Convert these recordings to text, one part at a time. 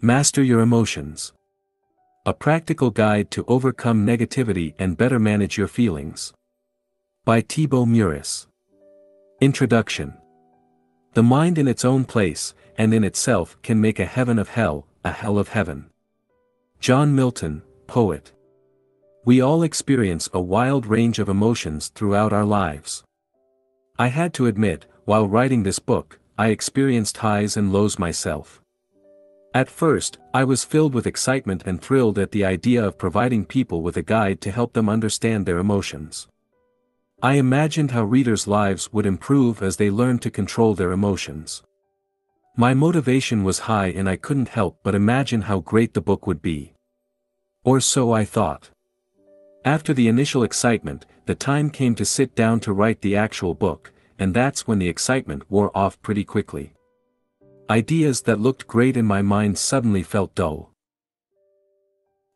Master Your Emotions. A Practical Guide to Overcome Negativity and Better Manage Your Feelings. By Thibaut Muris. Introduction. The mind in its own place, and in itself, can make a heaven of hell, a hell of heaven. John Milton, poet. We all experience a wild range of emotions throughout our lives. I had to admit, while writing this book, I experienced highs and lows myself. At first, I was filled with excitement and thrilled at the idea of providing people with a guide to help them understand their emotions. I imagined how readers' lives would improve as they learned to control their emotions. My motivation was high and I couldn't help but imagine how great the book would be. Or so I thought. After the initial excitement, the time came to sit down to write the actual book, and that's when the excitement wore off pretty quickly. Ideas that looked great in my mind suddenly felt dull.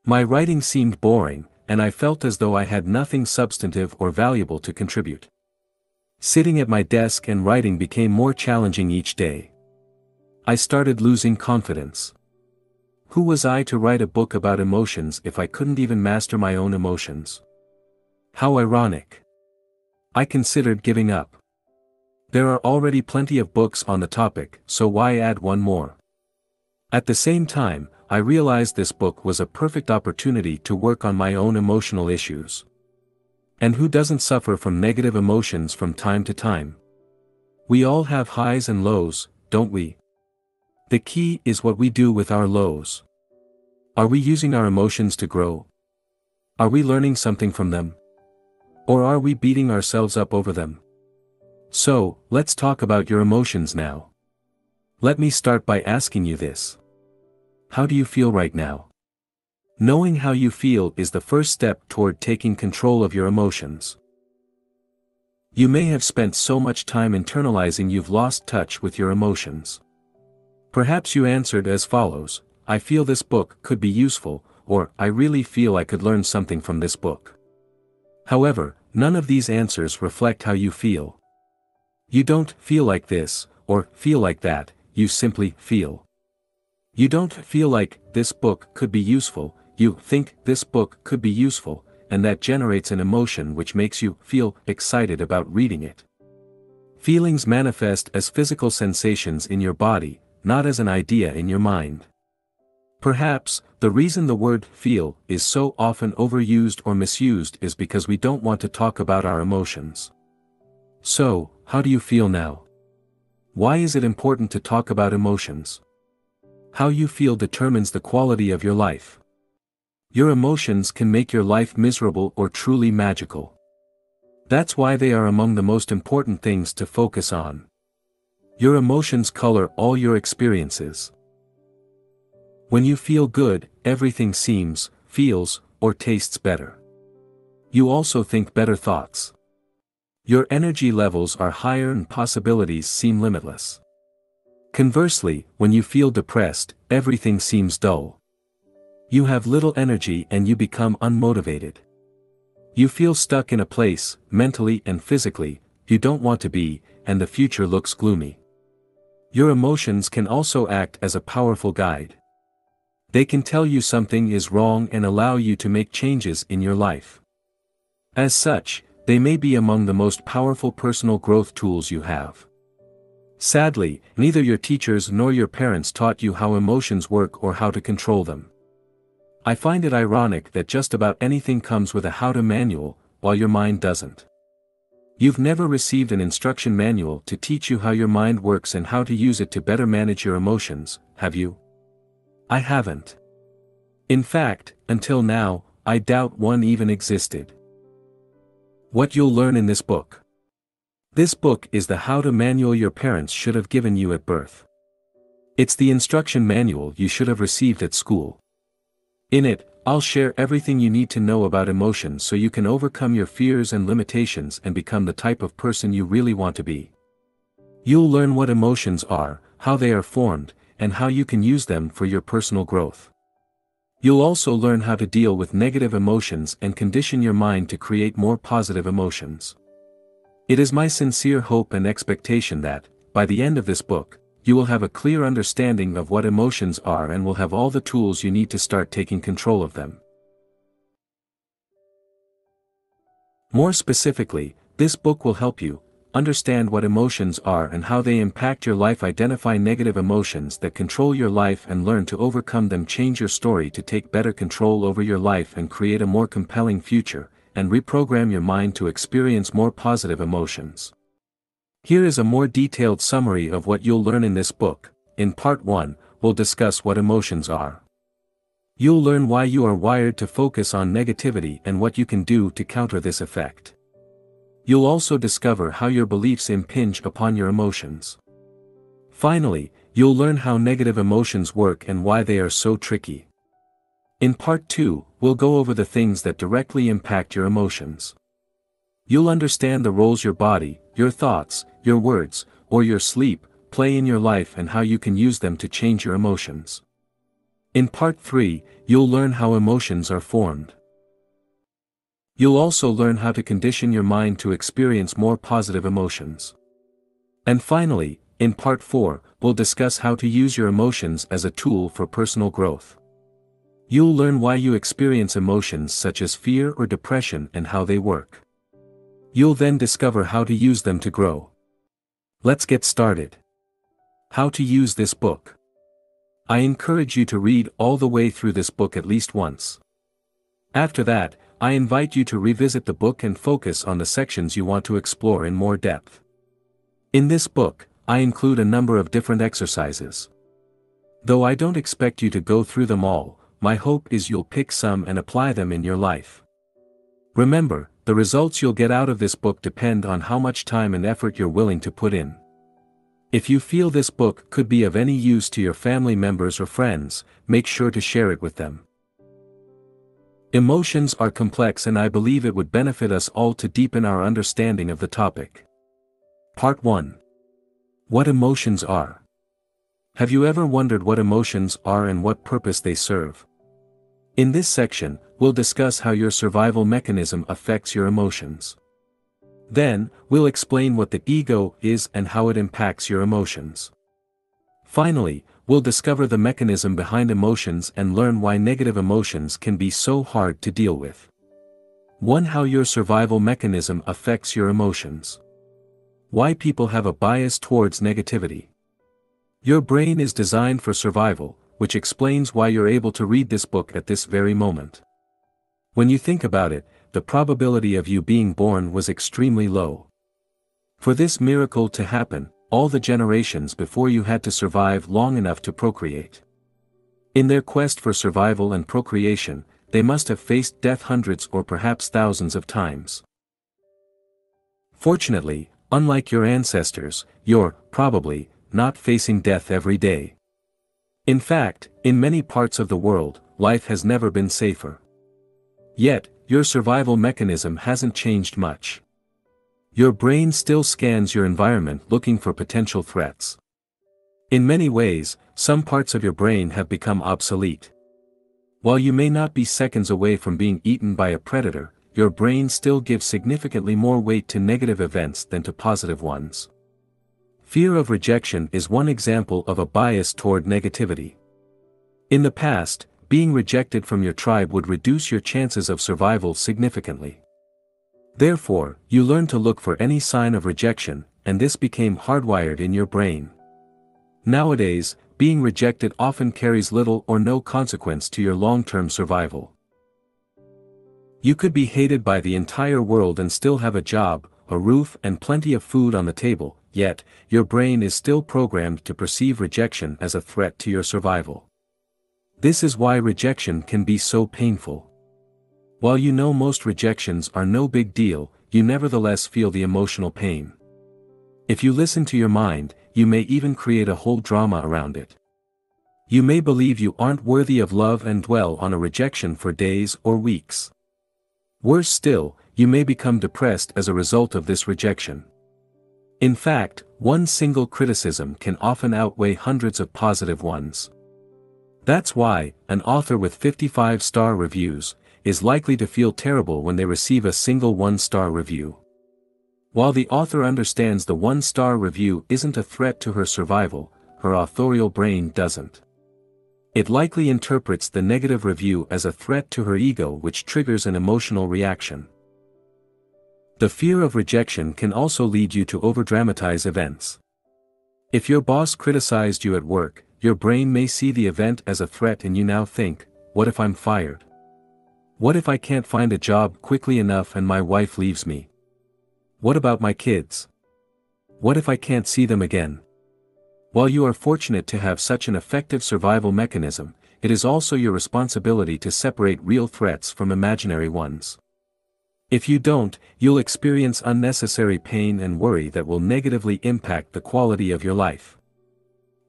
My writing seemed boring, and I felt as though I had nothing substantive or valuable to contribute. Sitting at my desk and writing became more challenging each day. I started losing confidence. Who was I to write a book about emotions if I couldn't even master my own emotions? How ironic. I considered giving up. There are already plenty of books on the topic, so why add one more? At the same time, I realized this book was a perfect opportunity to work on my own emotional issues. And who doesn't suffer from negative emotions from time to time? We all have highs and lows, don't we? The key is what we do with our lows. Are we using our emotions to grow? Are we learning something from them? Or are we beating ourselves up over them? So, let's talk about your emotions now. Let me start by asking you this. How do you feel right now? Knowing how you feel is the first step toward taking control of your emotions. You may have spent so much time internalizing you've lost touch with your emotions. Perhaps you answered as follows: I feel this book could be useful, or I really feel I could learn something from this book. However, none of these answers reflect how you feel. You don't feel like this, or feel like that, you simply feel. You don't feel like this book could be useful, you think this book could be useful, and that generates an emotion which makes you feel excited about reading it. Feelings manifest as physical sensations in your body, not as an idea in your mind. Perhaps, the reason the word feel is so often overused or misused is because we don't want to talk about our emotions. So, how do you feel now? Why is it important to talk about emotions? How you feel determines the quality of your life. Your emotions can make your life miserable or truly magical. That's why they are among the most important things to focus on. Your emotions color all your experiences. When you feel good, everything seems, feels, or tastes better. You also think better thoughts. Your energy levels are higher and possibilities seem limitless. Conversely, when you feel depressed, everything seems dull. You have little energy and you become unmotivated. You feel stuck in a place, mentally and physically, you don't want to be, and the future looks gloomy. Your emotions can also act as a powerful guide. They can tell you something is wrong and allow you to make changes in your life. As such, they may be among the most powerful personal growth tools you have. Sadly, neither your teachers nor your parents taught you how emotions work or how to control them. I find it ironic that just about anything comes with a how-to manual, while your mind doesn't. You've never received an instruction manual to teach you how your mind works and how to use it to better manage your emotions, have you? I haven't. In fact, until now, I doubt one even existed. What you'll learn in this book. This book is the how-to manual your parents should have given you at birth. It's the instruction manual you should have received at school. In it, I'll share everything you need to know about emotions so you can overcome your fears and limitations and become the type of person you really want to be. You'll learn what emotions are, how they are formed, and how you can use them for your personal growth. You'll also learn how to deal with negative emotions and condition your mind to create more positive emotions. It is my sincere hope and expectation that, by the end of this book, you will have a clear understanding of what emotions are and will have all the tools you need to start taking control of them. More specifically, this book will help you understand what emotions are and how they impact your life, identify negative emotions that control your life and learn to overcome them, change your story to take better control over your life and create a more compelling future, and reprogram your mind to experience more positive emotions. Here is a more detailed summary of what you'll learn in this book. In Part 1, we'll discuss what emotions are. You'll learn why you are wired to focus on negativity and what you can do to counter this effect. You'll also discover how your beliefs impinge upon your emotions. Finally, you'll learn how negative emotions work and why they are so tricky. In Part 2, we'll go over the things that directly impact your emotions. You'll understand the roles your body, your thoughts, your words, or your sleep play in your life and how you can use them to change your emotions. In Part 3, you'll learn how emotions are formed. You'll also learn how to condition your mind to experience more positive emotions. And finally, in Part 4, we'll discuss how to use your emotions as a tool for personal growth. You'll learn why you experience emotions such as fear or depression and how they work. You'll then discover how to use them to grow. Let's get started. How to use this book. I encourage you to read all the way through this book at least once. After that, I invite you to revisit the book and focus on the sections you want to explore in more depth. In this book, I include a number of different exercises. Though I don't expect you to go through them all, my hope is you'll pick some and apply them in your life. Remember, the results you'll get out of this book depend on how much time and effort you're willing to put in. If you feel this book could be of any use to your family members or friends, make sure to share it with them. Emotions are complex and I believe it would benefit us all to deepen our understanding of the topic. Part 1. What emotions are. Have you ever wondered what emotions are and what purpose they serve? In this section, we'll discuss how your survival mechanism affects your emotions. Then, we'll explain what the ego is and how it impacts your emotions. Finally, we'll discover the mechanism behind emotions and learn why negative emotions can be so hard to deal with. 1. How your survival mechanism affects your emotions. Why people have a bias towards negativity. Your brain is designed for survival, which explains why you're able to read this book at this very moment. When you think about it, the probability of you being born was extremely low. For this miracle to happen, all the generations before you had to survive long enough to procreate. In their quest for survival and procreation, they must have faced death hundreds or perhaps thousands of times. Fortunately, unlike your ancestors, you're, probably, not facing death every day. In fact, in many parts of the world, life has never been safer. Yet, your survival mechanism hasn't changed much. Your brain still scans your environment looking for potential threats. In many ways, some parts of your brain have become obsolete. While you may not be seconds away from being eaten by a predator, your brain still gives significantly more weight to negative events than to positive ones. Fear of rejection is one example of a bias toward negativity. In the past, being rejected from your tribe would reduce your chances of survival significantly. Therefore, you learn to look for any sign of rejection, and this became hardwired in your brain. Nowadays, being rejected often carries little or no consequence to your long-term survival. You could be hated by the entire world and still have a job, a roof and plenty of food on the table, yet, your brain is still programmed to perceive rejection as a threat to your survival. This is why rejection can be so painful. While you know most rejections are no big deal, you nevertheless feel the emotional pain. If you listen to your mind, you may even create a whole drama around it. You may believe you aren't worthy of love and dwell on a rejection for days or weeks. Worse still, you may become depressed as a result of this rejection. In fact, one single criticism can often outweigh hundreds of positive ones. That's why, an author with 55-star reviews is likely to feel terrible when they receive a single one-star review. While the author understands the one-star review isn't a threat to her survival, her authorial brain doesn't. It likely interprets the negative review as a threat to her ego, which triggers an emotional reaction. The fear of rejection can also lead you to overdramatize events. If your boss criticized you at work, your brain may see the event as a threat and you now think, what if I'm fired? What if I can't find a job quickly enough and my wife leaves me? What about my kids? What if I can't see them again? While you are fortunate to have such an effective survival mechanism, it is also your responsibility to separate real threats from imaginary ones. If you don't, you'll experience unnecessary pain and worry that will negatively impact the quality of your life.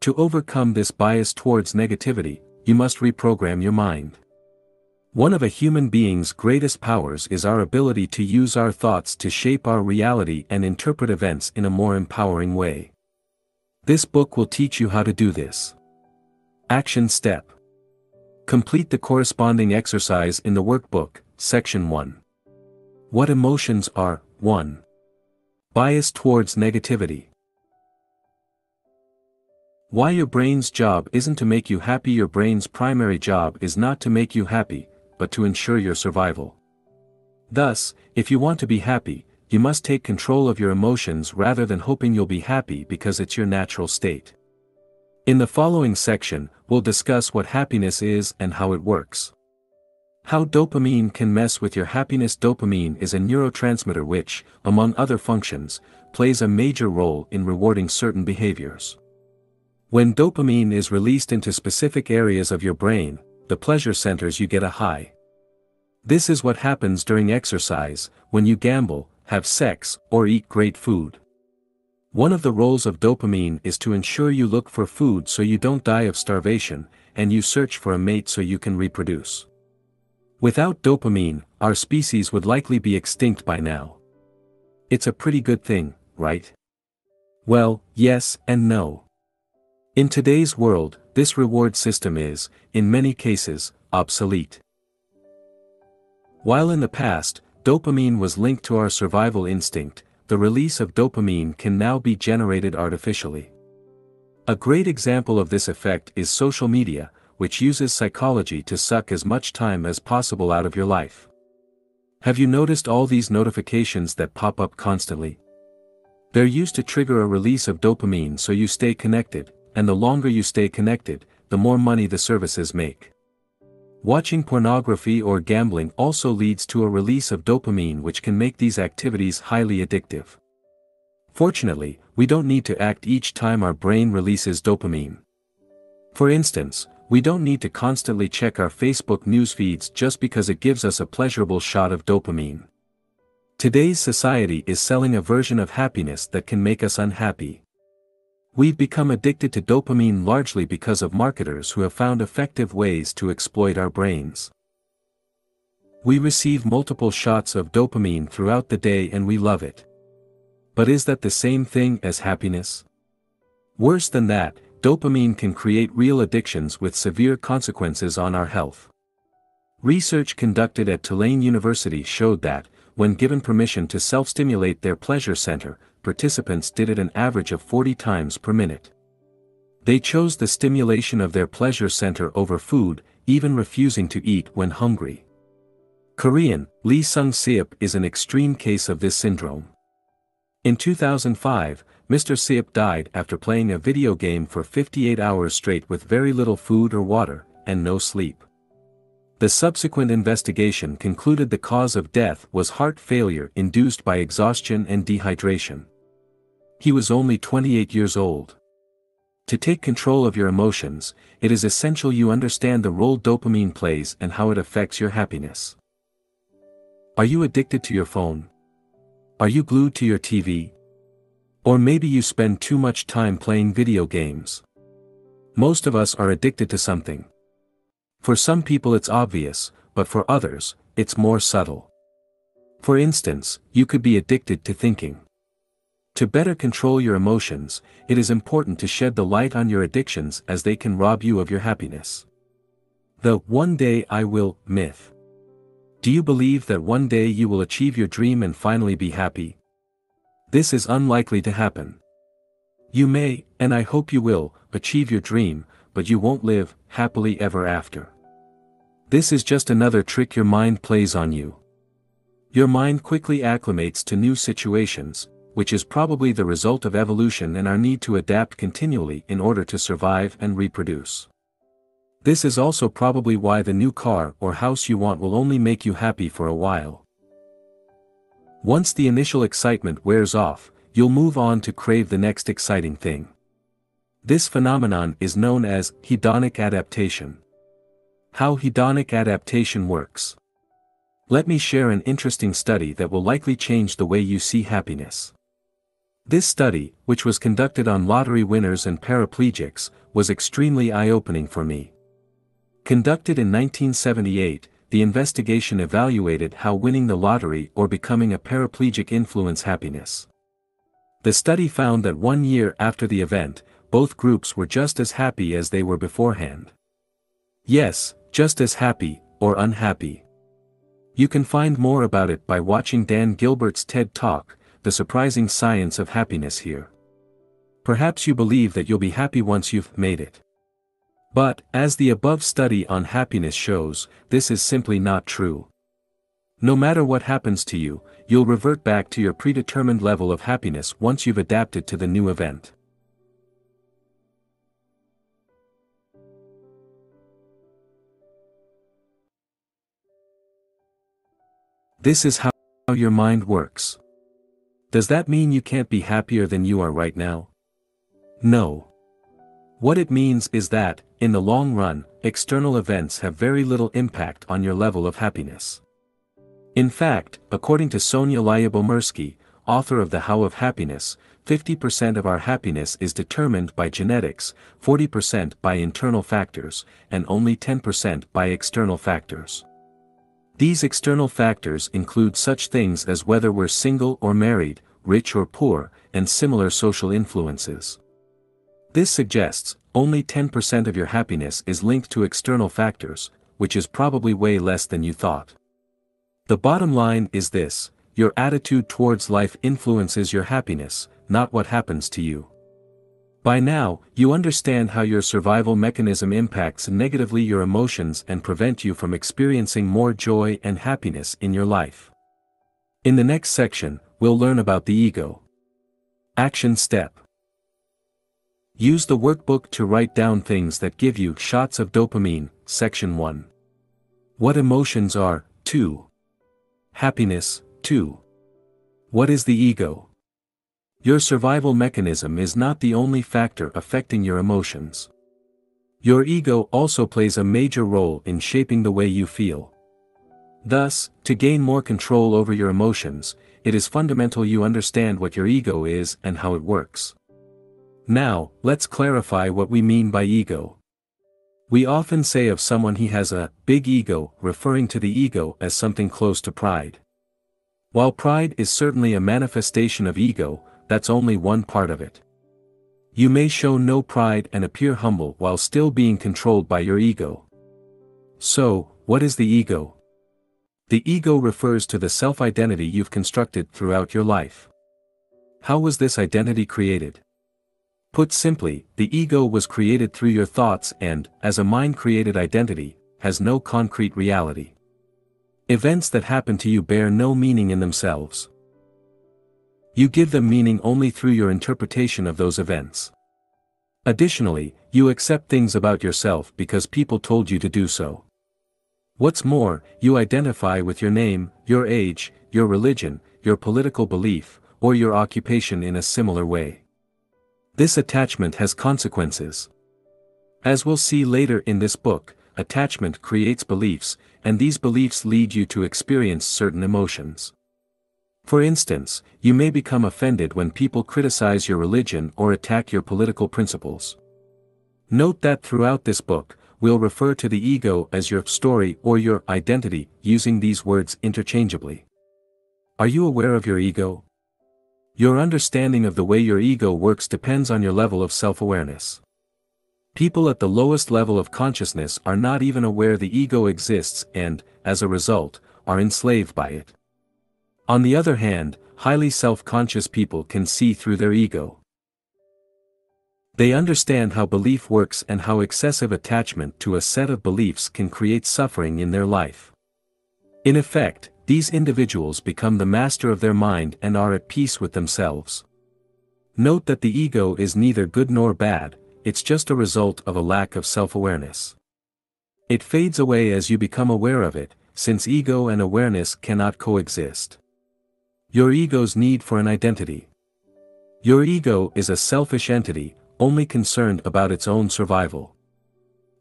To overcome this bias towards negativity, you must reprogram your mind. One of a human being's greatest powers is our ability to use our thoughts to shape our reality and interpret events in a more empowering way. This book will teach you how to do this. Action Step. Complete the corresponding exercise in the workbook, Section 1. What emotions are? 1. Bias towards negativity. Why your brain's job isn't to make you happy. Your brain's primary job is not to make you happy, but to ensure your survival. Thus, if you want to be happy, you must take control of your emotions rather than hoping you'll be happy because it's your natural state. In the following section, we'll discuss what happiness is and how it works. How dopamine can mess with your happiness. Dopamine is a neurotransmitter which, among other functions, plays a major role in rewarding certain behaviors. When dopamine is released into specific areas of your brain, the pleasure centers, you get a high. This is what happens during exercise, when you gamble, have sex, or eat great food. One of the roles of dopamine is to ensure you look for food so you don't die of starvation, and you search for a mate so you can reproduce. Without dopamine, our species would likely be extinct by now. It's a pretty good thing, right? Well, yes and no. In today's world, this reward system is, in many cases, obsolete. While in the past, dopamine was linked to our survival instinct, the release of dopamine can now be generated artificially. A great example of this effect is social media, which uses psychology to suck as much time as possible out of your life. Have you noticed all these notifications that pop up constantly? They're used to trigger a release of dopamine so you stay connected, and the longer you stay connected, the more money the services make. Watching pornography or gambling also leads to a release of dopamine, which can make these activities highly addictive. Fortunately, we don't need to act each time our brain releases dopamine. For instance, we don't need to constantly check our Facebook news feeds just because it gives us a pleasurable shot of dopamine. Today's society is selling a version of happiness that can make us unhappy. We've become addicted to dopamine largely because of marketers who have found effective ways to exploit our brains. We receive multiple shots of dopamine throughout the day and we love it. But is that the same thing as happiness? Worse than that, dopamine can create real addictions with severe consequences on our health. Research conducted at Tulane University showed that, when given permission to self-stimulate their pleasure center, participants did it an average of 40 times per minute. They chose the stimulation of their pleasure center over food, even refusing to eat when hungry. Korean, Lee Sung-seop is an extreme case of this syndrome. In 2005, Mr. Seop died after playing a video game for 58 hours straight with very little food or water, and no sleep. The subsequent investigation concluded the cause of death was heart failure induced by exhaustion and dehydration. He was only 28 years old. To take control of your emotions, it is essential you understand the role dopamine plays and how it affects your happiness. Are you addicted to your phone? Are you glued to your TV? Or maybe you spend too much time playing video games. Most of us are addicted to something. For some people it's obvious, but for others, it's more subtle. For instance, you could be addicted to thinking. To better control your emotions, it is important to shed the light on your addictions as they can rob you of your happiness. The "one day I will" myth. Do you believe that one day you will achieve your dream and finally be happy? This is unlikely to happen. You may, and I hope you will, achieve your dream, but you won't live happily ever after. This is just another trick your mind plays on you. Your mind quickly acclimates to new situations, which is probably the result of evolution and our need to adapt continually in order to survive and reproduce. This is also probably why the new car or house you want will only make you happy for a while. Once the initial excitement wears off, you'll move on to crave the next exciting thing. This phenomenon is known as hedonic adaptation. How hedonic adaptation works. Let me share an interesting study that will likely change the way you see happiness. This study, which was conducted on lottery winners and paraplegics, was extremely eye-opening for me. Conducted in 1978, the investigation evaluated how winning the lottery or becoming a paraplegic influence happiness. The study found that 1 year after the event, both groups were just as happy as they were beforehand. Yes, just as happy, or unhappy. You can find more about it by watching Dan Gilbert's TED Talk, The Surprising Science of Happiness here. Perhaps you believe that you'll be happy once you've made it. But, as the above study on happiness shows, this is simply not true. No matter what happens to you, you'll revert back to your predetermined level of happiness once you've adapted to the new event. This is how your mind works. Does that mean you can't be happier than you are right now? No. What it means is that, in the long run, external events have very little impact on your level of happiness. In fact, according to Sonia Lyubomirsky, author of The How of Happiness, 50% of our happiness is determined by genetics, 40% by internal factors, and only 10% by external factors. These external factors include such things as whether we're single or married, rich or poor, and similar social influences. This suggests, only 10% of your happiness is linked to external factors, which is probably way less than you thought. The bottom line is this: your attitude towards life influences your happiness, not what happens to you. By now, you understand how your survival mechanism impacts negatively your emotions and prevent you from experiencing more joy and happiness in your life. In the next section, we'll learn about the ego. Action step. Use the workbook to write down things that give you shots of dopamine. Section 1. What emotions are? 2. Happiness. 2. What is the ego? Your survival mechanism is not the only factor affecting your emotions. Your ego also plays a major role in shaping the way you feel. Thus, to gain more control over your emotions, it is fundamental you understand what your ego is and how it works. Now, let's clarify what we mean by ego. We often say of someone he has a big ego, referring to the ego as something close to pride. While pride is certainly a manifestation of ego, that's only one part of it. You may show no pride and appear humble while still being controlled by your ego. So, what is the ego? The ego refers to the self-identity you've constructed throughout your life. How was this identity created? Put simply, the ego was created through your thoughts and, as a mind-created identity, has no concrete reality. Events that happen to you bear no meaning in themselves. You give them meaning only through your interpretation of those events. Additionally, you accept things about yourself because people told you to do so. What's more, you identify with your name, your age, your religion, your political belief, or your occupation in a similar way. This attachment has consequences. As we'll see later in this book, attachment creates beliefs, and these beliefs lead you to experience certain emotions. For instance, you may become offended when people criticize your religion or attack your political principles. Note that throughout this book, we'll refer to the ego as your story or your identity, using these words interchangeably. Are you aware of your ego? Your understanding of the way your ego works depends on your level of self-awareness. People at the lowest level of consciousness are not even aware the ego exists and, as a result, are enslaved by it. On the other hand, highly self-conscious people can see through their ego. They understand how belief works and how excessive attachment to a set of beliefs can create suffering in their life. In effect, these individuals become the master of their mind and are at peace with themselves. Note that the ego is neither good nor bad, it's just a result of a lack of self-awareness. It fades away as you become aware of it, since ego and awareness cannot coexist. Your ego's need for an identity. Your ego is a selfish entity, only concerned about its own survival.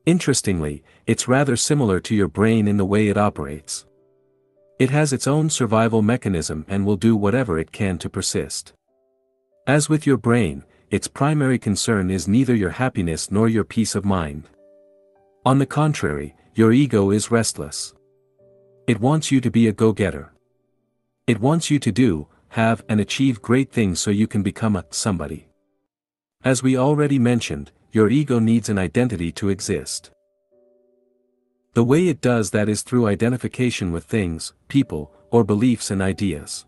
Interestingly, it's rather similar to your brain in the way it operates. It has its own survival mechanism and will do whatever it can to persist. As with your brain, its primary concern is neither your happiness nor your peace of mind. On the contrary, your ego is restless. It wants you to be a go-getter. It wants you to do, have and achieve great things so you can become a somebody. As we already mentioned, your ego needs an identity to exist. The way it does that is through identification with things, people, or beliefs and ideas.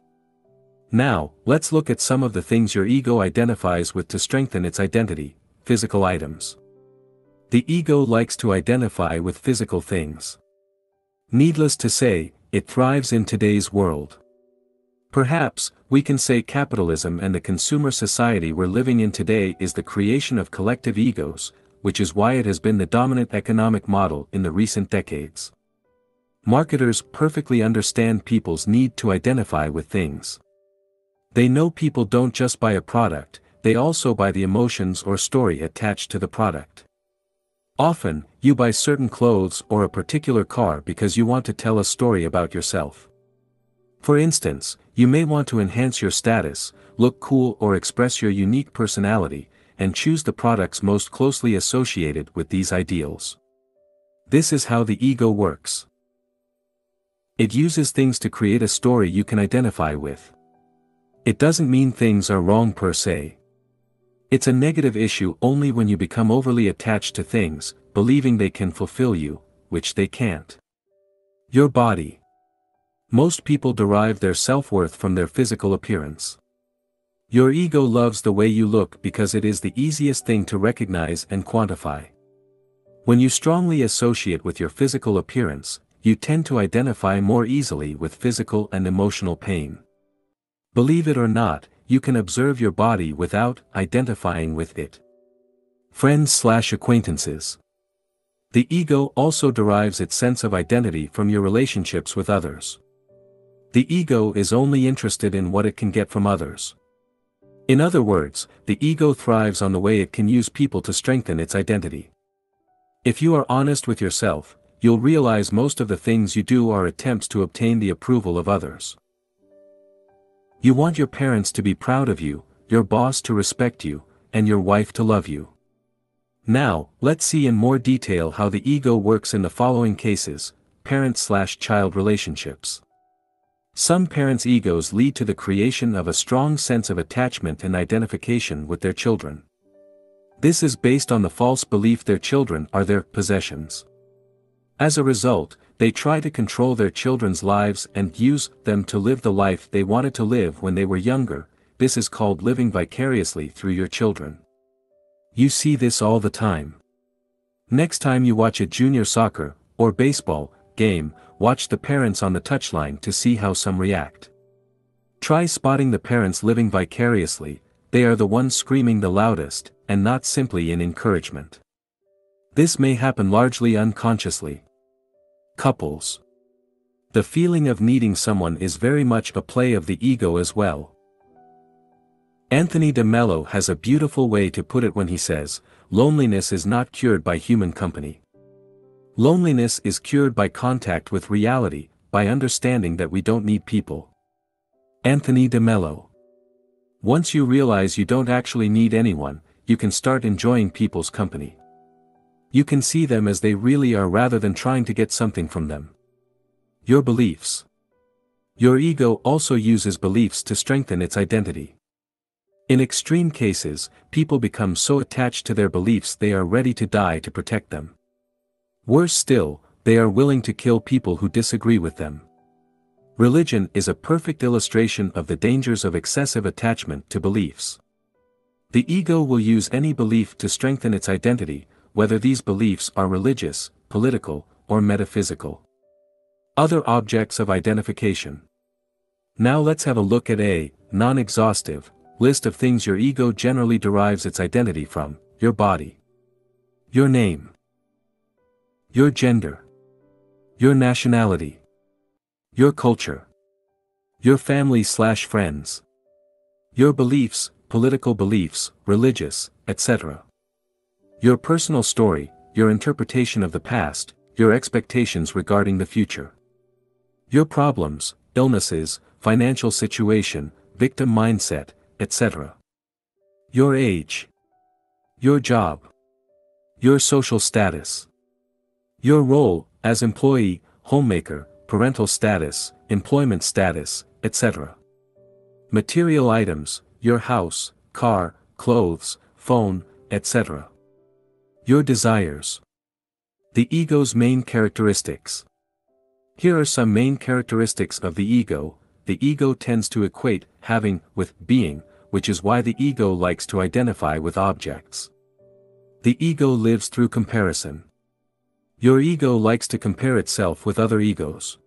Now, let's look at some of the things your ego identifies with to strengthen its identity: physical items. The ego likes to identify with physical things. Needless to say, it thrives in today's world. Perhaps, we can say capitalism and the consumer society we're living in today is the creation of collective egos, which is why it has been the dominant economic model in the recent decades. Marketers perfectly understand people's need to identify with things. They know people don't just buy a product, they also buy the emotions or story attached to the product. Often, you buy certain clothes or a particular car because you want to tell a story about yourself. For instance, you may want to enhance your status, look cool or express your unique personality, and choose the products most closely associated with these ideals. This is how the ego works. It uses things to create a story you can identify with. It doesn't mean things are wrong per se. It's a negative issue only when you become overly attached to things, believing they can fulfill you, which they can't. Your body. Most people derive their self-worth from their physical appearance. Your ego loves the way you look because it is the easiest thing to recognize and quantify. When you strongly associate with your physical appearance, you tend to identify more easily with physical and emotional pain. Believe it or not, you can observe your body without identifying with it. Friends/acquaintances. The ego also derives its sense of identity from your relationships with others. The ego is only interested in what it can get from others. In other words, the ego thrives on the way it can use people to strengthen its identity. If you are honest with yourself, you'll realize most of the things you do are attempts to obtain the approval of others. You want your parents to be proud of you, your boss to respect you, and your wife to love you. Now, let's see in more detail how the ego works in the following cases: parent/child relationships. Some parents' egos lead to the creation of a strong sense of attachment and identification with their children. This is based on the false belief their children are their possessions. As a result, they try to control their children's lives and use them to live the life they wanted to live when they were younger. This is called living vicariously through your children. You see this all the time. Next time you watch a junior soccer, or baseball, game, watch the parents on the touchline to see how some react. Try spotting the parents living vicariously. They are the ones screaming the loudest, and not simply in encouragement. This may happen largely unconsciously. Couples. The feeling of needing someone is very much a play of the ego as well. Anthony de Mello has a beautiful way to put it when he says, "Loneliness is not cured by human company. Loneliness is cured by contact with reality, by understanding that we don't need people." Anthony de Mello. Once you realize you don't actually need anyone, you can start enjoying people's company. You can see them as they really are rather than trying to get something from them. Your beliefs. Your ego also uses beliefs to strengthen its identity. In extreme cases, people become so attached to their beliefs they are ready to die to protect them. Worse still, they are willing to kill people who disagree with them. Religion is a perfect illustration of the dangers of excessive attachment to beliefs. The ego will use any belief to strengthen its identity, whether these beliefs are religious, political, or metaphysical. Other objects of identification. Now let's have a look at a non-exhaustive list of things your ego generally derives its identity from: your body, your name, your gender, your nationality, your culture, your family/friends, your beliefs, political beliefs, religious, etc. Your personal story, your interpretation of the past, your expectations regarding the future. Your problems, illnesses, financial situation, victim mindset, etc. Your age. Your job. Your social status. Your role, as employee, homemaker, parental status, employment status, etc. Material items, your house, car, clothes, phone, etc. Your desires. The ego's main characteristics. Here are some main characteristics of the ego. The ego tends to equate having with being, which is why the ego likes to identify with objects. The ego lives through comparison. Your ego likes to compare itself with other egos.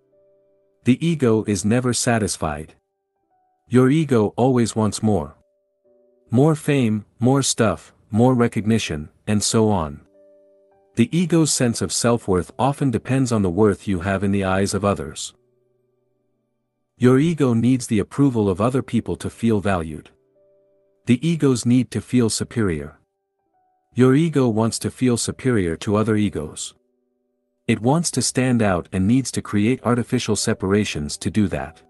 The ego is never satisfied. Your ego always wants more. More fame, more stuff, more recognition, and so on. The ego's sense of self-worth often depends on the worth you have in the eyes of others. Your ego needs the approval of other people to feel valued. The ego's need to feel superior. Your ego wants to feel superior to other egos. It wants to stand out and needs to create artificial separations to do that.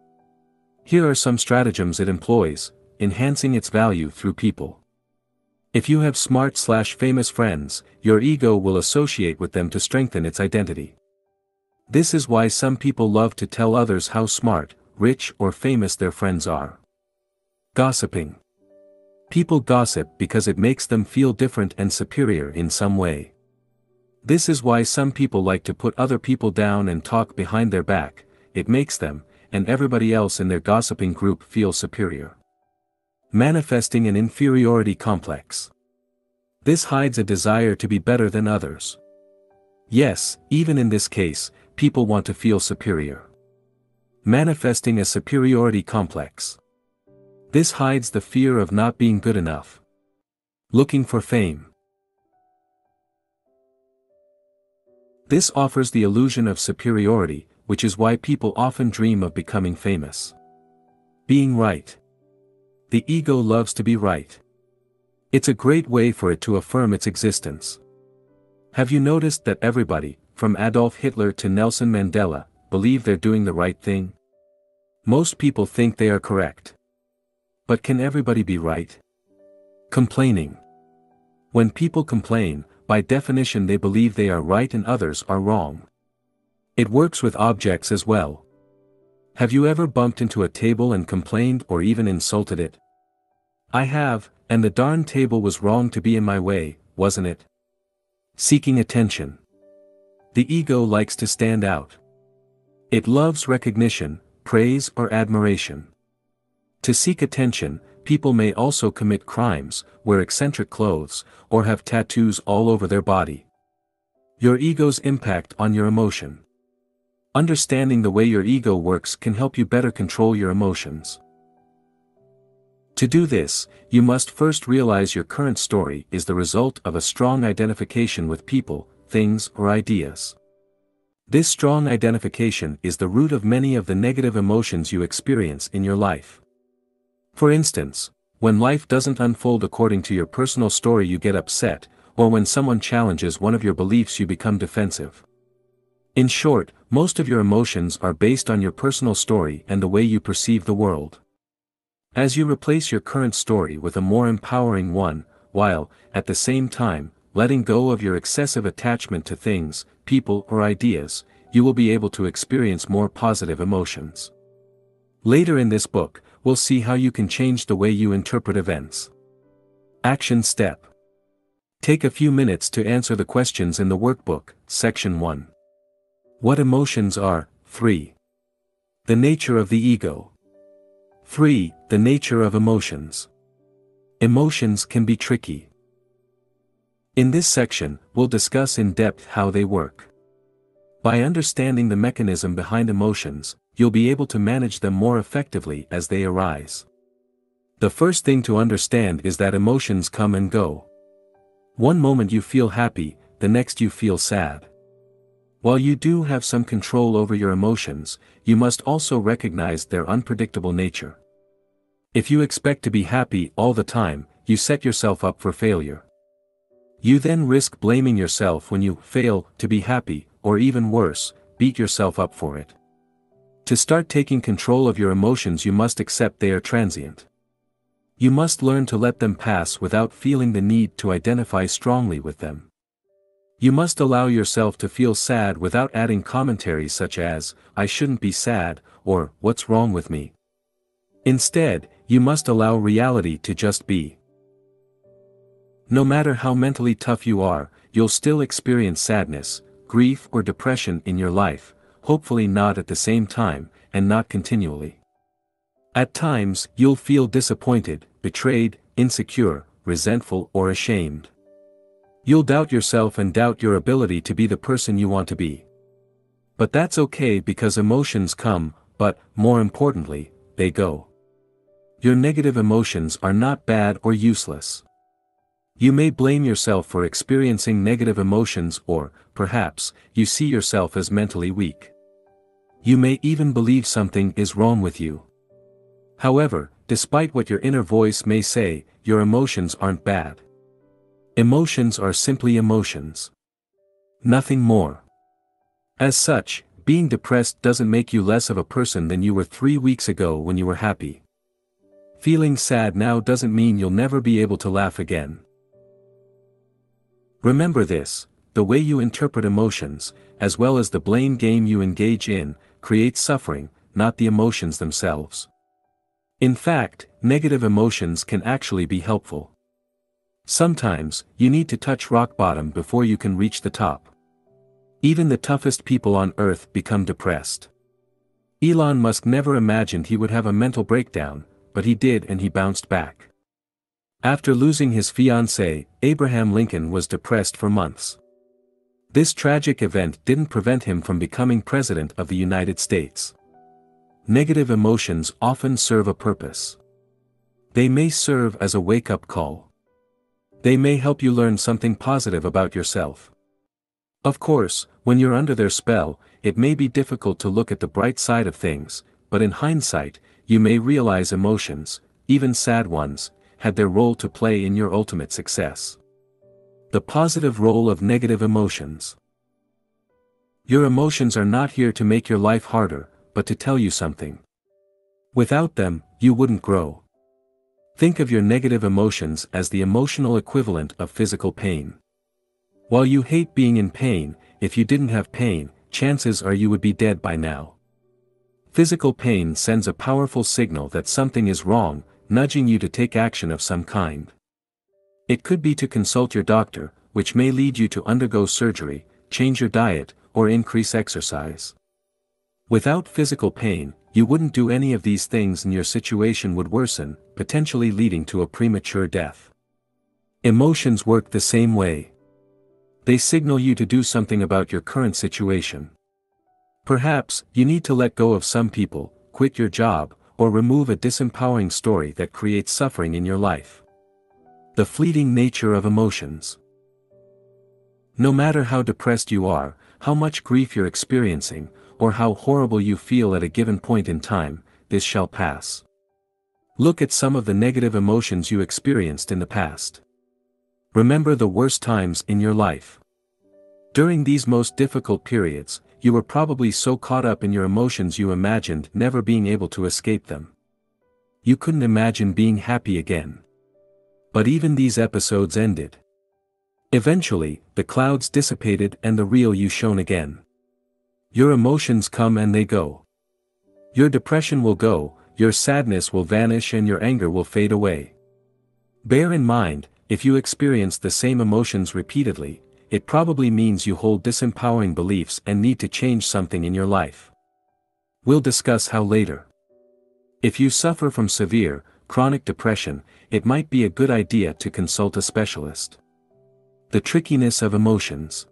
Here are some stratagems it employs, enhancing its value through people. If you have smart/famous friends, your ego will associate with them to strengthen its identity. This is why some people love to tell others how smart, rich, or famous their friends are. Gossiping. People gossip because it makes them feel different and superior in some way. This is why some people like to put other people down and talk behind their back. It makes them, and everybody else in their gossiping group, feel superior. Manifesting an inferiority complex. This hides a desire to be better than others. Yes, even in this case, people want to feel superior. Manifesting a superiority complex. This hides the fear of not being good enough. Looking for fame. This offers the illusion of superiority, which is why people often dream of becoming famous. Being right. The ego loves to be right. It's a great way for it to affirm its existence. Have you noticed that everybody, from Adolf Hitler to Nelson Mandela, believe they're doing the right thing? Most people think they are correct. But can everybody be right? Complaining. When people complain, by definition they believe they are right and others are wrong. It works with objects as well. Have you ever bumped into a table and complained or even insulted it? I have, and the darn table was wrong to be in my way, wasn't it? Seeking attention. The ego likes to stand out. It loves recognition, praise, or admiration. To seek attention, people may also commit crimes, wear eccentric clothes, or have tattoos all over their body. Your ego's impact on your emotion. Understanding the way your ego works can help you better control your emotions. To do this, you must first realize your current story is the result of a strong identification with people, things, or ideas. This strong identification is the root of many of the negative emotions you experience in your life. For instance, when life doesn't unfold according to your personal story, you get upset, or when someone challenges one of your beliefs, you become defensive. In short, most of your emotions are based on your personal story and the way you perceive the world. As you replace your current story with a more empowering one, while, at the same time, letting go of your excessive attachment to things, people, or ideas, you will be able to experience more positive emotions. Later in this book, we'll see how you can change the way you interpret events. Action step. Take a few minutes to answer the questions in the workbook, Section 1. What emotions are? 3. The nature of the ego. 3. The nature of emotions. Emotions can be tricky. In this section, we'll discuss in depth how they work. By understanding the mechanism behind emotions, you'll be able to manage them more effectively as they arise. The first thing to understand is that emotions come and go. One moment you feel happy, the next you feel sad. While you do have some control over your emotions, you must also recognize their unpredictable nature. If you expect to be happy all the time, you set yourself up for failure. You then risk blaming yourself when you fail to be happy, or even worse, beat yourself up for it. To start taking control of your emotions, you must accept they are transient. You must learn to let them pass without feeling the need to identify strongly with them. You must allow yourself to feel sad without adding commentaries such as, "I shouldn't be sad," or "What's wrong with me?" Instead, you must allow reality to just be. No matter how mentally tough you are, you'll still experience sadness, grief or depression in your life, hopefully not at the same time, and not continually. At times, you'll feel disappointed, betrayed, insecure, resentful or ashamed. You'll doubt yourself and doubt your ability to be the person you want to be. But that's okay because emotions come, but, more importantly, they go. Your negative emotions are not bad or useless. You may blame yourself for experiencing negative emotions or, perhaps, you see yourself as mentally weak. You may even believe something is wrong with you. However, despite what your inner voice may say, your emotions aren't bad. Emotions are simply emotions. Nothing more. As such, being depressed doesn't make you less of a person than you were 3 weeks ago when you were happy. Feeling sad now doesn't mean you'll never be able to laugh again. Remember this: the way you interpret emotions, as well as the blame game you engage in, creates suffering, not the emotions themselves. In fact, negative emotions can actually be helpful. Sometimes, you need to touch rock bottom before you can reach the top. Even the toughest people on earth become depressed. Elon Musk never imagined he would have a mental breakdown, but he did, and he bounced back. After losing his fiancée, Abraham Lincoln was depressed for months. This tragic event didn't prevent him from becoming President of the United States. Negative emotions often serve a purpose. They may serve as a wake-up call. They may help you learn something positive about yourself. Of course, when you're under their spell, it may be difficult to look at the bright side of things, but in hindsight, you may realize emotions, even sad ones, had their role to play in your ultimate success. The positive role of negative emotions. Your emotions are not here to make your life harder, but to tell you something. Without them, you wouldn't grow. Think of your negative emotions as the emotional equivalent of physical pain. While you hate being in pain, if you didn't have pain, chances are you would be dead by now. Physical pain sends a powerful signal that something is wrong, nudging you to take action of some kind. It could be to consult your doctor, which may lead you to undergo surgery, change your diet, or increase exercise. Without physical pain, you wouldn't do any of these things and your situation would worsen, potentially leading to a premature death. Emotions work the same way. They signal you to do something about your current situation. Perhaps, you need to let go of some people, quit your job, or remove a disempowering story that creates suffering in your life. The fleeting nature of emotions. No matter how depressed you are, how much grief you're experiencing, or how horrible you feel at a given point in time, this shall pass. Look at some of the negative emotions you experienced in the past. Remember the worst times in your life. During these most difficult periods, you were probably so caught up in your emotions you imagined never being able to escape them. You couldn't imagine being happy again. But even these episodes ended. Eventually, the clouds dissipated and the real you shone again. Your emotions come and they go. Your depression will go, your sadness will vanish and your anger will fade away. Bear in mind, if you experience the same emotions repeatedly, it probably means you hold disempowering beliefs and need to change something in your life. We'll discuss how later. If you suffer from severe, chronic depression, it might be a good idea to consult a specialist. The trickiness of emotions.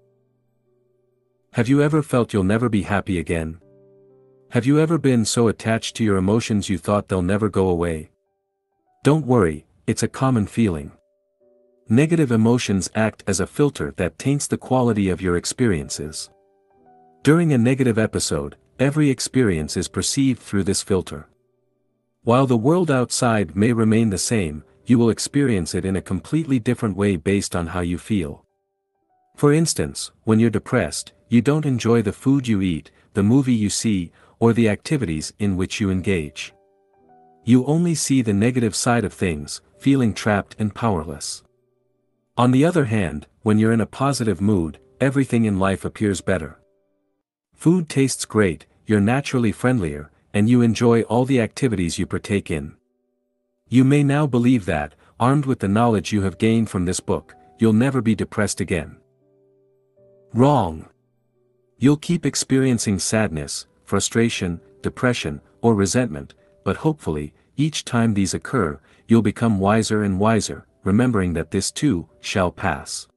Have you ever felt you'll never be happy again? Have you ever been so attached to your emotions you thought they'll never go away? Don't worry, it's a common feeling. Negative emotions act as a filter that taints the quality of your experiences. During a negative episode, every experience is perceived through this filter. While the world outside may remain the same, you will experience it in a completely different way based on how you feel. For instance, when you're depressed, you don't enjoy the food you eat, the movie you see, or the activities in which you engage. You only see the negative side of things, feeling trapped and powerless. On the other hand, when you're in a positive mood, everything in life appears better. Food tastes great, you're naturally friendlier, and you enjoy all the activities you partake in. You may now believe that, armed with the knowledge you have gained from this book, you'll never be depressed again. Wrong. You'll keep experiencing sadness, frustration, depression, or resentment, but hopefully, each time these occur, you'll become wiser and wiser, remembering that this too shall pass.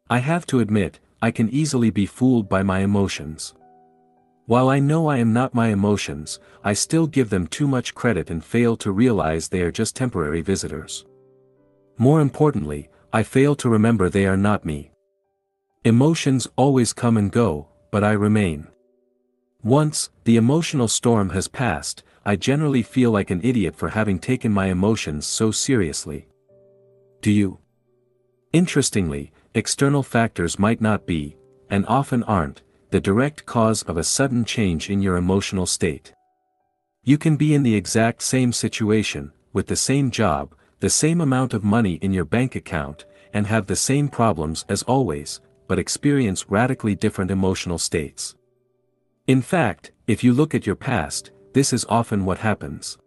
I have to admit, I can easily be fooled by my emotions. While I know I am not my emotions, I still give them too much credit and fail to realize they are just temporary visitors. More importantly, I fail to remember they are not me. Emotions always come and go, but I remain. Once the emotional storm has passed, I generally feel like an idiot for having taken my emotions so seriously. Do you? Interestingly, external factors might not be, and often aren't, the direct cause of a sudden change in your emotional state. You can be in the exact same situation, with the same job, the same amount of money in your bank account, and have the same problems as always, but experience radically different emotional states. In fact, if you look at your past, this is often what happens.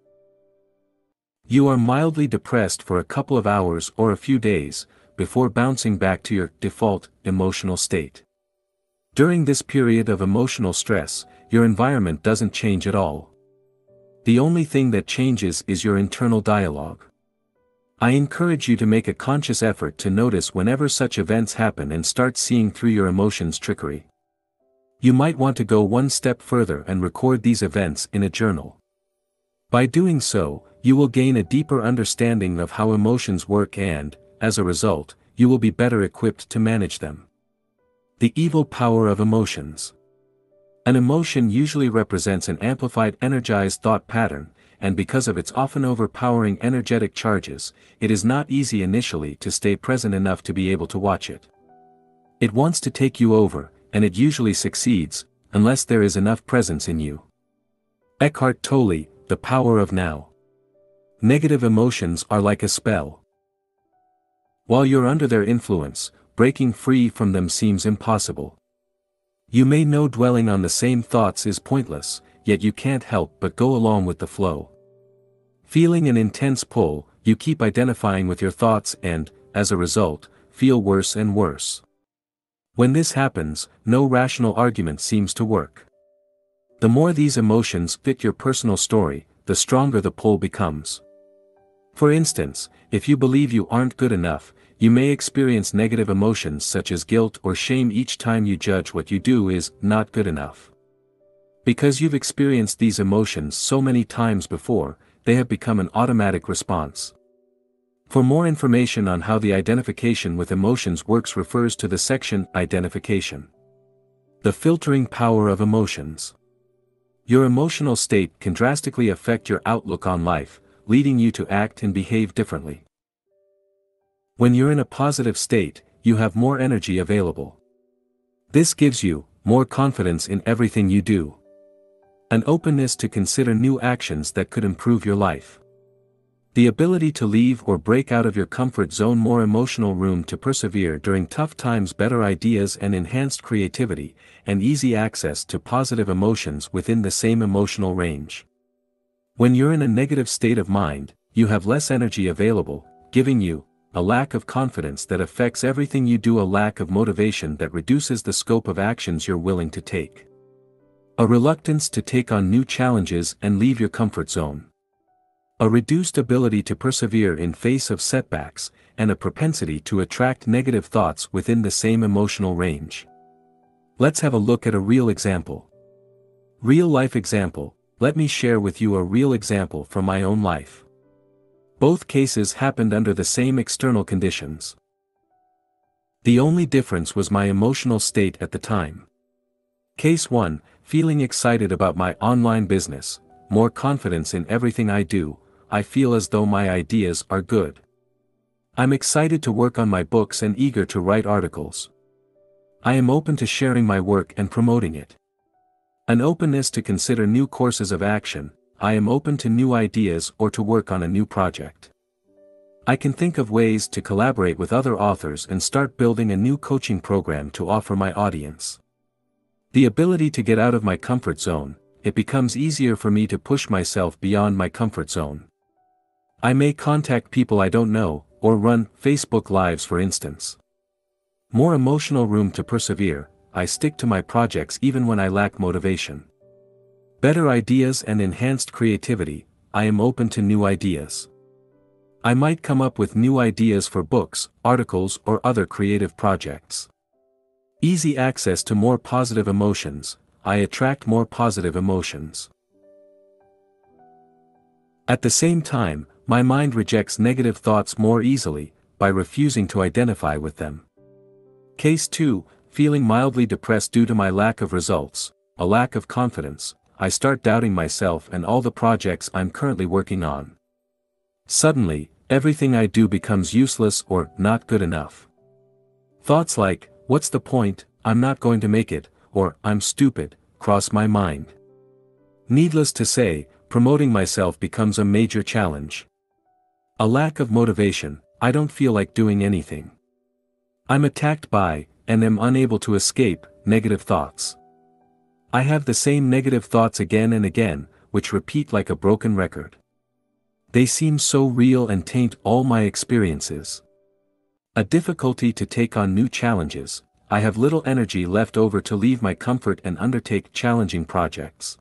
You are mildly depressed for a couple of hours or a few days, before bouncing back to your default emotional state. During this period of emotional stress, your environment doesn't change at all. The only thing that changes is your internal dialogue. I encourage you to make a conscious effort to notice whenever such events happen and start seeing through your emotions' trickery. You might want to go one step further and record these events in a journal. By doing so, you will gain a deeper understanding of how emotions work and, as a result, you will be better equipped to manage them. The evil power of emotions. An emotion usually represents an amplified energized thought pattern, and because of its often overpowering energetic charges, it is not easy initially to stay present enough to be able to watch it. It wants to take you over, and it usually succeeds, unless there is enough presence in you. Eckhart Tolle, The Power of Now. Negative emotions are like a spell. While you're under their influence, breaking free from them seems impossible. You may know dwelling on the same thoughts is pointless, yet you can't help but go along with the flow. Feeling an intense pull, you keep identifying with your thoughts and, as a result, feel worse and worse. When this happens, no rational argument seems to work. The more these emotions fit your personal story, the stronger the pull becomes. For instance, if you believe you aren't good enough, you may experience negative emotions such as guilt or shame each time you judge what you do is not good enough. Because you've experienced these emotions so many times before, they have become an automatic response. For more information on how the identification with emotions works, refers to the section Identification. The filtering power of emotions. Your emotional state can drastically affect your outlook on life, leading you to act and behave differently. When you're in a positive state, you have more energy available. This gives you more confidence in everything you do. An openness to consider new actions that could improve your life. The ability to leave or break out of your comfort zone, more emotional room to persevere during tough times, better ideas and enhanced creativity, and easy access to positive emotions within the same emotional range. When you're in a negative state of mind, you have less energy available, giving you a lack of confidence that affects everything you do, a lack of motivation that reduces the scope of actions you're willing to take. A reluctance to take on new challenges and leave your comfort zone. A reduced ability to persevere in face of setbacks, and a propensity to attract negative thoughts within the same emotional range. Let's have a look at a real example. Real life example. Let me share with you a real example from my own life. Both cases happened under the same external conditions. The only difference was my emotional state at the time. Case 1, feeling excited about my online business, more confidence in everything I do, I feel as though my ideas are good. I'm excited to work on my books and eager to write articles. I am open to sharing my work and promoting it. An openness to consider new courses of action, I am open to new ideas or to work on a new project. I can think of ways to collaborate with other authors and start building a new coaching program to offer my audience. The ability to get out of my comfort zone, it becomes easier for me to push myself beyond my comfort zone. I may contact people I don't know, or run Facebook Lives for instance. More emotional room to persevere, I stick to my projects even when I lack motivation. Better ideas and enhanced creativity, I am open to new ideas. I might come up with new ideas for books, articles or other creative projects. Easy access to more positive emotions, I attract more positive emotions. At the same time, my mind rejects negative thoughts more easily, by refusing to identify with them. Case 2, feeling mildly depressed due to my lack of results, a lack of confidence, I start doubting myself and all the projects I'm currently working on. Suddenly, everything I do becomes useless or not good enough. Thoughts like, what's the point, I'm not going to make it, or I'm stupid, cross my mind. Needless to say, promoting myself becomes a major challenge. A lack of motivation, I don't feel like doing anything. I'm attacked by, and am unable to escape, negative thoughts. I have the same negative thoughts again and again, which repeat like a broken record. They seem so real and taint all my experiences. A difficulty to take on new challenges, I have little energy left over to leave my comfort and undertake challenging projects.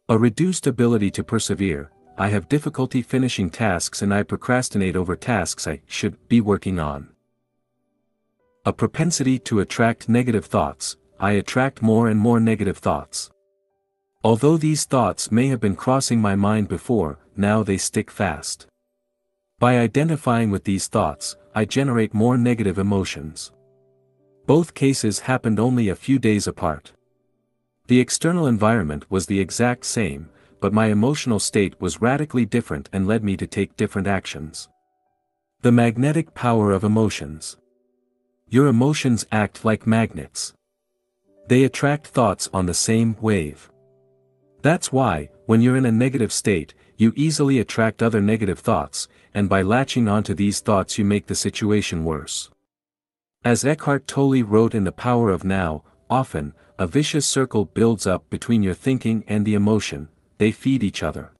A reduced ability to persevere, I have difficulty finishing tasks and I procrastinate over tasks I should be working on. A propensity to attract negative thoughts, I attract more and more negative thoughts. Although these thoughts may have been crossing my mind before, now they stick fast. By identifying with these thoughts, I generate more negative emotions. Both cases happened only a few days apart. The external environment was the exact same, but my emotional state was radically different and led me to take different actions. The magnetic power of emotions. Your emotions act like magnets. They attract thoughts on the same wave. That's why, when you're in a negative state, you easily attract other negative thoughts, and by latching onto these thoughts you make the situation worse. As Eckhart Tolle wrote in The Power of Now, often, a vicious circle builds up between your thinking and the emotion, they feed each other.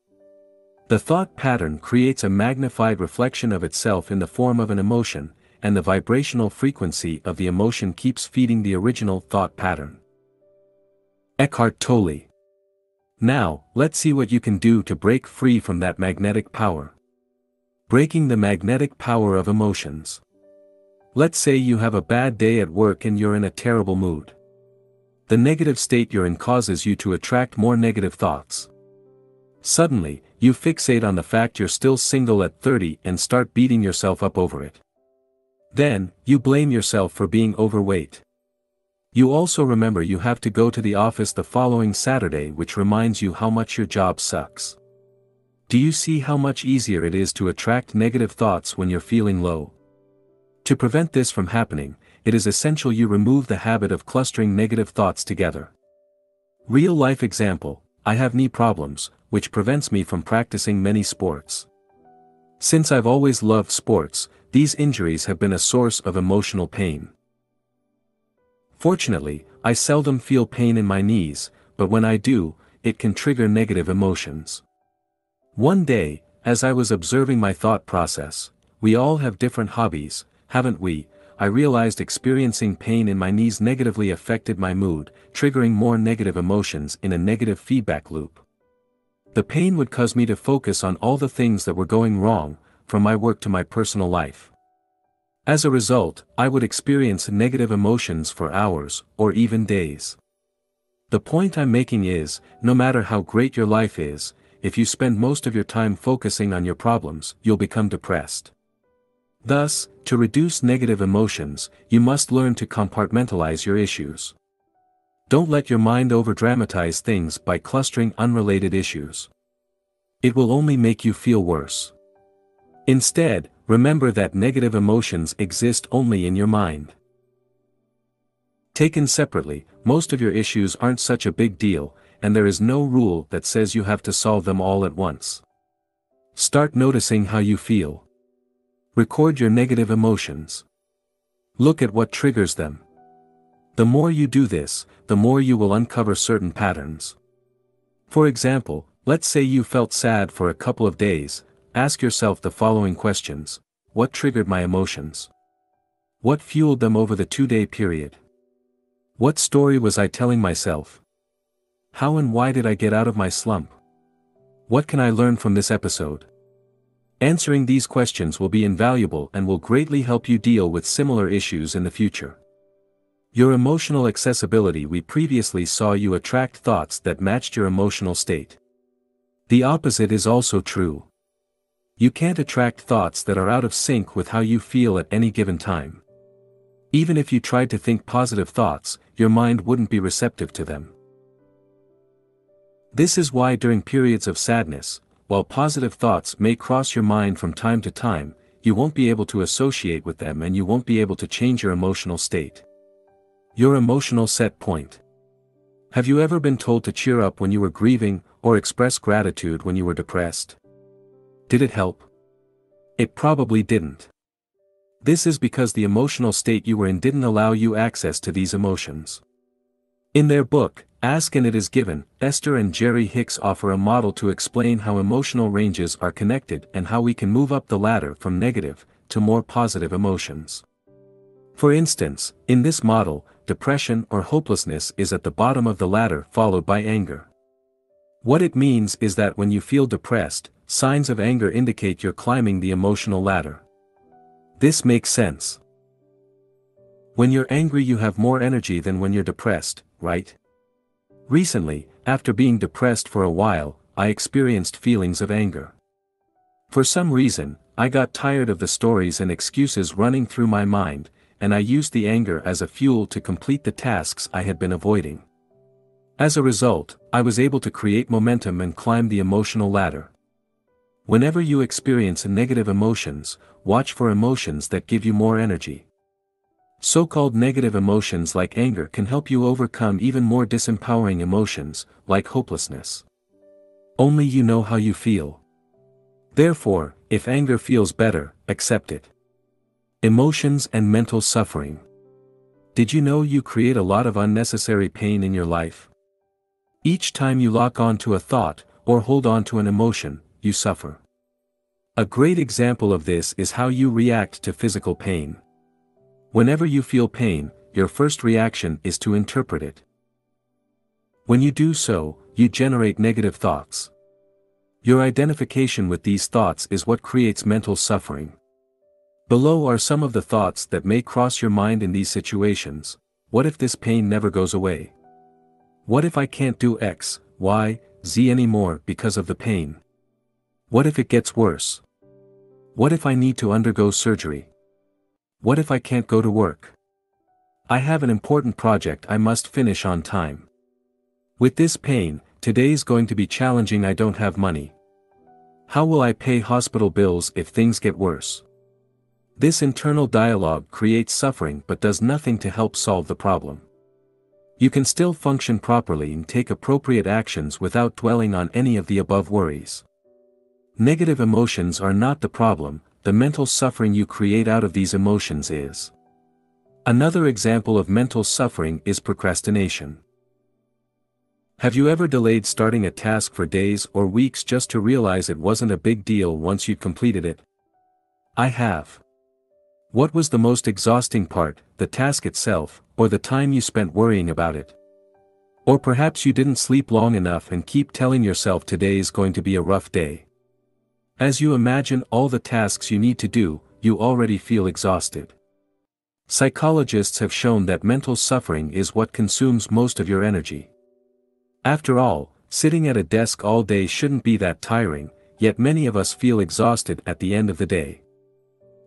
The thought pattern creates a magnified reflection of itself in the form of an emotion, and the vibrational frequency of the emotion keeps feeding the original thought pattern. Eckhart Tolle. Now, let's see what you can do to break free from that magnetic power. Breaking the magnetic power of emotions. Let's say you have a bad day at work and you're in a terrible mood. The negative state you're in causes you to attract more negative thoughts. Suddenly, you fixate on the fact you're still single at 30 and start beating yourself up over it. Then, you blame yourself for being overweight. You also remember you have to go to the office the following Saturday, which reminds you how much your job sucks. Do you see how much easier it is to attract negative thoughts when you're feeling low? To prevent this from happening, it is essential you remove the habit of clustering negative thoughts together. Real life example, I have knee problems, which prevents me from practicing many sports. Since I've always loved sports, these injuries have been a source of emotional pain. Fortunately, I seldom feel pain in my knees, but when I do, it can trigger negative emotions. One day, as I was observing my thought process, we all have different hobbies, haven't we? I realized experiencing pain in my knees negatively affected my mood, triggering more negative emotions in a negative feedback loop. The pain would cause me to focus on all the things that were going wrong, from my work to my personal life. As a result, I would experience negative emotions for hours, or even days. The point I'm making is, no matter how great your life is, if you spend most of your time focusing on your problems, you'll become depressed. Thus, to reduce negative emotions, you must learn to compartmentalize your issues. Don't let your mind overdramatize things by clustering unrelated issues. It will only make you feel worse. Instead, remember that negative emotions exist only in your mind. Taken separately, most of your issues aren't such a big deal, and there is no rule that says you have to solve them all at once. Start noticing how you feel. Record your negative emotions. Look at what triggers them. The more you do this, the more you will uncover certain patterns. For example, let's say you felt sad for a couple of days. Ask yourself the following questions. What triggered my emotions? What fueled them over the 2-day period? What story was I telling myself? How and why did I get out of my slump? What can I learn from this episode? Answering these questions will be invaluable and will greatly help you deal with similar issues in the future. Your emotional accessibility. We previously saw you attract thoughts that matched your emotional state. The opposite is also true. You can't attract thoughts that are out of sync with how you feel at any given time. Even if you tried to think positive thoughts, your mind wouldn't be receptive to them. This is why during periods of sadness, while positive thoughts may cross your mind from time to time, you won't be able to associate with them and you won't be able to change your emotional state. Your emotional set point. Have you ever been told to cheer up when you were grieving, or express gratitude when you were depressed? Did it help? It probably didn't. This is because the emotional state you were in didn't allow you access to these emotions. In their book, Ask and It Is Given, Esther and Jerry Hicks offer a model to explain how emotional ranges are connected and how we can move up the ladder from negative to more positive emotions. For instance, in this model, depression or hopelessness is at the bottom of the ladder, followed by anger. What it means is that when you feel depressed, signs of anger indicate you're climbing the emotional ladder. This makes sense. When you're angry, you have more energy than when you're depressed, right? Recently, after being depressed for a while, I experienced feelings of anger. For some reason, I got tired of the stories and excuses running through my mind, and I used the anger as a fuel to complete the tasks I had been avoiding. As a result, I was able to create momentum and climb the emotional ladder. Whenever you experience negative emotions, watch for emotions that give you more energy. So-called negative emotions like anger can help you overcome even more disempowering emotions, like hopelessness. Only you know how you feel. Therefore, if anger feels better, accept it. Emotions and mental suffering. Did you know you create a lot of unnecessary pain in your life? Each time you lock on to a thought, or hold on to an emotion, you suffer. A great example of this is how you react to physical pain. Whenever you feel pain, your first reaction is to interpret it. When you do so, you generate negative thoughts. Your identification with these thoughts is what creates mental suffering. Below are some of the thoughts that may cross your mind in these situations. What if this pain never goes away? What if I can't do X, Y, Z anymore because of the pain? What if it gets worse? What if I need to undergo surgery? What if I can't go to work? I have an important project I must finish on time. With this pain, today's going to be challenging. I don't have money. How will I pay hospital bills if things get worse? This internal dialogue creates suffering but does nothing to help solve the problem. You can still function properly and take appropriate actions without dwelling on any of the above worries. Negative emotions are not the problem, the mental suffering you create out of these emotions is. Another example of mental suffering is procrastination. Have you ever delayed starting a task for days or weeks just to realize it wasn't a big deal once you'd completed it? I have. What was the most exhausting part, the task itself, or the time you spent worrying about it? Or perhaps you didn't sleep long enough and keep telling yourself today is going to be a rough day. As you imagine all the tasks you need to do, you already feel exhausted. Psychologists have shown that mental suffering is what consumes most of your energy. After all, sitting at a desk all day shouldn't be that tiring, yet many of us feel exhausted at the end of the day.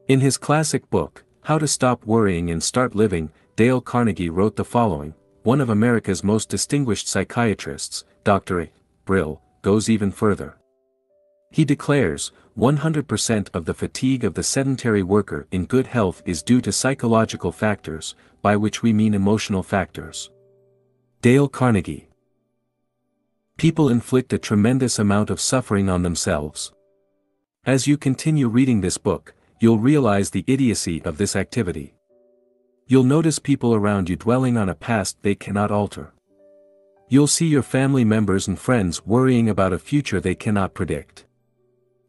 In his classic book, How to Stop Worrying and Start Living, Dale Carnegie wrote the following: one of America's most distinguished psychiatrists, Dr. A. Brill, goes even further. He declares, 100% of the fatigue of the sedentary worker in good health is due to psychological factors, by which we mean emotional factors. Dale Carnegie. People inflict a tremendous amount of suffering on themselves. As you continue reading this book, you'll realize the idiocy of this activity. You'll notice people around you dwelling on a past they cannot alter. You'll see your family members and friends worrying about a future they cannot predict.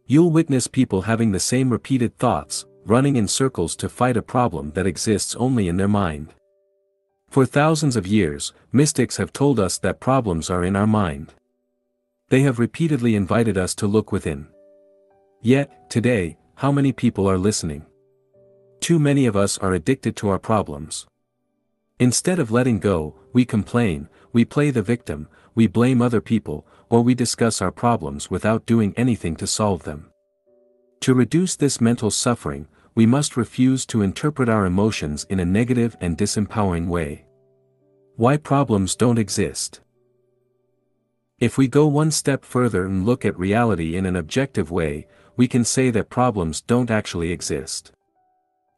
You'll witness people having the same repeated thoughts, running in circles to fight a problem that exists only in their mind. For thousands of years, mystics have told us that problems are in our mind. They have repeatedly invited us to look within. Yet, today, how many people are listening? Too many of us are addicted to our problems. Instead of letting go, we complain, we play the victim, we blame other people, or we discuss our problems without doing anything to solve them. To reduce this mental suffering, we must refuse to interpret our emotions in a negative and disempowering way. Why problems don't exist? If we go one step further and look at reality in an objective way, we can say that problems don't actually exist.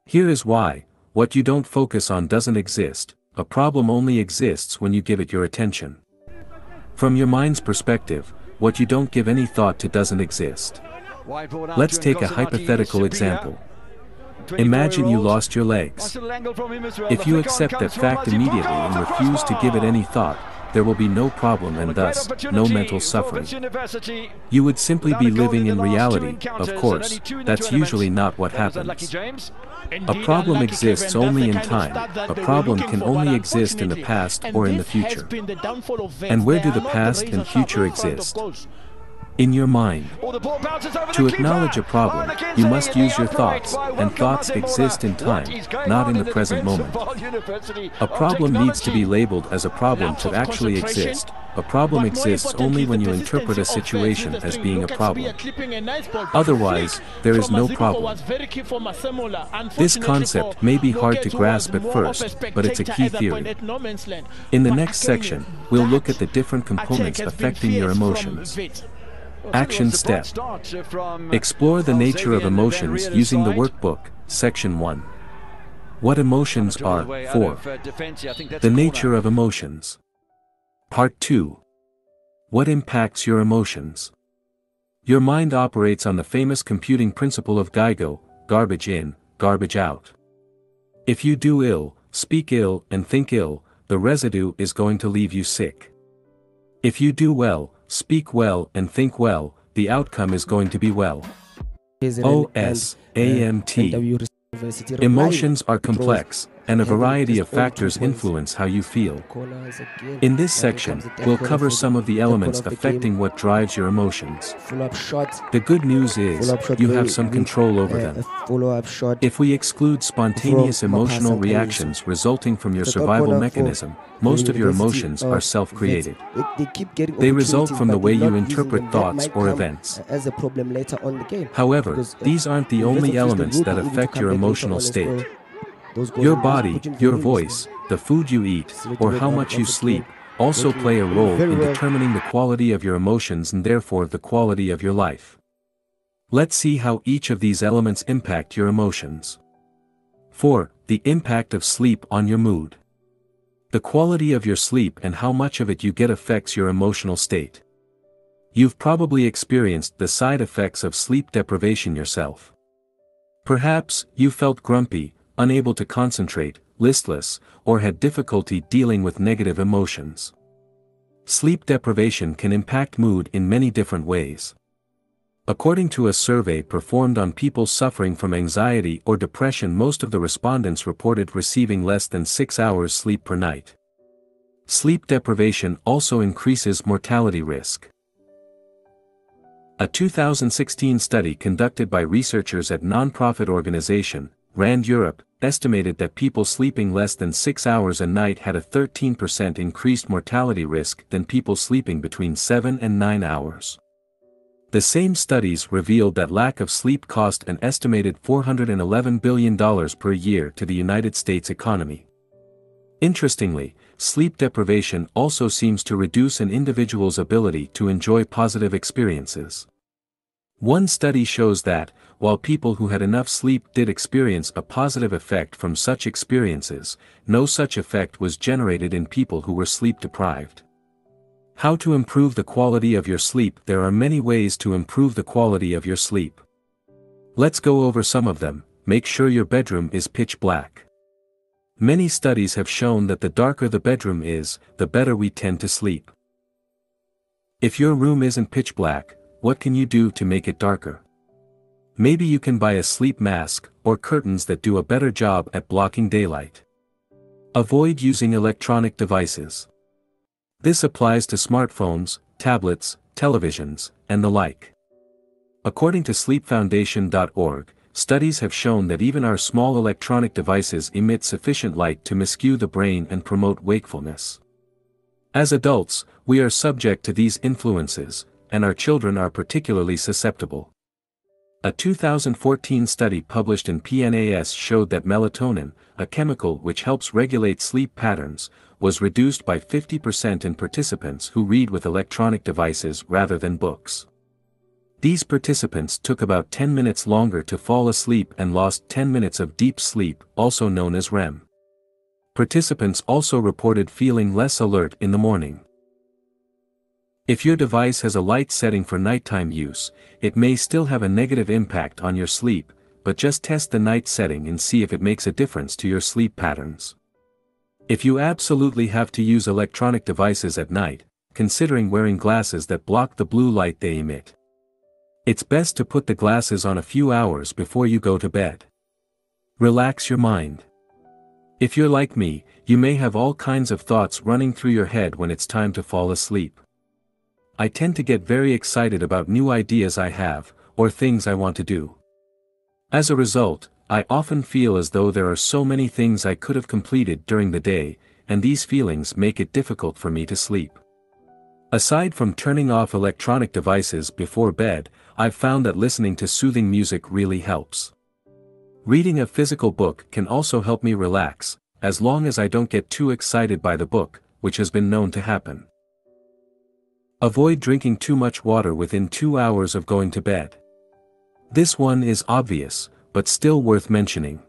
Here is why: what you don't focus on doesn't exist, a problem only exists when you give it your attention. From your mind's perspective, what you don't give any thought to doesn't exist. Let's take a hypothetical example. Imagine you lost your legs. If you accept that fact immediately and refuse to give it any thought, there will be no problem and thus, no mental suffering. You would simply be living in reality. Of course, that's usually not what happens. A problem exists only in time, a problem can only exist in the past or in the future. And where do the past and future exist? In your mind. To acknowledge a problem, you must use your thoughts, and thoughts exist in time, not in the present moment. A problem needs to be labeled as a problem to actually exist. A problem exists only when you interpret a situation as being a problem. Otherwise, there is no problem. This concept may be hard to grasp at first, but it's a key theory. In the next section, we'll look at the different components affecting your emotions. Action step. Explore the nature of emotions using the workbook, Section 1. What emotions are. 4. The nature of emotions. Part 2. What impacts your emotions? Your mind operates on the famous computing principle of GIGO, garbage in, garbage out. If you do ill, speak ill, and think ill, the residue is going to leave you sick. If you do well, speak well, and think well, the outcome is going to be well. OSAMT. Emotions are complex, and a variety of factors influence how you feel. In this section, we'll cover some of the elements affecting what drives your emotions. The good news is, you have some control over them. If we exclude spontaneous emotional reactions resulting from your survival mechanism, most of your emotions are self-created. They result from the way you interpret thoughts or events. However, these aren't the only elements that affect your emotional state. Your body, your voice, the food you eat, or how much you sleep, also play a role in determining the quality of your emotions and therefore the quality of your life. Let's see how each of these elements impact your emotions. 4. The impact of sleep on your mood. The quality of your sleep and how much of it you get affects your emotional state. You've probably experienced the side effects of sleep deprivation yourself. Perhaps, you felt grumpy, unable to concentrate, listless, or had difficulty dealing with negative emotions. Sleep deprivation can impact mood in many different ways. According to a survey performed on people suffering from anxiety or depression, most of the respondents reported receiving less than 6 hours sleep per night. Sleep deprivation also increases mortality risk. A 2016 study conducted by researchers at non-profit organization, RAND Europe, estimated that people sleeping less than 6 hours a night had a 13% increased mortality risk than people sleeping between 7 and 9 hours. The same studies revealed that lack of sleep cost an estimated $411 billion per year to the United States economy. Interestingly, sleep deprivation also seems to reduce an individual's ability to enjoy positive experiences. One study shows that, while people who had enough sleep did experience a positive effect from such experiences, no such effect was generated in people who were sleep deprived. How to improve the quality of your sleep? There are many ways to improve the quality of your sleep. Let's go over some of them. Make sure your bedroom is pitch black. Many studies have shown that the darker the bedroom is, the better we tend to sleep. If your room isn't pitch black, what can you do to make it darker? Maybe you can buy a sleep mask, or curtains that do a better job at blocking daylight. Avoid using electronic devices. This applies to smartphones, tablets, televisions, and the like. According to sleepfoundation.org, studies have shown that even our small electronic devices emit sufficient light to miscue the brain and promote wakefulness. As adults, we are subject to these influences, and our children are particularly susceptible. A 2014 study published in PNAS showed that melatonin, a chemical which helps regulate sleep patterns, was reduced by 50% in participants who read with electronic devices rather than books. These participants took about 10 minutes longer to fall asleep and lost 10 minutes of deep sleep, also known as REM. Participants also reported feeling less alert in the morning. If your device has a light setting for nighttime use, it may still have a negative impact on your sleep, but just test the night setting and see if it makes a difference to your sleep patterns. If you absolutely have to use electronic devices at night, considering wearing glasses that block the blue light they emit. It's best to put the glasses on a few hours before you go to bed. Relax your mind. If you're like me, you may have all kinds of thoughts running through your head when it's time to fall asleep. I tend to get very excited about new ideas I have, or things I want to do. As a result, I often feel as though there are so many things I could have completed during the day, and these feelings make it difficult for me to sleep. Aside from turning off electronic devices before bed, I've found that listening to soothing music really helps. Reading a physical book can also help me relax, as long as I don't get too excited by the book, which has been known to happen. Avoid drinking too much water within 2 hours of going to bed. This one is obvious, but still worth mentioning.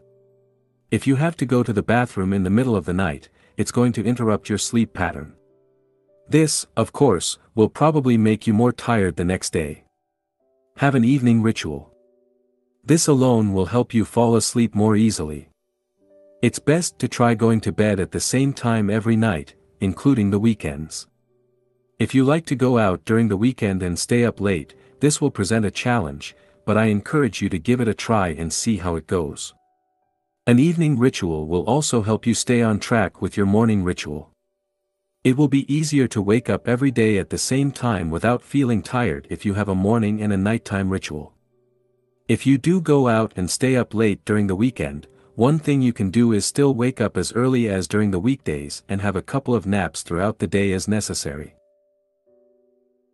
If you have to go to the bathroom in the middle of the night, it's going to interrupt your sleep pattern. This, of course, will probably make you more tired the next day. Have an evening ritual. This alone will help you fall asleep more easily. It's best to try going to bed at the same time every night, including the weekends. If you like to go out during the weekend and stay up late, this will present a challenge, but I encourage you to give it a try and see how it goes. An evening ritual will also help you stay on track with your morning ritual. It will be easier to wake up every day at the same time without feeling tired if you have a morning and a nighttime ritual. If you do go out and stay up late during the weekend, one thing you can do is still wake up as early as during the weekdays and have a couple of naps throughout the day as necessary.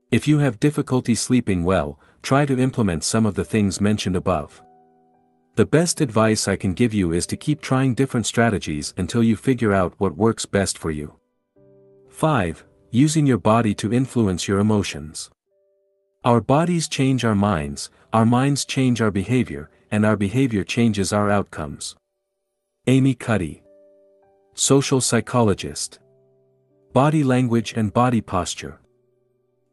If you have difficulty sleeping well, try to implement some of the things mentioned above. The best advice I can give you is to keep trying different strategies until you figure out what works best for you. 5. Using your body to influence your emotions. Our bodies change our minds change our behavior, and our behavior changes our outcomes. Amy Cuddy. Social psychologist. Body language and body posture.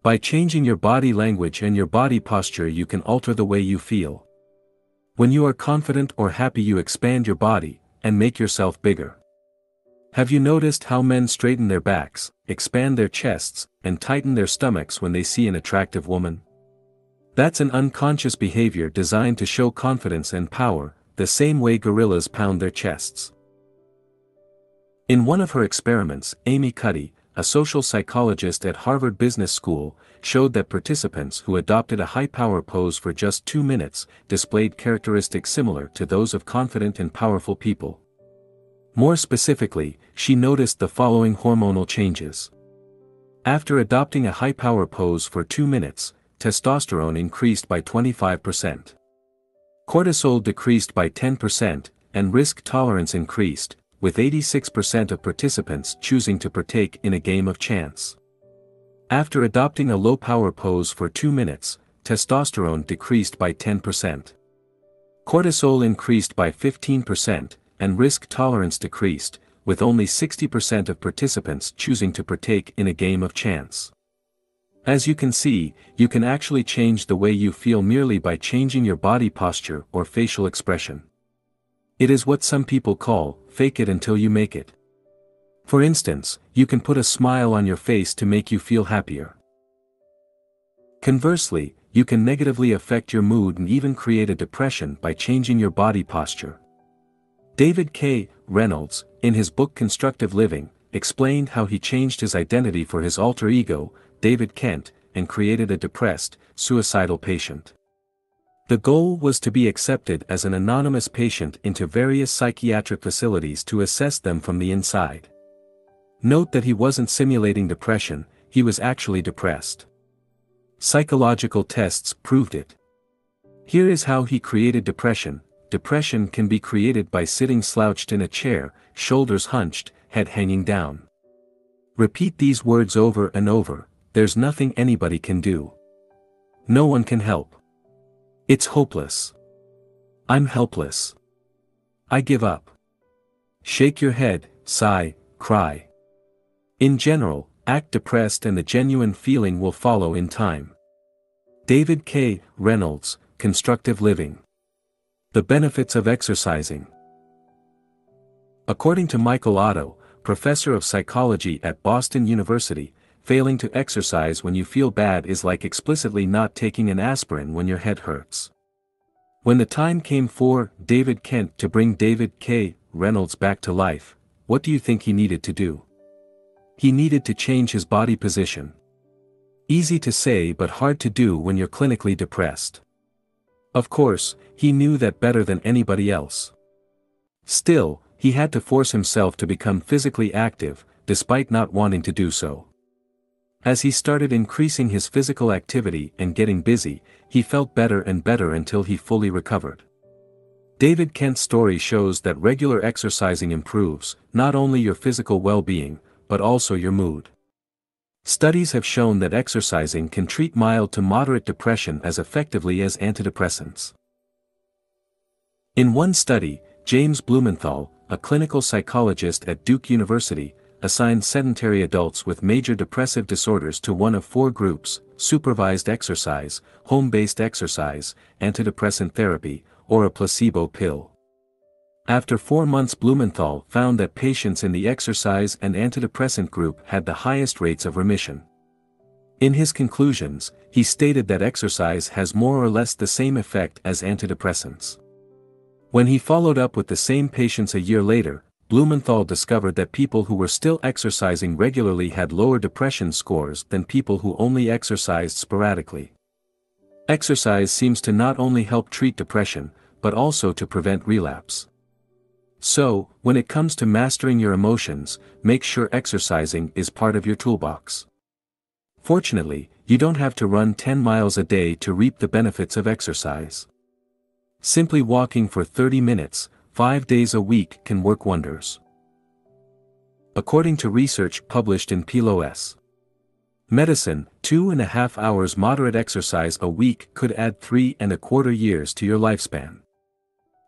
By changing your body language and your body posture, you can alter the way you feel. When you are confident or happy, you expand your body and make yourself bigger. Have you noticed how men straighten their backs, expand their chests, and tighten their stomachs when they see an attractive woman? That's an unconscious behavior designed to show confidence and power, the same way gorillas pound their chests. In one of her experiments, Amy Cuddy, a social psychologist at Harvard Business School, showed that participants who adopted a high-power pose for just 2 minutes displayed characteristics similar to those of confident and powerful people. More specifically, she noticed the following hormonal changes. After adopting a high-power pose for 2 minutes, testosterone increased by 25%. Cortisol decreased by 10%, and risk tolerance increased, with 86% of participants choosing to partake in a game of chance. After adopting a low-power pose for 2 minutes, testosterone decreased by 10%. Cortisol increased by 15%, and risk tolerance decreased, with only 60% of participants choosing to partake in a game of chance. As you can see, you can actually change the way you feel merely by changing your body posture or facial expression. It is what some people call, fake it until you make it. For instance, you can put a smile on your face to make you feel happier. Conversely, you can negatively affect your mood and even create a depression by changing your body posture. David K. Reynolds, in his book Constructive Living, explained how he changed his identity for his alter ego, David Kent, and created a depressed, suicidal patient. The goal was to be accepted as an anonymous patient into various psychiatric facilities to assess them from the inside. Note that he wasn't simulating depression, he was actually depressed. Psychological tests proved it. Here is how he created depression. Depression can be created by sitting slouched in a chair, shoulders hunched, head hanging down. Repeat these words over and over. There's nothing anybody can do. No one can help. It's hopeless. I'm helpless. I give up. Shake your head, sigh, cry. In general, act depressed and the genuine feeling will follow in time. David K. Reynolds, Constructive Living. The benefits of exercising. According to Michael Otto, professor of psychology at Boston University, failing to exercise when you feel bad is like explicitly not taking an aspirin when your head hurts. When the time came for David Kent to bring David K. Reynolds back to life, what do you think he needed to do? He needed to change his body position. Easy to say but hard to do when you're clinically depressed. Of course, he knew that better than anybody else. Still, he had to force himself to become physically active, despite not wanting to do so. As he started increasing his physical activity and getting busy, he felt better and better until he fully recovered. David Kent's story shows that regular exercising improves, not only your physical well-being, but also your mood. Studies have shown that exercising can treat mild to moderate depression as effectively as antidepressants. In one study, James Blumenthal, a clinical psychologist at Duke University, assigned sedentary adults with major depressive disorders to one of 4 groups: supervised exercise, home-based exercise, antidepressant therapy, or a placebo pill. After 4 months, Blumenthal found that patients in the exercise and antidepressant group had the highest rates of remission. In his conclusions, he stated that exercise has more or less the same effect as antidepressants. When he followed up with the same patients a year later, Blumenthal discovered that people who were still exercising regularly had lower depression scores than people who only exercised sporadically. Exercise seems to not only help treat depression, but also to prevent relapse. So, when it comes to mastering your emotions, make sure exercising is part of your toolbox. Fortunately, you don't have to run 10 miles a day to reap the benefits of exercise. Simply walking for 30 minutes, 5 days a week can work wonders. According to research published in PLOS Medicine, 2.5 hours moderate exercise a week could add 3.25 years to your lifespan.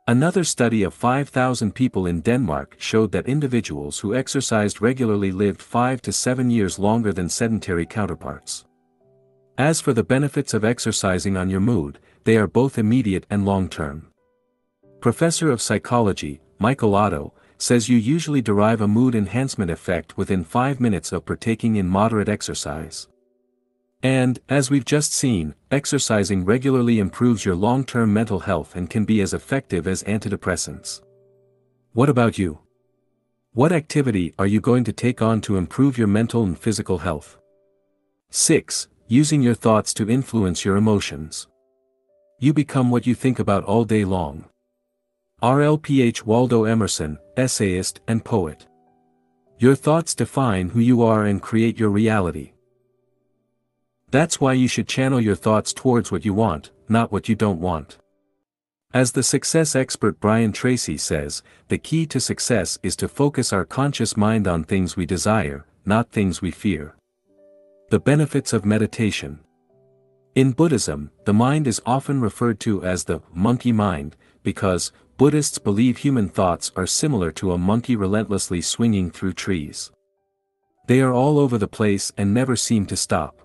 Another study of 5,000 people in Denmark showed that individuals who exercised regularly lived 5 to 7 years longer than sedentary counterparts. As for the benefits of exercising on your mood, they are both immediate and long-term. Professor of Psychology, Michael Otto, says you usually derive a mood enhancement effect within 5 minutes of partaking in moderate exercise. And, as we've just seen, exercising regularly improves your long-term mental health and can be as effective as antidepressants. What about you? What activity are you going to take on to improve your mental and physical health? 6. Using your thoughts to influence your emotions. You become what you think about all day long. R.L.P.H. Waldo Emerson, essayist and poet. Your thoughts define who you are and create your reality. That's why you should channel your thoughts towards what you want, not what you don't want. As the success expert Brian Tracy says, the key to success is to focus our conscious mind on things we desire, not things we fear. The benefits of meditation. In Buddhism, the mind is often referred to as the monkey mind, because Buddhists believe human thoughts are similar to a monkey relentlessly swinging through trees. They are all over the place and never seem to stop.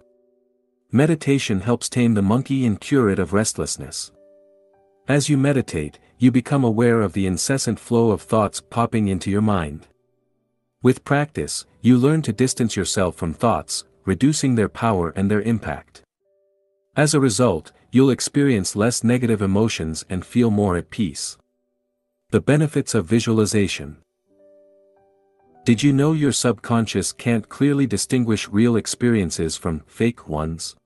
Meditation helps tame the monkey and cure it of restlessness. As you meditate, you become aware of the incessant flow of thoughts popping into your mind. With practice, you learn to distance yourself from thoughts, reducing their power and their impact. As a result, you'll experience less negative emotions and feel more at peace. The benefits of visualization. Did you know your subconscious can't clearly distinguish real experiences from fake ones?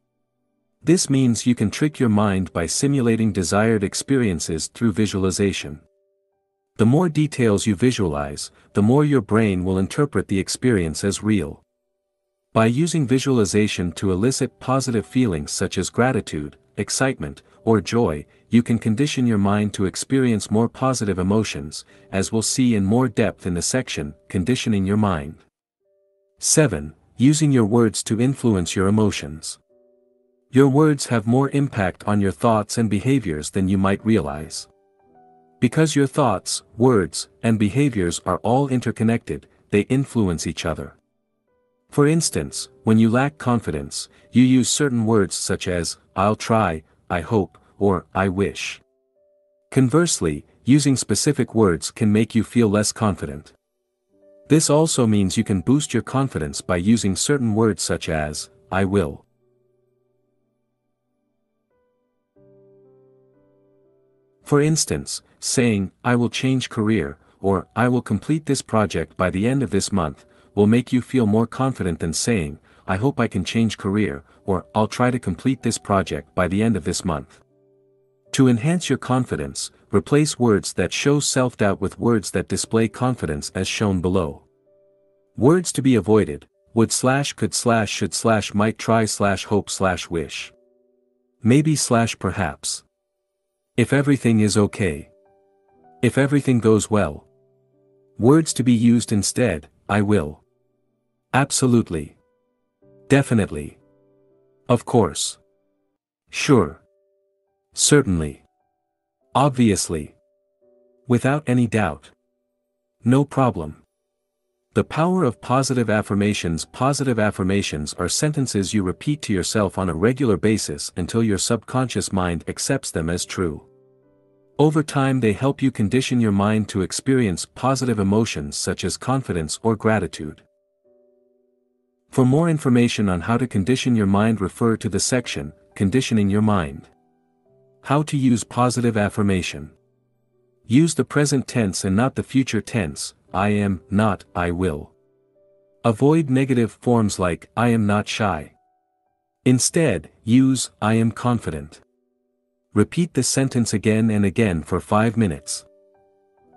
This means you can trick your mind by simulating desired experiences through visualization. The more details you visualize, the more your brain will interpret the experience as real. By using visualization to elicit positive feelings such as gratitude, excitement, or joy, you can condition your mind to experience more positive emotions, as we'll see in more depth in the section, Conditioning Your Mind. 7. Using your words to influence your emotions. Your words have more impact on your thoughts and behaviors than you might realize. Because your thoughts, words, and behaviors are all interconnected, they influence each other. For instance, when you lack confidence, you use certain words such as, "I'll try," "I hope," or "I wish." Conversely, using specific words can make you feel less confident. This also means you can boost your confidence by using certain words such as, "I will." For instance, saying, "I will change career," or "I will complete this project by the end of this month," will make you feel more confident than saying, "I hope I can change career," or "I'll try to complete this project by the end of this month." To enhance your confidence, replace words that show self-doubt with words that display confidence as shown below. Words to be avoided: would / could / should / might try / hope / wish. Maybe / perhaps. If everything is okay. If everything goes well. Words to be used instead: I will. Absolutely. Definitely. Of course. Sure. Certainly. Obviously. Without any doubt. No problem. The power of positive affirmations. Positive affirmations are sentences you repeat to yourself on a regular basis until your subconscious mind accepts them as true. Over time they help you condition your mind to experience positive emotions such as confidence or gratitude. For more information on how to condition your mind, refer to the section, Conditioning Your Mind. How to use positive affirmation. Use the present tense and not the future tense, I am, not, I will. Avoid negative forms like, I am not shy. Instead, use, I am confident. Repeat the sentence again and again for 5 minutes.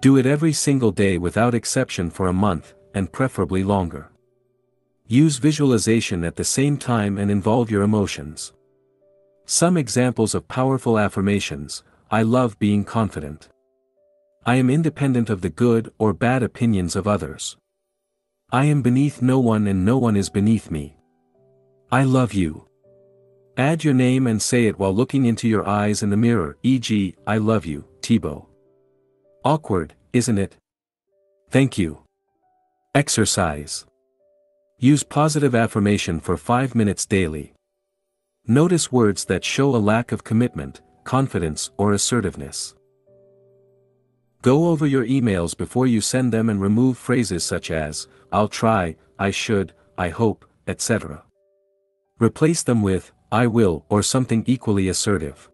Do it every single day without exception for a month, and preferably longer. Use visualization at the same time and involve your emotions. Some examples of powerful affirmations: I love being confident. I am independent of the good or bad opinions of others. I am beneath no one and no one is beneath me. I love you. Add your name and say it while looking into your eyes in the mirror, e.g., I love you, Thibaut. Awkward, isn't it? Thank you. Exercise. Use positive affirmation for 5 minutes daily. Notice words that show a lack of commitment, confidence, or assertiveness. Go over your emails before you send them and remove phrases such as, I'll try, I should, I hope, etc. Replace them with, I will, or something equally assertive.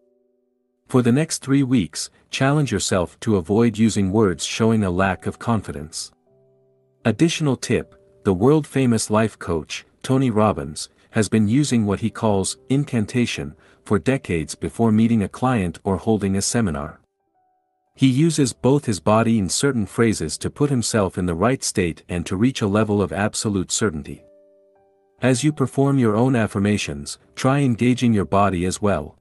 For the next 3 weeks, challenge yourself to avoid using words showing a lack of confidence. Additional tip, the world-famous life coach, Tony Robbins, has been using what he calls incantation for decades before meeting a client or holding a seminar. He uses both his body and certain phrases to put himself in the right state and to reach a level of absolute certainty. As you perform your own affirmations, try engaging your body as well.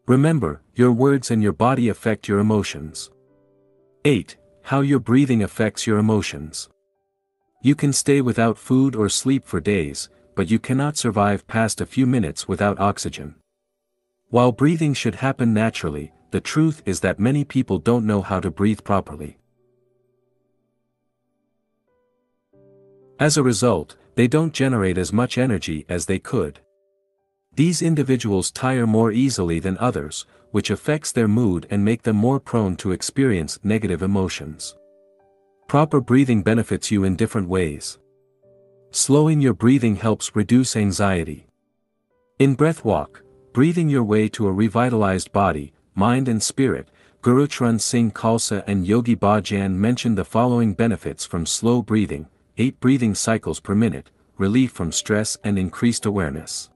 Remember, your words and your body affect your emotions. 8. How your breathing affects your emotions. You can stay without food or sleep for days, but you cannot survive past a few minutes without oxygen. While breathing should happen naturally, the truth is that many people don't know how to breathe properly. As a result, they don't generate as much energy as they could. These individuals tire more easily than others, which affects their mood and make them more prone to experience negative emotions. Proper breathing benefits you in different ways. Slowing your breathing helps reduce anxiety. In Breath Walk, breathing your way to a revitalized body, mind and spirit, Guru Charan Singh Khalsa and Yogi Bhajan mentioned the following benefits from slow breathing: 8 breathing cycles per minute, relief from stress and increased awareness.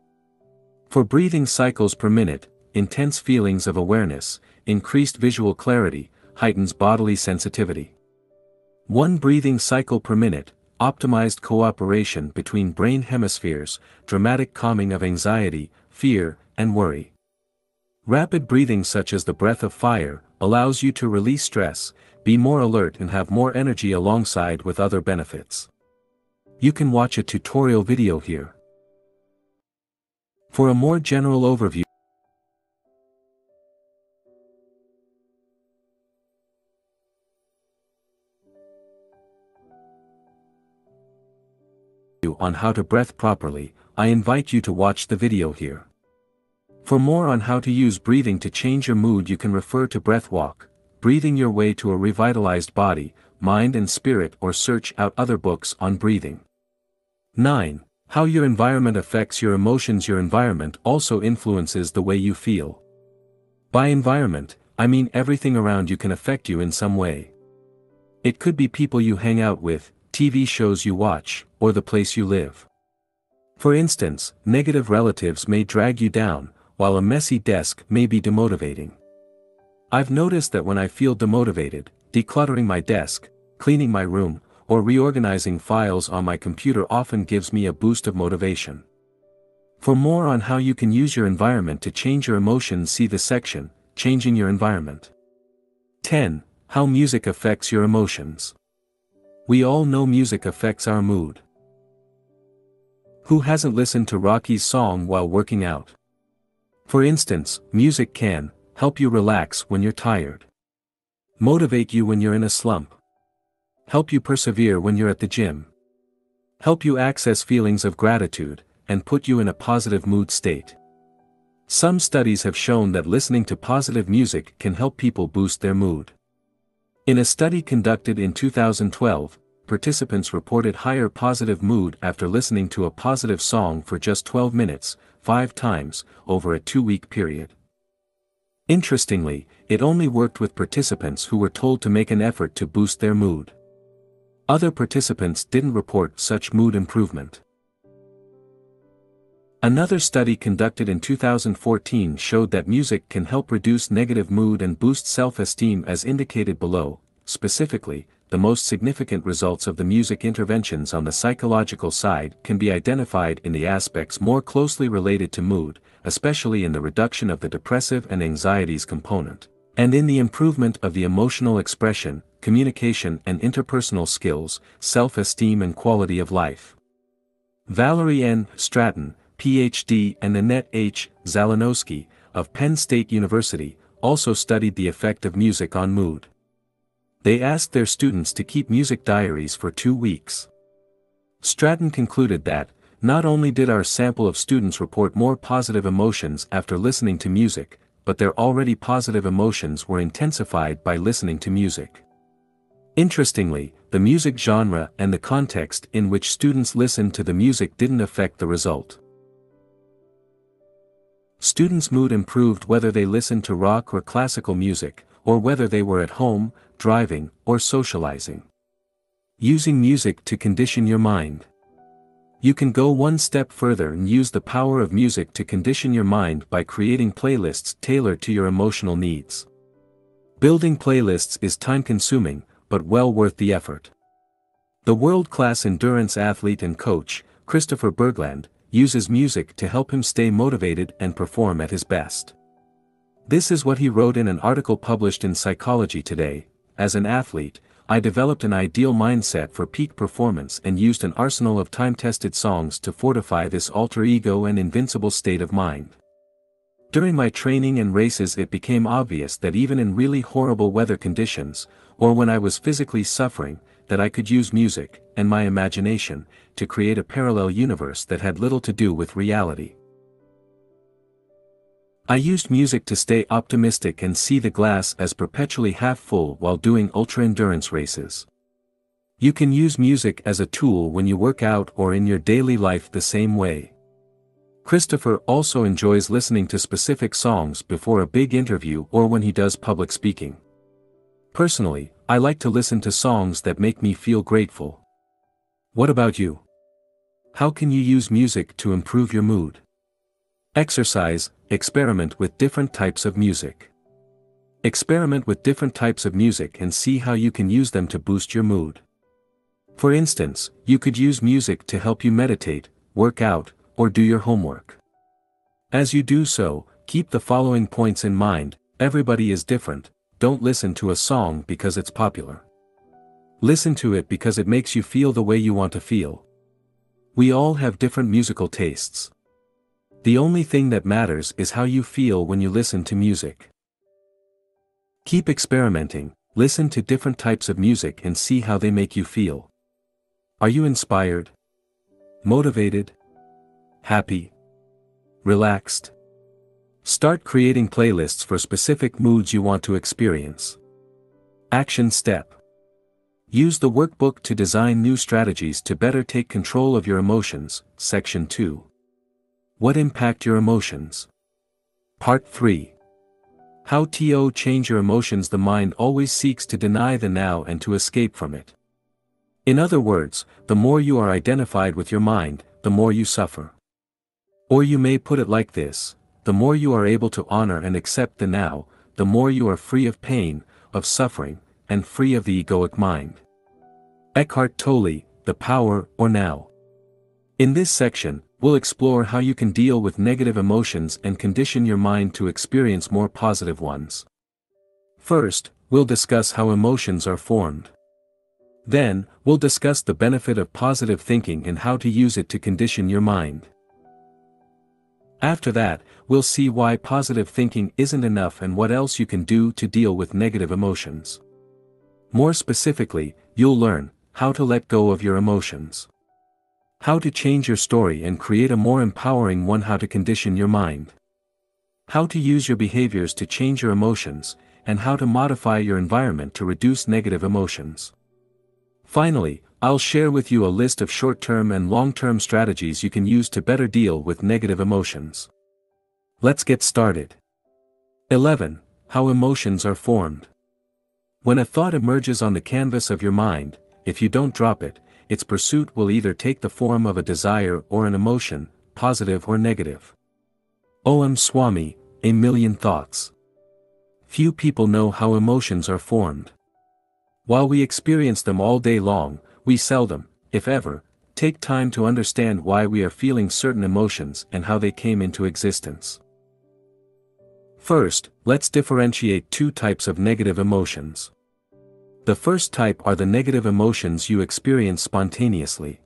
4 breathing cycles per minute, intense feelings of awareness, increased visual clarity, heightens bodily sensitivity. 1 breathing cycle per minute, optimized cooperation between brain hemispheres, dramatic calming of anxiety, fear, and worry. Rapid breathing such as the breath of fire, allows you to release stress, be more alert and have more energy alongside with other benefits. You can watch a tutorial video here. For a more general overview on how to breathe properly, I invite you to watch the video here. For more on how to use breathing to change your mood, you can refer to Breath Walk, Breathing Your Way to a Revitalized Body, Mind and Spirit, or search out other books on breathing. 9. How your environment affects your emotions. Your environment also influences the way you feel. By environment, I mean everything around you can affect you in some way. It could be people you hang out with, TV shows you watch, or the place you live. For instance, negative relatives may drag you down, while a messy desk may be demotivating. I've noticed that when I feel demotivated, decluttering my desk, cleaning my room, or reorganizing files on my computer often gives me a boost of motivation. For more on how you can use your environment to change your emotions, see the section, Changing Your Environment. 10. How music affects your emotions. We all know music affects our mood. Who hasn't listened to Rocky's song while working out? For instance, music can help you relax when you're tired, motivate you when you're in a slump, help you persevere when you're at the gym, help you access feelings of gratitude, and put you in a positive mood state. Some studies have shown that listening to positive music can help people boost their mood. In a study conducted in 2012, participants reported higher positive mood after listening to a positive song for just 12 minutes, 5 times, over a 2-week period. Interestingly, it only worked with participants who were told to make an effort to boost their mood. Other participants didn't report such mood improvement. Another study conducted in 2014 showed that music can help reduce negative mood and boost self-esteem as indicated below. Specifically, the most significant results of the music interventions on the psychological side can be identified in the aspects more closely related to mood, especially in the reduction of the depressive and anxieties component, and in the improvement of the emotional expression, communication and interpersonal skills, self-esteem and quality of life. Valerie N. Stratton, Ph.D. and Annette H. Zalanowski, of Penn State University, also studied the effect of music on mood. They asked their students to keep music diaries for 2 weeks. Stratton concluded that, not only did our sample of students report more positive emotions after listening to music, but their already positive emotions were intensified by listening to music. Interestingly, the music genre and the context in which students listened to the music didn't affect the result. Students' mood improved whether they listened to rock or classical music, or whether they were at home, driving, or socializing. Using music to condition your mind. You can go one step further and use the power of music to condition your mind by creating playlists tailored to your emotional needs. Building playlists is time-consuming, but well worth the effort. The world-class endurance athlete and coach, Christopher Bergland, uses music to help him stay motivated and perform at his best. This is what he wrote in an article published in Psychology Today. As an athlete, I developed an ideal mindset for peak performance and used an arsenal of time-tested songs to fortify this alter ego and invincible state of mind. During my training and races, it became obvious that even in really horrible weather conditions, or when I was physically suffering, that I could use music, and my imagination, to create a parallel universe that had little to do with reality. I used music to stay optimistic and see the glass as perpetually half full while doing ultra-endurance races. You can use music as a tool when you work out or in your daily life the same way. Christopher also enjoys listening to specific songs before a big interview or when he does public speaking. Personally, I like to listen to songs that make me feel grateful. What about you? How can you use music to improve your mood? Exercise. Experiment with different types of music. Experiment with different types of music and see how you can use them to boost your mood. For instance, you could use music to help you meditate, work out, or do your homework. As you do so, keep the following points in mind. Everybody is different. Don't listen to a song because it's popular. Listen to it because it makes you feel the way you want to feel. We all have different musical tastes. The only thing that matters is how you feel when you listen to music. Keep experimenting, listen to different types of music and see how they make you feel. Are you inspired? Motivated? Happy? Relaxed? Start creating playlists for specific moods you want to experience. Action step. Use the workbook to design new strategies to better take control of your emotions. Section 2. What impact your emotions? Part 3. How to change your emotions. The mind always seeks to deny the now and to escape from it. In other words, the more you are identified with your mind, the more you suffer. Or you may put it like this: the more you are able to honor and accept the now, the more you are free of pain, of suffering, and free of the egoic mind. Eckhart Tolle, The Power or Now. In this section, we'll explore how you can deal with negative emotions and condition your mind to experience more positive ones. First, we'll discuss how emotions are formed. Then, we'll discuss the benefit of positive thinking and how to use it to condition your mind. After that, we'll see why positive thinking isn't enough and what else you can do to deal with negative emotions. More specifically, you'll learn how to let go of your emotions. How to change your story and create a more empowering one. How to condition your mind. How to use your behaviors to change your emotions, and how to modify your environment to reduce negative emotions. Finally, I'll share with you a list of short-term and long-term strategies you can use to better deal with negative emotions. Let's get started. 11. How emotions are formed. When a thought emerges on the canvas of your mind, if you don't drop it, its pursuit will either take the form of a desire or an emotion, positive or negative. O.M. Swami, A Million Thoughts. Few people know how emotions are formed. While we experience them all day long, we seldom, if ever, take time to understand why we are feeling certain emotions and how they came into existence. First, let's differentiate two types of negative emotions. The first type are the negative emotions you experience spontaneously.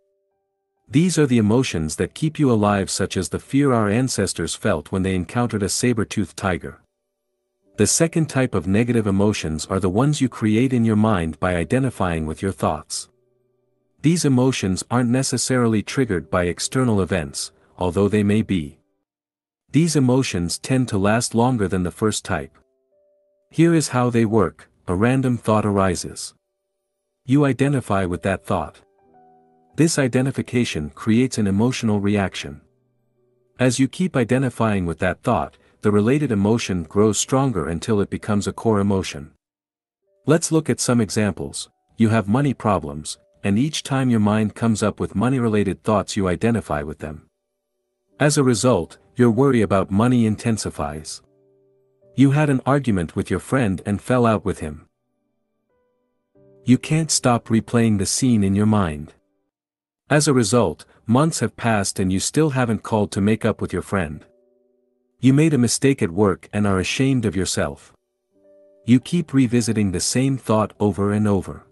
These are the emotions that keep you alive, such as the fear our ancestors felt when they encountered a saber-toothed tiger. The second type of negative emotions are the ones you create in your mind by identifying with your thoughts. These emotions aren't necessarily triggered by external events, although they may be. These emotions tend to last longer than the first type. Here is how they work. A random thought arises. You identify with that thought. This identification creates an emotional reaction. As you keep identifying with that thought, the related emotion grows stronger until it becomes a core emotion. Let's look at some examples. You have money problems, and each time your mind comes up with money-related thoughts you identify with them. As a result, your worry about money intensifies. You had an argument with your friend and fell out with him. You can't stop replaying the scene in your mind. As a result, months have passed and you still haven't called to make up with your friend. You made a mistake at work and are ashamed of yourself. You keep revisiting the same thought over and over.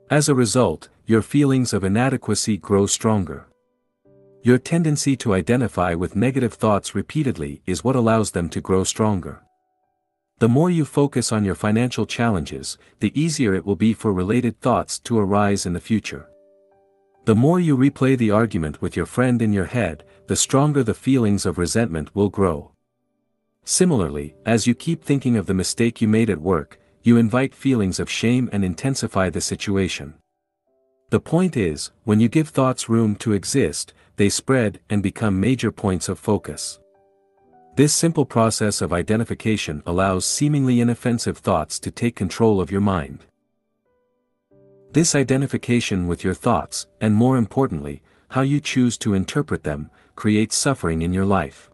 As a result, your feelings of inadequacy grow stronger. Your tendency to identify with negative thoughts repeatedly is what allows them to grow stronger. The more you focus on your financial challenges, the easier it will be for related thoughts to arise in the future. The more you replay the argument with your friend in your head, the stronger the feelings of resentment will grow. Similarly, as you keep thinking of the mistake you made at work, you invite feelings of shame and intensify the situation. The point is, when you give thoughts room to exist, they spread and become major points of focus. This simple process of identification allows seemingly inoffensive thoughts to take control of your mind. This identification with your thoughts, and more importantly, how you choose to interpret them, creates suffering in your life.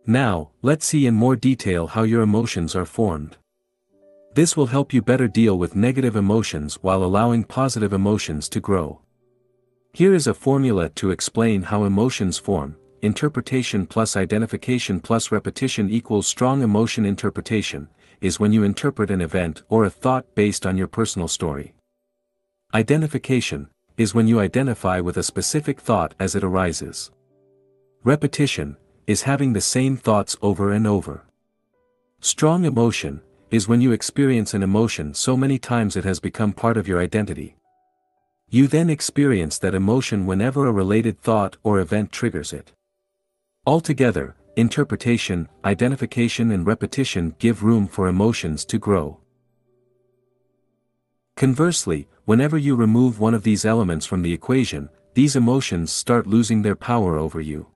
Now, let's see in more detail how your emotions are formed. This will help you better deal with negative emotions while allowing positive emotions to grow. Here is a formula to explain how emotions form. Interpretation plus identification plus repetition equals strong emotion. Interpretation is when you interpret an event or a thought based on your personal story. Identification is when you identify with a specific thought as it arises. Repetition is having the same thoughts over and over. Strong emotion is when you experience an emotion so many times it has become part of your identity. You then experience that emotion whenever a related thought or event triggers it. Altogether, interpretation, identification and repetition give room for emotions to grow. Conversely, whenever you remove one of these elements from the equation, these emotions start losing their power over you.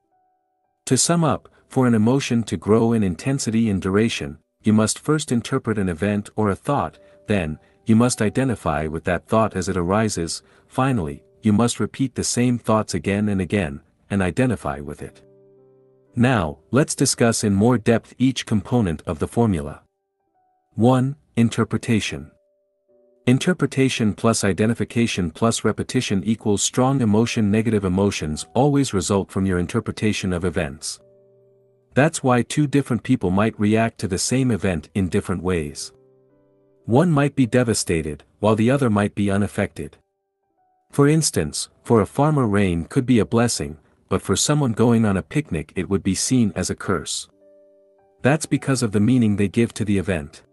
To sum up, for an emotion to grow in intensity and duration, you must first interpret an event or a thought, then, you must identify with that thought as it arises, finally, you must repeat the same thoughts again and again, and identify with it. Now, let's discuss in more depth each component of the formula. 1. Interpretation. Interpretation plus identification plus repetition equals strong emotion. Negative emotions always result from your interpretation of events. That's why two different people might react to the same event in different ways. One might be devastated, while the other might be unaffected. For instance, for a farmer rain could be a blessing, but for someone going on a picnic it would be seen as a curse. That's because of the meaning they give to the event.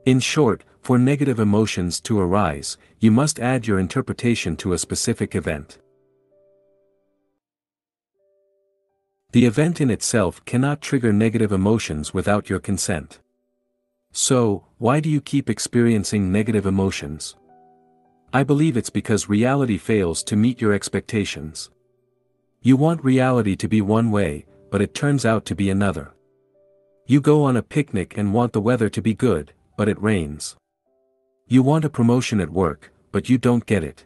In short, for negative emotions to arise, you must add your interpretation to a specific event. The event in itself cannot trigger negative emotions without your consent. So, why do you keep experiencing negative emotions? I believe it's because reality fails to meet your expectations. You want reality to be one way, but it turns out to be another. You go on a picnic and want the weather to be good, but it rains. You want a promotion at work, but you don't get it.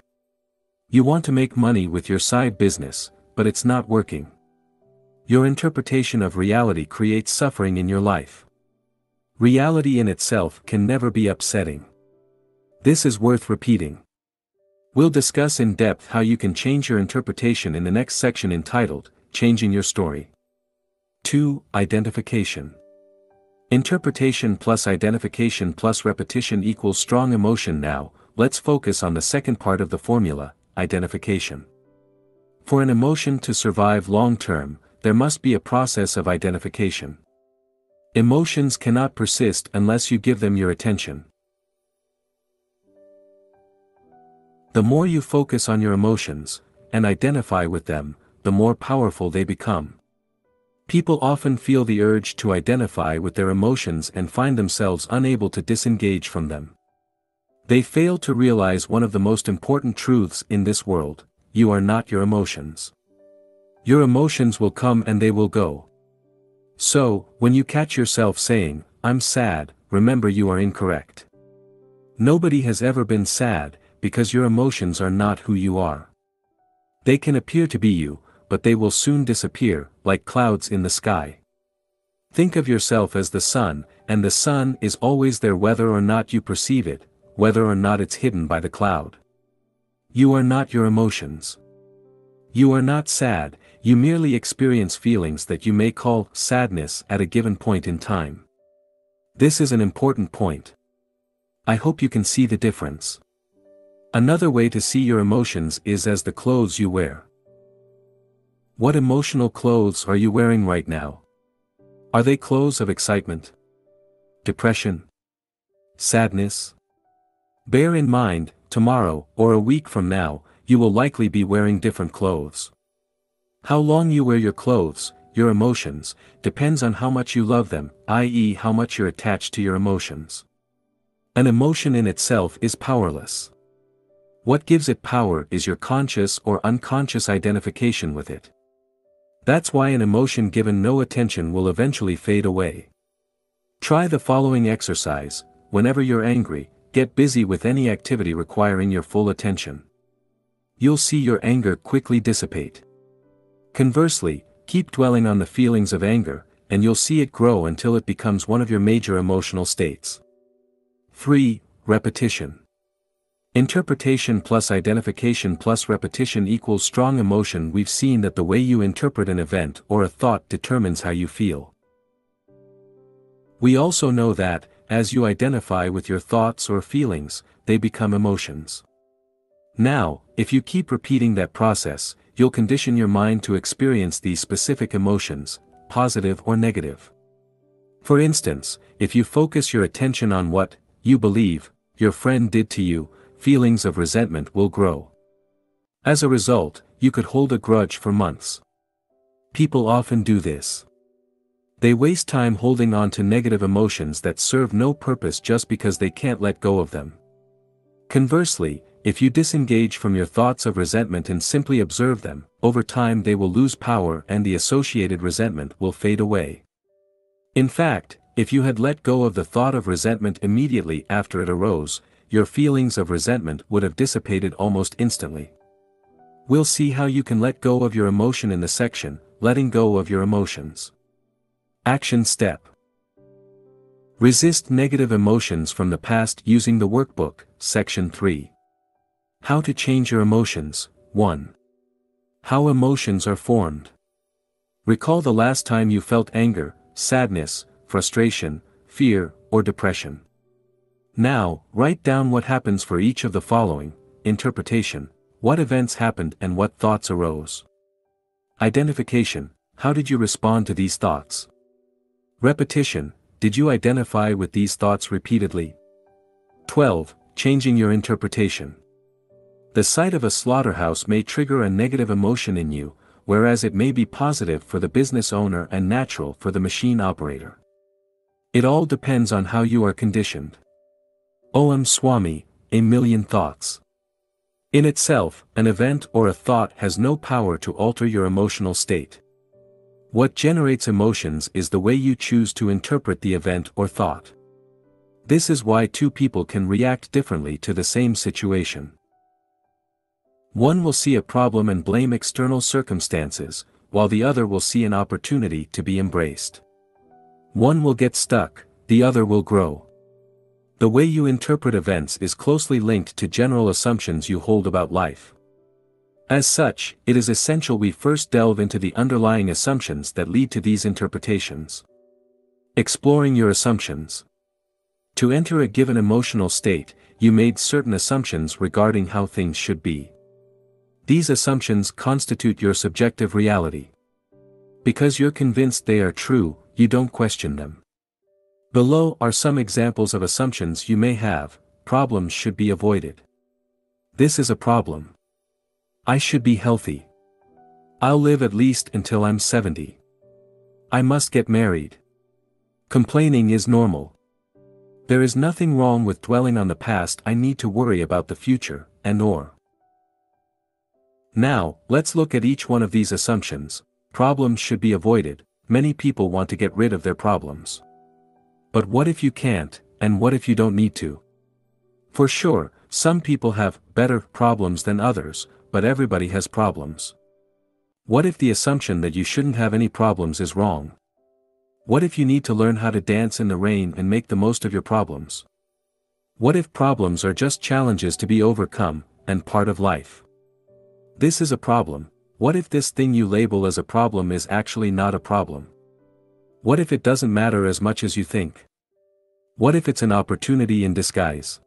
You want to make money with your side business, but it's not working. Your interpretation of reality creates suffering in your life. Reality in itself can never be upsetting. This is worth repeating. We'll discuss in depth how you can change your interpretation in the next section entitled, Changing Your Story. 2. Identification. Interpretation plus identification plus repetition equals strong emotion. Now, let's focus on the second part of the formula, identification. For an emotion to survive long-term, there must be a process of identification. Emotions cannot persist unless you give them your attention. The more you focus on your emotions, and identify with them, the more powerful they become. People often feel the urge to identify with their emotions and find themselves unable to disengage from them. They fail to realize one of the most important truths in this world: you are not your emotions. Your emotions will come and they will go. So, when you catch yourself saying, "I'm sad," remember you are incorrect. Nobody has ever been sad, because your emotions are not who you are. They can appear to be you, but they will soon disappear, like clouds in the sky. Think of yourself as the sun, and the sun is always there whether or not you perceive it, whether or not it's hidden by the cloud. You are not your emotions. You are not sad, you merely experience feelings that you may call sadness at a given point in time. This is an important point. I hope you can see the difference. Another way to see your emotions is as the clothes you wear. What emotional clothes are you wearing right now? Are they clothes of excitement? Depression? Sadness? Bear in mind, tomorrow, or a week from now, you will likely be wearing different clothes. How long you wear your clothes, your emotions, depends on how much you love them, i.e., how much you're attached to your emotions. An emotion in itself is powerless. What gives it power is your conscious or unconscious identification with it. That's why an emotion given no attention will eventually fade away. Try the following exercise: whenever you're angry, get busy with any activity requiring your full attention. You'll see your anger quickly dissipate. Conversely, keep dwelling on the feelings of anger, and you'll see it grow until it becomes one of your major emotional states. 3. Repetition. Interpretation plus identification plus repetition equals strong emotion. We've seen that the way you interpret an event or a thought determines how you feel. We also know that, as you identify with your thoughts or feelings, they become emotions. Now, if you keep repeating that process, you'll condition your mind to experience these specific emotions, positive or negative. For instance, if you focus your attention on what you believe your friend did to you, feelings of resentment will grow. As a result, you could hold a grudge for months. People often do this. They waste time holding on to negative emotions that serve no purpose just because they can't let go of them. Conversely, if you disengage from your thoughts of resentment and simply observe them, over time they will lose power and the associated resentment will fade away. In fact, if you had let go of the thought of resentment immediately after it arose, your feelings of resentment would have dissipated almost instantly. We'll see how you can let go of your emotion in the section, Letting Go of Your Emotions. Action Step. Resist negative emotions from the past using the workbook, Section 3. How to change your emotions. 1. How emotions are formed. Recall the last time you felt anger, sadness, frustration, fear, or depression. Now, write down what happens for each of the following: interpretation, what events happened and what thoughts arose. Identification, how did you respond to these thoughts? Repetition, did you identify with these thoughts repeatedly? 12. Changing your interpretation. The sight of a slaughterhouse may trigger a negative emotion in you, whereas it may be positive for the business owner and natural for the machine operator. It all depends on how you are conditioned. Om Swami, a million thoughts. In itself, an event or a thought has no power to alter your emotional state. What generates emotions is the way you choose to interpret the event or thought. This is why two people can react differently to the same situation. One will see a problem and blame external circumstances, while the other will see an opportunity to be embraced. One will get stuck, the other will grow. The way you interpret events is closely linked to general assumptions you hold about life. As such, it is essential we first delve into the underlying assumptions that lead to these interpretations. Exploring your assumptions. To enter a given emotional state, you made certain assumptions regarding how things should be. These assumptions constitute your subjective reality. Because you're convinced they are true, you don't question them. Below are some examples of assumptions you may have. Problems should be avoided. This is a problem. I should be healthy. I'll live at least until I'm 70. I must get married. Complaining is normal. There is nothing wrong with dwelling on the past. I need to worry about the future, and/or. Now, let's look at each one of these assumptions. Problems should be avoided. Many people want to get rid of their problems. But what if you can't, and what if you don't need to? For sure, some people have better problems than others, but everybody has problems. What if the assumption that you shouldn't have any problems is wrong? What if you need to learn how to dance in the rain and make the most of your problems? What if problems are just challenges to be overcome, and part of life? This is a problem. What if this thing you label as a problem is actually not a problem? What if it doesn't matter as much as you think? What if it's an opportunity in disguise?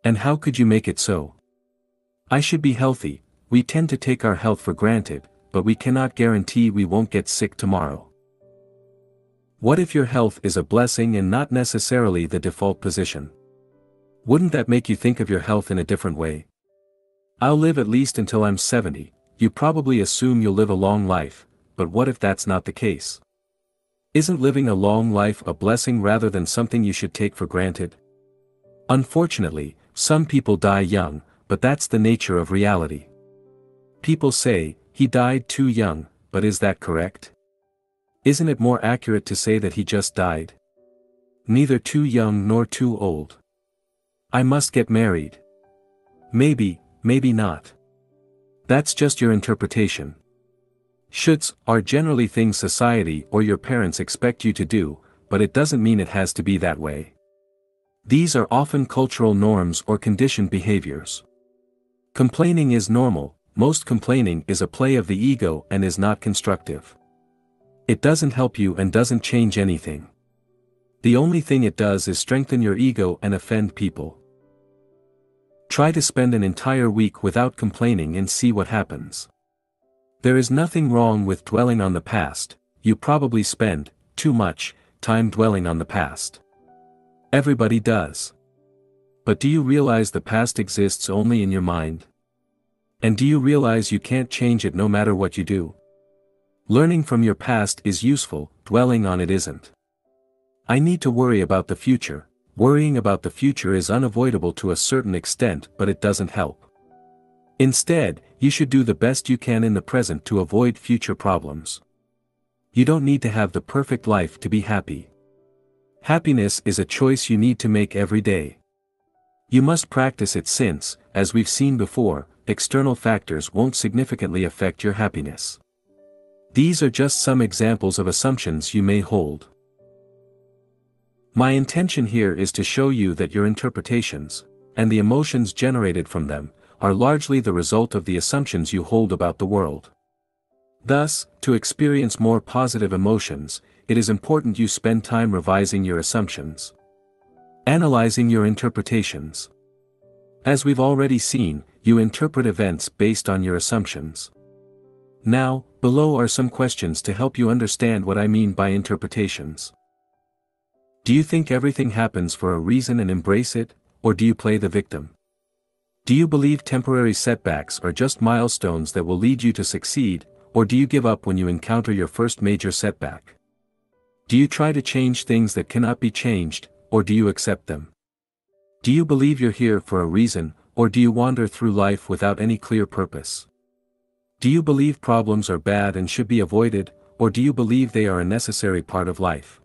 And how could you make it so? I should be healthy. We tend to take our health for granted, but we cannot guarantee we won't get sick tomorrow. What if your health is a blessing and not necessarily the default position? Wouldn't that make you think of your health in a different way? I'll live at least until I'm 70, you probably assume you'll live a long life, but what if that's not the case? Isn't living a long life a blessing rather than something you should take for granted? Unfortunately, some people die young, but that's the nature of reality. People say, he died too young, but is that correct? Isn't it more accurate to say that he just died? Neither too young nor too old. I must get married. Maybe, maybe not. That's just your interpretation. Shoulds are generally things society or your parents expect you to do, but it doesn't mean it has to be that way. These are often cultural norms or conditioned behaviors. Complaining is normal. Most complaining is a play of the ego and is not constructive. It doesn't help you and doesn't change anything. The only thing it does is strengthen your ego and offend people. Try to spend an entire week without complaining and see what happens. There is nothing wrong with dwelling on the past. You probably spend too much time dwelling on the past. Everybody does. But do you realize the past exists only in your mind? And do you realize you can't change it no matter what you do? Learning from your past is useful, dwelling on it isn't. I need to worry about the future. Worrying about the future is unavoidable to a certain extent, but it doesn't help. Instead, you should do the best you can in the present to avoid future problems. You don't need to have the perfect life to be happy. Happiness is a choice you need to make every day. You must practice it since, as we've seen before, external factors won't significantly affect your happiness. These are just some examples of assumptions you may hold. My intention here is to show you that your interpretations, and the emotions generated from them, are largely the result of the assumptions you hold about the world. Thus, to experience more positive emotions, it is important you spend time revising your assumptions. Analyzing your interpretations. As we've already seen, you interpret events based on your assumptions. Now, below are some questions to help you understand what I mean by interpretations. Do you think everything happens for a reason and embrace it, or do you play the victim? Do you believe temporary setbacks are just milestones that will lead you to succeed, or do you give up when you encounter your first major setback? Do you try to change things that cannot be changed, or do you accept them? Do you believe you're here for a reason, or do you wander through life without any clear purpose? Do you believe problems are bad and should be avoided, or do you believe they are a necessary part of life?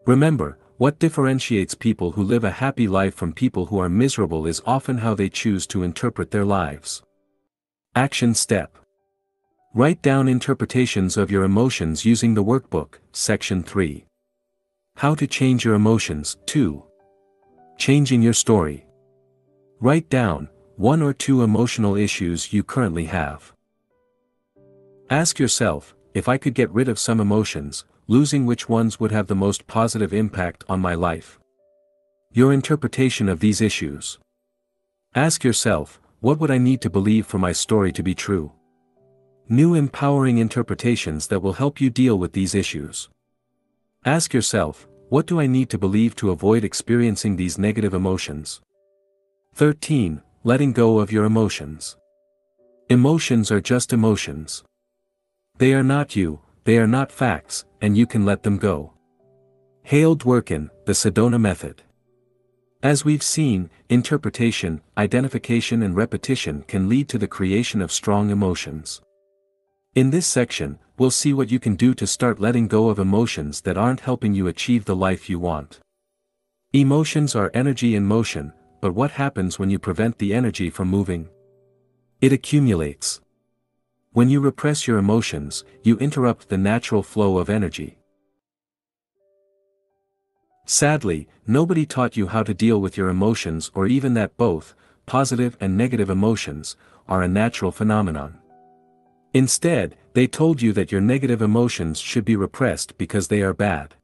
Remember, what differentiates people who live a happy life from people who are miserable is often how they choose to interpret their lives. Action step. Write down interpretations of your emotions using the workbook, Section 3. How to change your emotions, 2. Changing your story. Write down 1 or 2 emotional issues you currently have. Ask yourself, if I could get rid of some emotions, losing which ones would have the most positive impact on my life? Your interpretation of these issues. Ask yourself, what would I need to believe for my story to be true? New empowering interpretations that will help you deal with these issues. Ask yourself, what do I need to believe to avoid experiencing these negative emotions? 13. Letting go of your emotions. Emotions are just emotions. They are not you, they are not facts, and you can let them go. Hale Dworkin, The Sedona Method. As we've seen, interpretation, identification and repetition can lead to the creation of strong emotions. In this section, we'll see what you can do to start letting go of emotions that aren't helping you achieve the life you want. Emotions are energy in motion, but what happens when you prevent the energy from moving? It accumulates. When you repress your emotions, you interrupt the natural flow of energy. Sadly, nobody taught you how to deal with your emotions or even that both, positive and negative emotions, are a natural phenomenon. Instead, they told you that your negative emotions should be repressed because they are bad.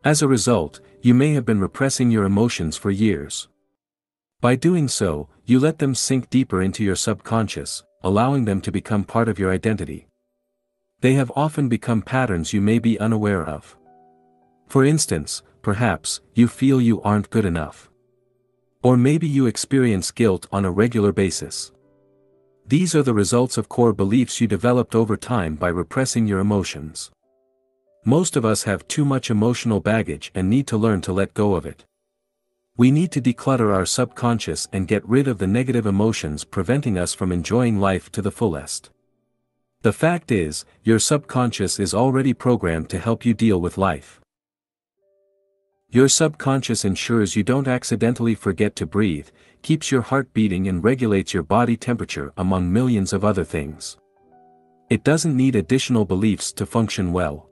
As a result, you may have been repressing your emotions for years. By doing so, you let them sink deeper into your subconscious, allowing them to become part of your identity. They have often become patterns you may be unaware of. For instance, perhaps, you feel you aren't good enough. Or maybe you experience guilt on a regular basis. These are the results of core beliefs you developed over time by repressing your emotions. Most of us have too much emotional baggage and need to learn to let go of it. We need to declutter our subconscious and get rid of the negative emotions preventing us from enjoying life to the fullest. The fact is, your subconscious is already programmed to help you deal with life. Your subconscious ensures you don't accidentally forget to breathe, keeps your heart beating and regulates your body temperature among millions of other things. It doesn't need additional beliefs to function well.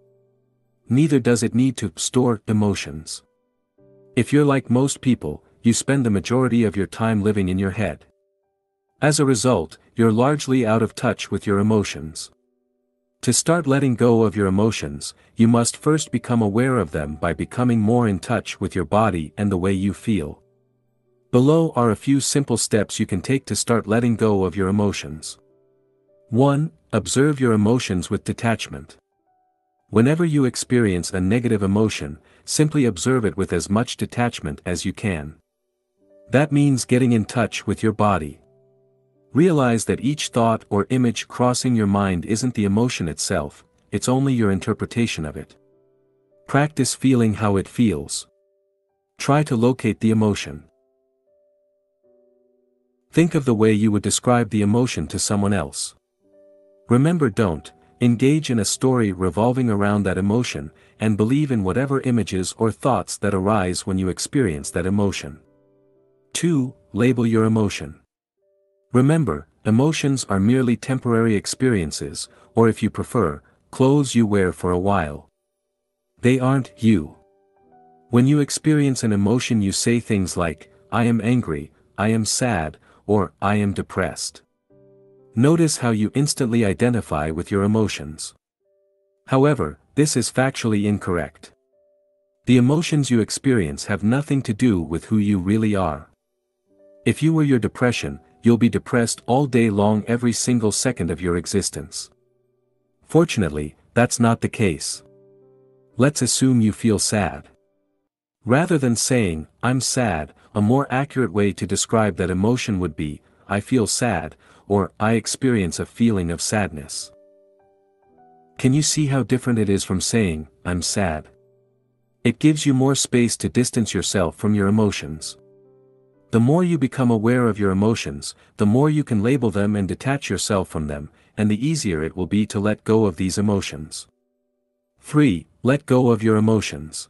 Neither does it need to store emotions. If you're like most people, you spend the majority of your time living in your head. As a result, you're largely out of touch with your emotions. To start letting go of your emotions, you must first become aware of them by becoming more in touch with your body and the way you feel. Below are a few simple steps you can take to start letting go of your emotions. 1. Observe your emotions with detachment. Whenever you experience a negative emotion, simply observe it with as much detachment as you can. That means getting in touch with your body. Realize that each thought or image crossing your mind isn't the emotion itself, it's only your interpretation of it. Practice feeling how it feels. Try to locate the emotion. Think of the way you would describe the emotion to someone else. Remember, don't engage in a story revolving around that emotion, and believe in whatever images or thoughts that arise when you experience that emotion. 2. Label your emotion. Remember, emotions are merely temporary experiences, or if you prefer, clothes you wear for a while. They aren't you. When you experience an emotion, you say things like, "I am angry," "I am sad," or "I am depressed." Notice how you instantly identify with your emotions. However, this is factually incorrect. The emotions you experience have nothing to do with who you really are. If you were your depression, you'll be depressed all day long every single second of your existence. Fortunately, that's not the case. Let's assume you feel sad. Rather than saying, "I'm sad," a more accurate way to describe that emotion would be, "I feel sad," or "I experience a feeling of sadness." Can you see how different it is from saying, "I'm sad"? It gives you more space to distance yourself from your emotions. The more you become aware of your emotions, the more you can label them and detach yourself from them, and the easier it will be to let go of these emotions. 3. Let go of your emotions.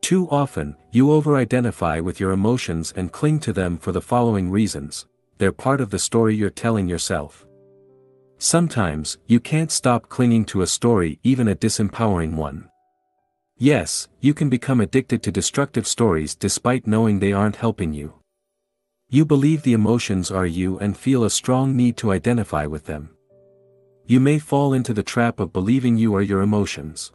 Too often, you over-identify with your emotions and cling to them for the following reasons: they're part of the story you're telling yourself. Sometimes, you can't stop clinging to a story, even a disempowering one. Yes, you can become addicted to destructive stories despite knowing they aren't helping you. You believe the emotions are you and feel a strong need to identify with them. You may fall into the trap of believing you are your emotions.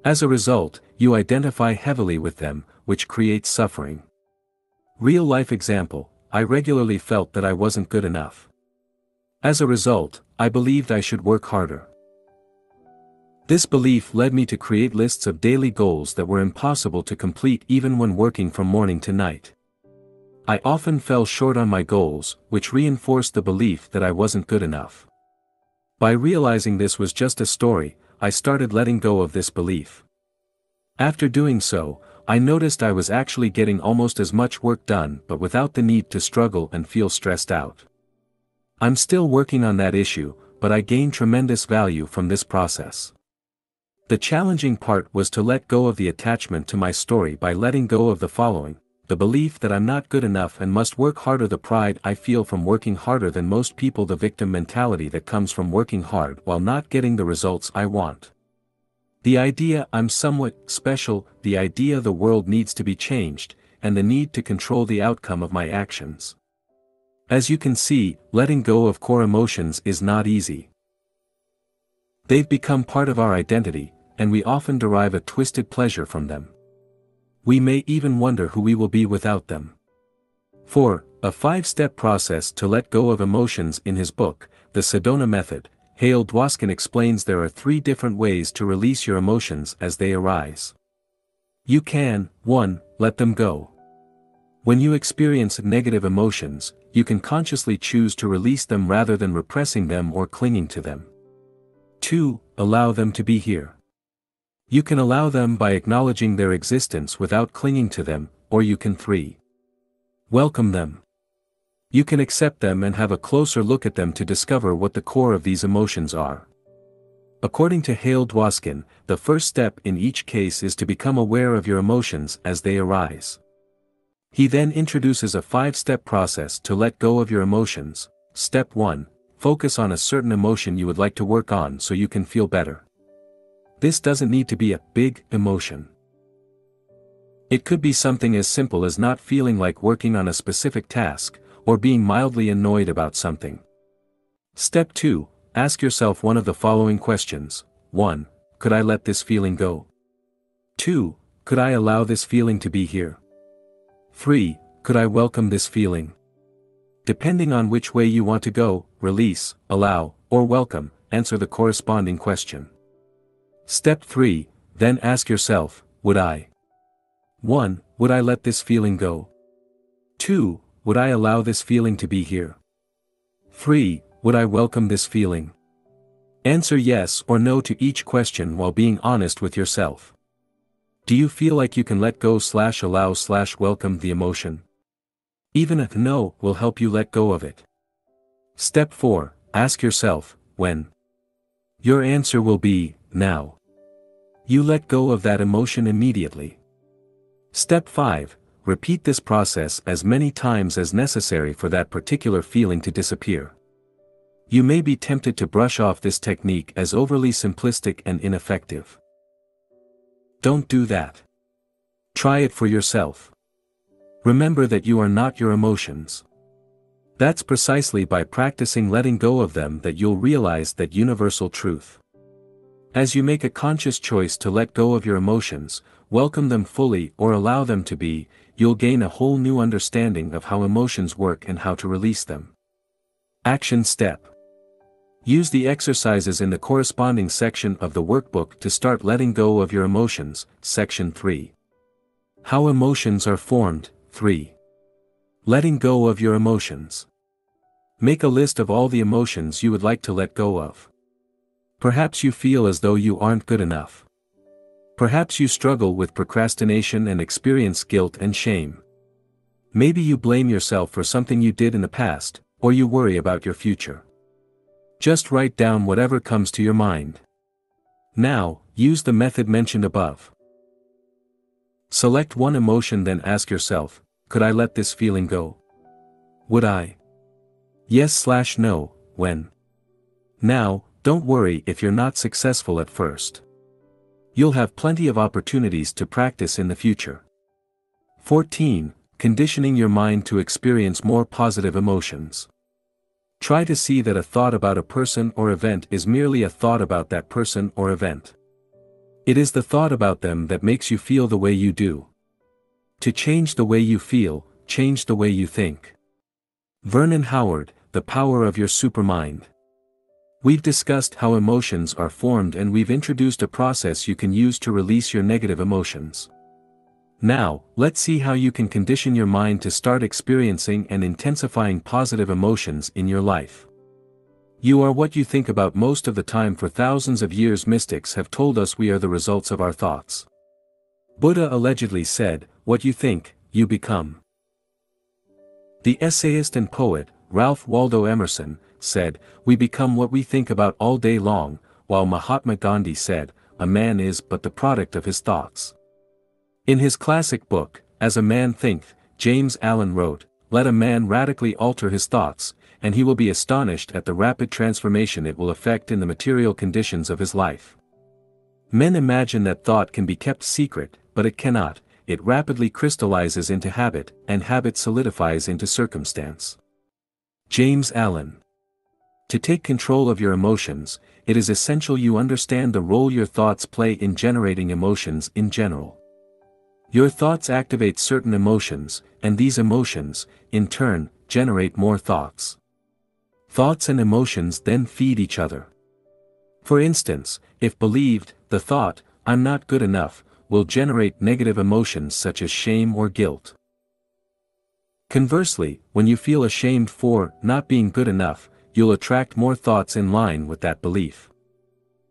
As a result, you identify heavily with them, which creates suffering. Real-life example: I regularly felt that I wasn't good enough. As a result, I believed I should work harder. This belief led me to create lists of daily goals that were impossible to complete even when working from morning to night. I often fell short on my goals, which reinforced the belief that I wasn't good enough. By realizing this was just a story, I started letting go of this belief. After doing so, I noticed I was actually getting almost as much work done but without the need to struggle and feel stressed out. I'm still working on that issue, but I gained tremendous value from this process. The challenging part was to let go of the attachment to my story by letting go of the following: the belief that I'm not good enough and must work harder, the pride I feel from working harder than most people, the victim mentality that comes from working hard while not getting the results I want. The idea I'm somewhat special, the idea the world needs to be changed, and the need to control the outcome of my actions. As you can see, letting go of core emotions is not easy. They've become part of our identity, and we often derive a twisted pleasure from them. We may even wonder who we will be without them. 4. A 5-step process to let go of emotions. In his book, The Sedona Method, Hale Dwoskin explains there are 3 different ways to release your emotions as they arise. You can, 1, let them go. When you experience negative emotions, you can consciously choose to release them rather than repressing them or clinging to them. 2, allow them to be here. You can allow them by acknowledging their existence without clinging to them, or you can 3. Welcome them. You can accept them and have a closer look at them to discover what the core of these emotions are. According to Hale Dwoskin, the first step in each case is to become aware of your emotions as they arise. He then introduces a 5-step process to let go of your emotions. Step 1, focus on a certain emotion you would like to work on so you can feel better. This doesn't need to be a big emotion. It could be something as simple as not feeling like working on a specific task, or being mildly annoyed about something. Step 2, ask yourself one of the following questions. 1. Could I let this feeling go? 2. Could I allow this feeling to be here? 3. Could I welcome this feeling? Depending on which way you want to go, release, allow, or welcome, answer the corresponding question. Step 3, then ask yourself, would I? 1. Would I let this feeling go? 2. Would I allow this feeling to be here? 3. Would I welcome this feeling? Answer yes or no to each question while being honest with yourself. Do you feel like you can let go/allow/welcome the emotion? Even if no will help you let go of it. Step 4, ask yourself, when? Your answer will be, now. You let go of that emotion immediately. Step 5, repeat this process as many times as necessary for that particular feeling to disappear. You may be tempted to brush off this technique as overly simplistic and ineffective. Don't do that. Try it for yourself. Remember that you are not your emotions. That's precisely by practicing letting go of them that you'll realize that universal truth. As you make a conscious choice to let go of your emotions, welcome them fully or allow them to be, you'll gain a whole new understanding of how emotions work and how to release them. Action step. Use the exercises in the corresponding section of the workbook to start letting go of your emotions. Section 3. How emotions are formed. 3. Letting go of your emotions. Make a list of all the emotions you would like to let go of. Perhaps you feel as though you aren't good enough. Perhaps you struggle with procrastination and experience guilt and shame. Maybe you blame yourself for something you did in the past, or you worry about your future. Just write down whatever comes to your mind. Now, use the method mentioned above. Select one emotion, then ask yourself, could I let this feeling go? Would I? Yes/no, when? Now, don't worry if you're not successful at first. You'll have plenty of opportunities to practice in the future. 14. Conditioning your mind to experience more positive emotions. Try to see that a thought about a person or event is merely a thought about that person or event. It is the thought about them that makes you feel the way you do. To change the way you feel, change the way you think. Vernon Howard, The Power of Your Supermind. We've discussed how emotions are formed, and we've introduced a process you can use to release your negative emotions. Now, let's see how you can condition your mind to start experiencing and intensifying positive emotions in your life. You are what you think about most of the time. For thousands of years, mystics have told us we are the results of our thoughts. Buddha allegedly said, "What you think, you become." The essayist and poet, Ralph Waldo Emerson, said, "We become what we think about all day long," while Mahatma Gandhi said, "A man is but the product of his thoughts." In his classic book, As a Man Thinketh, James Allen wrote, "Let a man radically alter his thoughts, and he will be astonished at the rapid transformation it will effect in the material conditions of his life." Men imagine that thought can be kept secret, but it cannot. It rapidly crystallizes into habit, and habit solidifies into circumstance. James Allen. To take control of your emotions, it is essential you understand the role your thoughts play in generating emotions in general. Your thoughts activate certain emotions, and these emotions, in turn, generate more thoughts. Thoughts and emotions then feed each other. For instance, if believed, the thought, "I'm not good enough," will generate negative emotions such as shame or guilt. Conversely, when you feel ashamed for not being good enough, you'll attract more thoughts in line with that belief.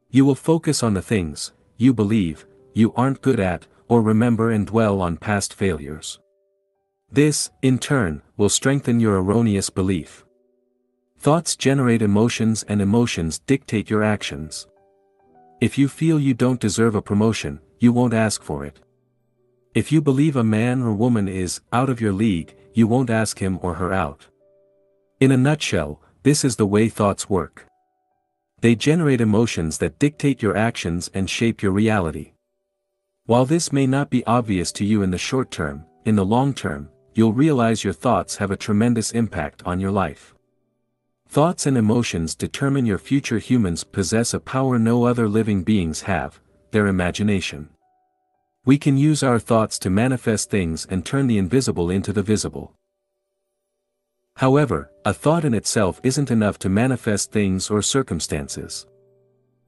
You will focus on the things you believe you aren't good at, or remember and dwell on past failures. This, in turn, will strengthen your erroneous belief. Thoughts generate emotions, and emotions dictate your actions. If you feel you don't deserve a promotion, you won't ask for it. If you believe a man or woman is out of your league, you won't ask him or her out. In a nutshell, this is the way thoughts work. They generate emotions that dictate your actions and shape your reality. While this may not be obvious to you in the short term, in the long term, you'll realize your thoughts have a tremendous impact on your life. Thoughts and emotions determine your future. Humans possess a power no other living beings have, their imagination. We can use our thoughts to manifest things and turn the invisible into the visible. However, a thought in itself isn't enough to manifest things or circumstances.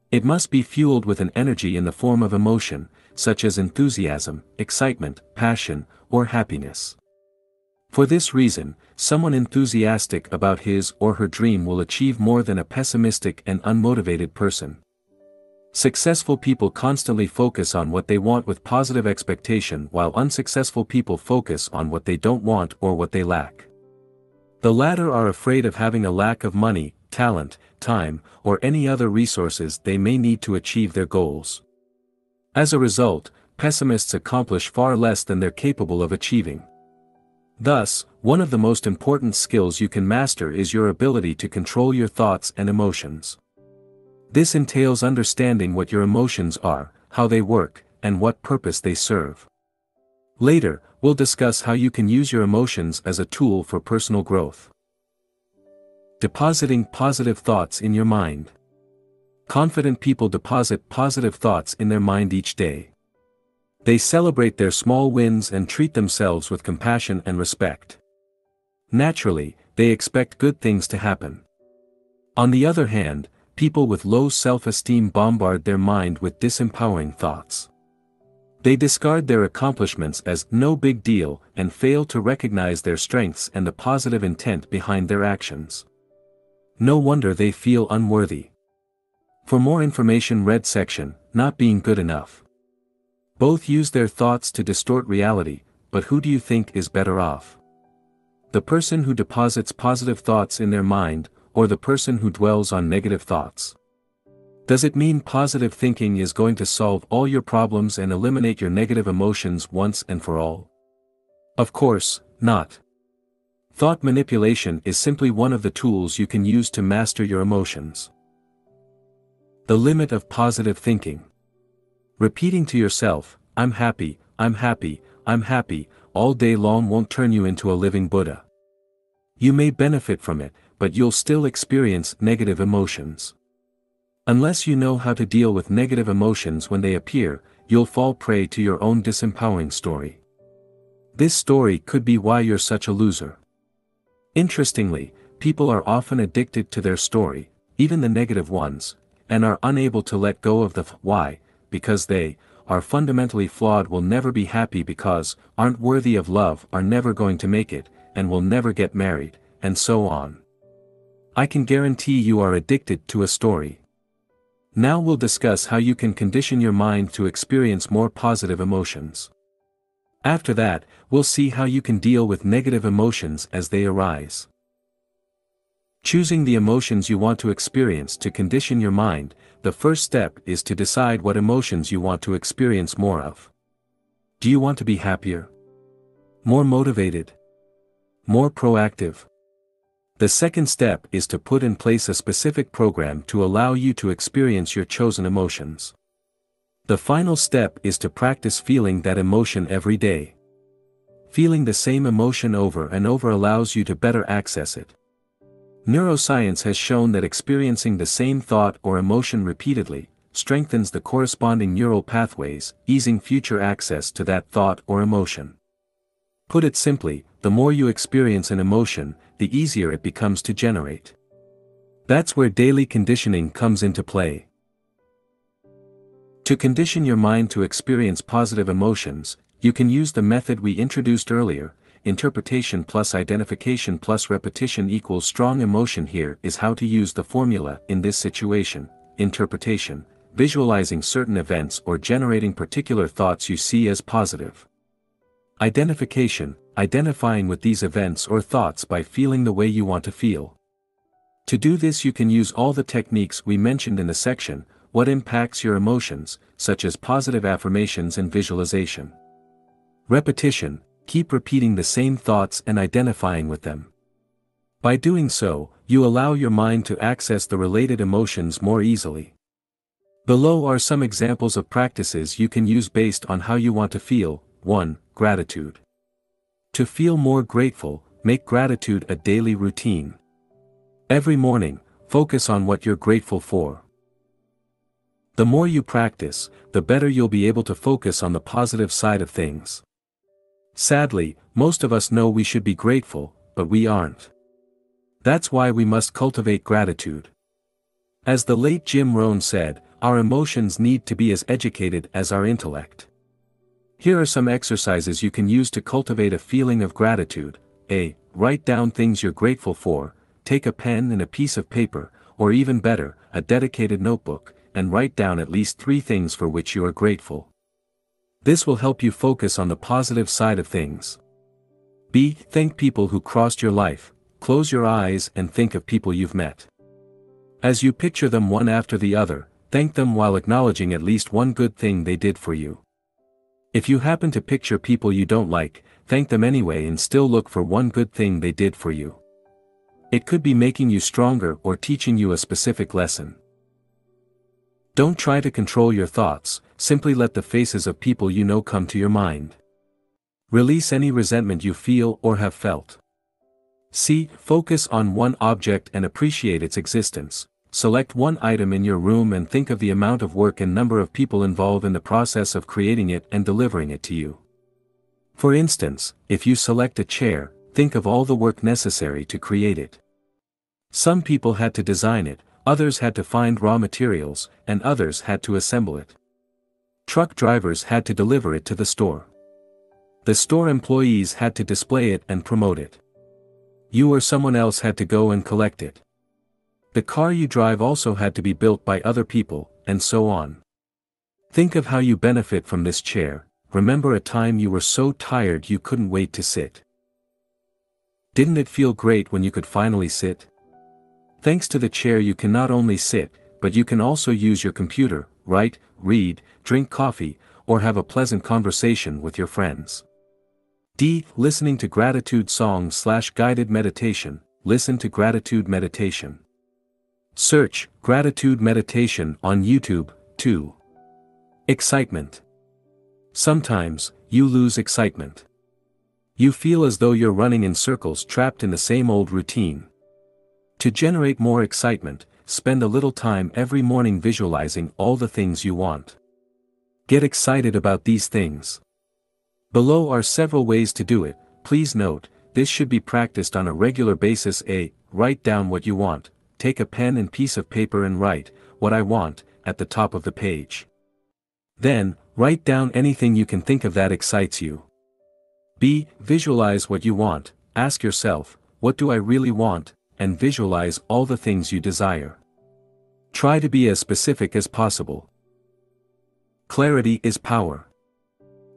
It must be fueled with an energy in the form of emotion, such as enthusiasm, excitement, passion, or happiness. For this reason, someone enthusiastic about his or her dream will achieve more than a pessimistic and unmotivated person. Successful people constantly focus on what they want with positive expectation, while unsuccessful people focus on what they don't want or what they lack. The latter are afraid of having a lack of money, talent, time, or any other resources they may need to achieve their goals. As a result, pessimists accomplish far less than they're capable of achieving. Thus, one of the most important skills you can master is your ability to control your thoughts and emotions. This entails understanding what your emotions are, how they work, and what purpose they serve. Later, we'll discuss how you can use your emotions as a tool for personal growth. Depositing positive thoughts in your mind. Confident people deposit positive thoughts in their mind each day. They celebrate their small wins and treat themselves with compassion and respect. Naturally, they expect good things to happen. On the other hand, people with low self-esteem bombard their mind with disempowering thoughts. They discard their accomplishments as no big deal and fail to recognize their strengths and the positive intent behind their actions. No wonder they feel unworthy. For more information, read section, Not Being Good Enough. Both use their thoughts to distort reality, but who do you think is better off? The person who deposits positive thoughts in their mind, or the person who dwells on negative thoughts? Does it mean positive thinking is going to solve all your problems and eliminate your negative emotions once and for all? Of course, not. Thought manipulation is simply one of the tools you can use to master your emotions. The limit of positive thinking. Repeating to yourself, "I'm happy, I'm happy, I'm happy," all day long won't turn you into a living Buddha. You may benefit from it, but you'll still experience negative emotions. Unless you know how to deal with negative emotions when they appear, you'll fall prey to your own disempowering story. This story could be why you're such a loser. Interestingly, people are often addicted to their story, even the negative ones, and are unable to let go of the why, because they are fundamentally flawed, will never be happy because aren't worthy of love, are never going to make it, and will never get married, and so on. I can guarantee you are addicted to a story. Now we'll discuss how you can condition your mind to experience more positive emotions. After that, we'll see how you can deal with negative emotions as they arise. Choosing the emotions you want to experience to condition your mind. The first step is to decide what emotions you want to experience more of. Do you want to be happier? More motivated. More proactive. The second step is to put in place a specific program to allow you to experience your chosen emotions. The final step is to practice feeling that emotion every day. Feeling the same emotion over and over allows you to better access it. Neuroscience has shown that experiencing the same thought or emotion repeatedly strengthens the corresponding neural pathways, easing future access to that thought or emotion. Put it simply, the more you experience an emotion, the easier it becomes to generate. That's where daily conditioning comes into play. To condition your mind to experience positive emotions, you can use the method we introduced earlier: interpretation plus identification plus repetition equals strong emotion. Here is how to use the formula in this situation. Interpretation: visualizing certain events or generating particular thoughts you see as positive. Identification: identifying with these events or thoughts by feeling the way you want to feel. To do this, you can use all the techniques we mentioned in the section, What Impacts Your Emotions, such as positive affirmations and visualization. Repetition: keep repeating the same thoughts and identifying with them. By doing so, you allow your mind to access the related emotions more easily. Below are some examples of practices you can use based on how you want to feel. 1. Gratitude. To feel more grateful, make gratitude a daily routine. Every morning, focus on what you're grateful for. The more you practice, the better you'll be able to focus on the positive side of things. Sadly, most of us know we should be grateful, but we aren't. That's why we must cultivate gratitude. As the late Jim Rohn said, our emotions need to be as educated as our intellect. Here are some exercises you can use to cultivate a feeling of gratitude. A. Write down things you're grateful for. Take a pen and a piece of paper, or even better, a dedicated notebook, and write down at least 3 things for which you are grateful. This will help you focus on the positive side of things. B. Thank people who crossed your life. Close your eyes and think of people you've met. As you picture them one after the other, thank them while acknowledging at least one good thing they did for you. If you happen to picture people you don't like, thank them anyway and still look for one good thing they did for you. It could be making you stronger or teaching you a specific lesson. Don't try to control your thoughts, simply let the faces of people you know come to your mind. Release any resentment you feel or have felt. C. Focus on one object and appreciate its existence. Select one item in your room and think of the amount of work and number of people involved in the process of creating it and delivering it to you. For instance, if you select a chair, think of all the work necessary to create it. Some people had to design it, others had to find raw materials, and others had to assemble it. Truck drivers had to deliver it to the store. The store employees had to display it and promote it. You or someone else had to go and collect it. The car you drive also had to be built by other people, and so on. Think of how you benefit from this chair. Remember a time you were so tired you couldn't wait to sit. Didn't it feel great when you could finally sit? Thanks to the chair you can not only sit, but you can also use your computer, write, read, drink coffee, or have a pleasant conversation with your friends. D. Listening to gratitude songs/guided meditation. Listen to gratitude meditation. Search gratitude meditation on YouTube. 2. Excitement. Sometimes, you lose excitement. You feel as though you're running in circles trapped in the same old routine. To generate more excitement, spend a little time every morning visualizing all the things you want. Get excited about these things. Below are several ways to do it. Please note, this should be practiced on a regular basis. A. Write down what you want. Take a pen and piece of paper and write, "What I want," at the top of the page. Then, write down anything you can think of that excites you. B. Visualize what you want. Ask yourself, what do I really want, and visualize all the things you desire. Try to be as specific as possible. Clarity is power.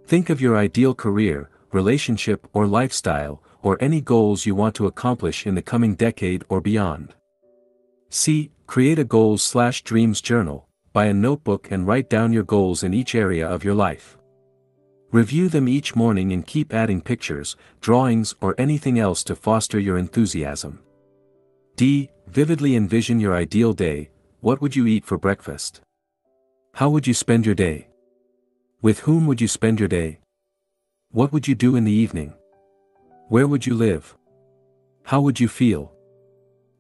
Think of your ideal career, relationship or lifestyle, or any goals you want to accomplish in the coming decade or beyond. C. Create a goals/dreams journal. Buy a notebook and write down your goals in each area of your life. Review them each morning and keep adding pictures, drawings, or anything else to foster your enthusiasm. D. Vividly envision your ideal day. What would you eat for breakfast? How would you spend your day? With whom would you spend your day? What would you do in the evening? Where would you live? How would you feel?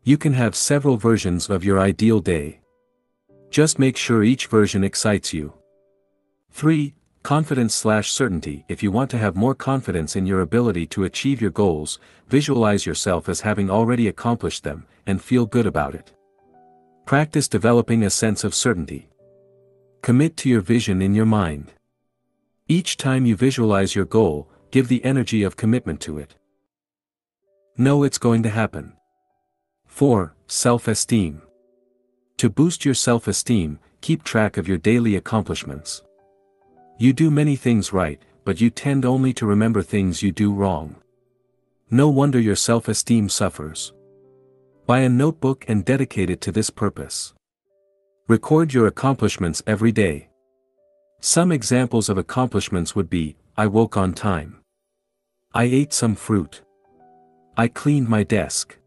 You can have several versions of your ideal day. Just make sure each version excites you. 3. Confidence/certainty. If you want to have more confidence in your ability to achieve your goals, visualize yourself as having already accomplished them, and feel good about it. Practice developing a sense of certainty. Commit to your vision in your mind. Each time you visualize your goal, give the energy of commitment to it. Know it's going to happen. 4. Self-esteem. To boost your self-esteem, keep track of your daily accomplishments. You do many things right, but you tend only to remember things you do wrong. No wonder your self-esteem suffers. Buy a notebook and dedicate it to this purpose. Record your accomplishments every day. Some examples of accomplishments would be: I woke on time. I ate some fruit. I cleaned my desk.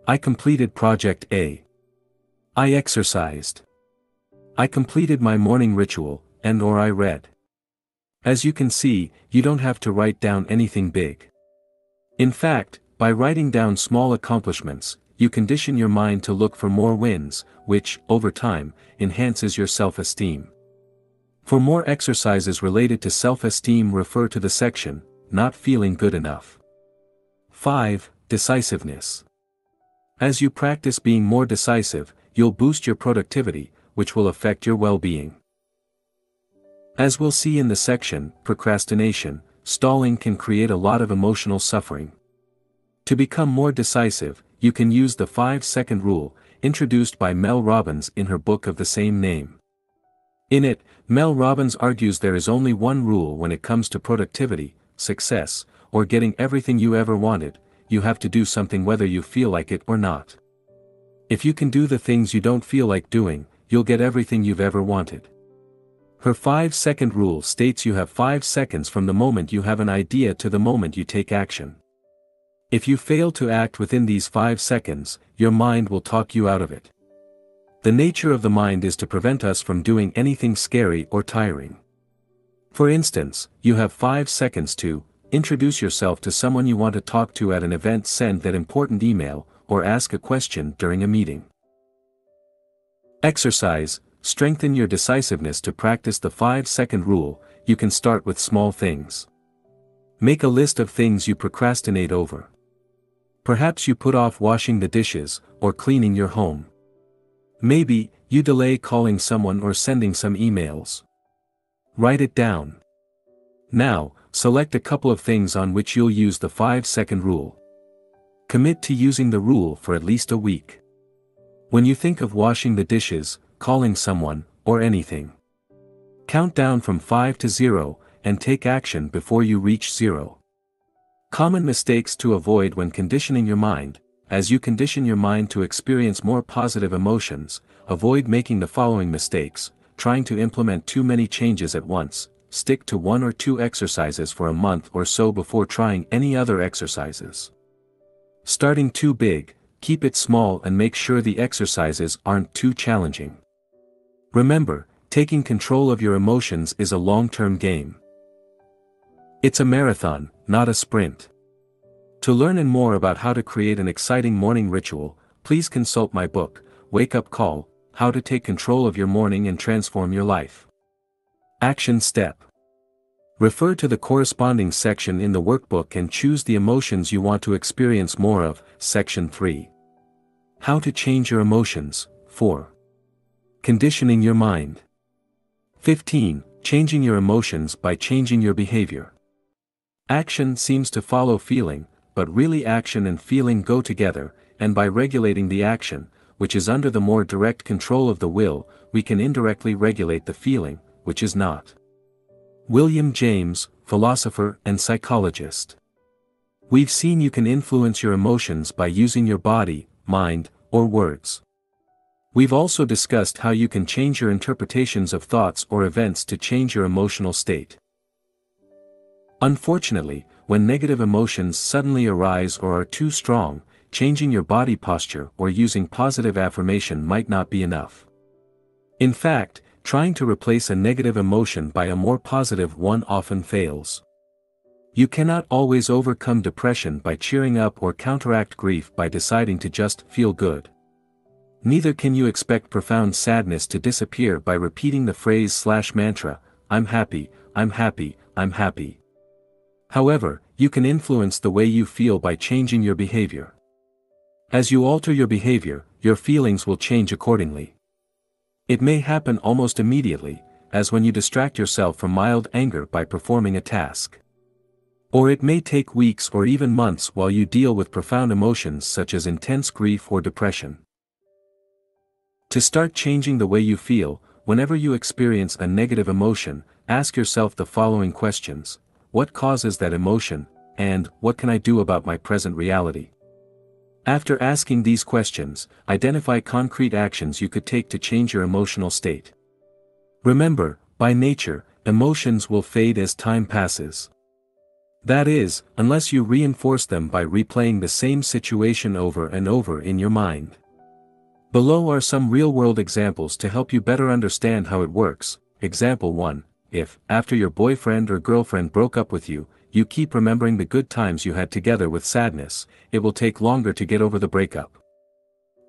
I completed Project A. I exercised. I completed my morning ritual, and/or I read. As you can see, you don't have to write down anything big. In fact, by writing down small accomplishments, you condition your mind to look for more wins, which, over time, enhances your self-esteem. For more exercises related to self-esteem, refer to the section, Not Feeling Good Enough. 5. Decisiveness. As you practice being more decisive, you'll boost your productivity, which will affect your well-being. As we'll see in the section, Procrastination, stalling can create a lot of emotional suffering. To become more decisive, you can use the 5-second rule, introduced by Mel Robbins in her book of the same name. In it, Mel Robbins argues there is only one rule when it comes to productivity, success, or getting everything you ever wanted: you have to do something whether you feel like it or not. If you can do the things you don't feel like doing, you'll get everything you've ever wanted. Her 5-second rule states you have 5 seconds from the moment you have an idea to the moment you take action. If you fail to act within these 5 seconds, your mind will talk you out of it. The nature of the mind is to prevent us from doing anything scary or tiring. For instance, you have 5 seconds to introduce yourself to someone you want to talk to at an event, send that important email, or ask a question during a meeting. Exercise. Strengthen your decisiveness. To practice the 5-second rule, you can start with small things. Make a list of things you procrastinate over. Perhaps you put off washing the dishes, or cleaning your home. Maybe, you delay calling someone or sending some emails. Write it down. Now, select a couple of things on which you'll use the 5-second rule. Commit to using the rule for at least a week. When you think of washing the dishes, calling someone, or anything, count down from 5 to 0, and take action before you reach 0. Common mistakes to avoid when conditioning your mind. As you condition your mind to experience more positive emotions, avoid making the following mistakes: trying to implement too many changes at once. Stick to 1 or 2 exercises for a month or so before trying any other exercises. Starting too big, keep it small and make sure the exercises aren't too challenging. Remember, taking control of your emotions is a long-term game. It's a marathon, not a sprint. To learn more about how to create an exciting morning ritual, please consult my book, Wake Up Call: How to Take Control of Your Morning and Transform Your Life. Action Step. Refer to the corresponding section in the workbook and choose the emotions you want to experience more of. Section 3. How to change your emotions. 4. Conditioning your mind. 15. Changing your emotions by changing your behavior. Action seems to follow feeling, but really action and feeling go together, and by regulating the action, which is under the more direct control of the will, we can indirectly regulate the feeling, which is not. William James, philosopher and psychologist. We've seen you can influence your emotions by using your body, mind, or words. We've also discussed how you can change your interpretations of thoughts or events to change your emotional state. Unfortunately, when negative emotions suddenly arise or are too strong, changing your body posture or using positive affirmation might not be enough. In fact, trying to replace a negative emotion by a more positive one often fails. You cannot always overcome depression by cheering up or counteract grief by deciding to just feel good. Neither can you expect profound sadness to disappear by repeating the phrase/mantra, "I'm happy, I'm happy, I'm happy." However, you can influence the way you feel by changing your behavior. As you alter your behavior, your feelings will change accordingly. It may happen almost immediately, as when you distract yourself from mild anger by performing a task. Or it may take weeks or even months while you deal with profound emotions such as intense grief or depression. To start changing the way you feel, whenever you experience a negative emotion, ask yourself the following questions: what causes that emotion, and what can I do about my present reality? After asking these questions, identify concrete actions you could take to change your emotional state. Remember, by nature, emotions will fade as time passes. That is, unless you reinforce them by replaying the same situation over and over in your mind. Below are some real-world examples to help you better understand how it works. Example 1. If, after your boyfriend or girlfriend broke up with you, you keep remembering the good times you had together with sadness, it will take longer to get over the breakup.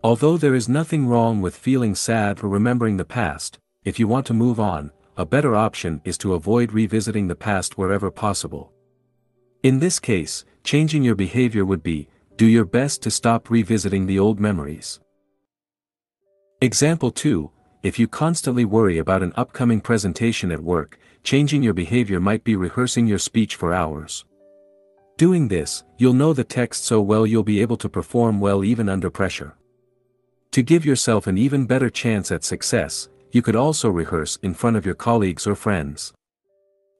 Although there is nothing wrong with feeling sad or remembering the past, if you want to move on, a better option is to avoid revisiting the past wherever possible. In this case, changing your behavior would be, do your best to stop revisiting the old memories. Example 2. If you constantly worry about an upcoming presentation at work, changing your behavior might be rehearsing your speech for hours. Doing this, you'll know the text so well you'll be able to perform well even under pressure. To give yourself an even better chance at success, you could also rehearse in front of your colleagues or friends.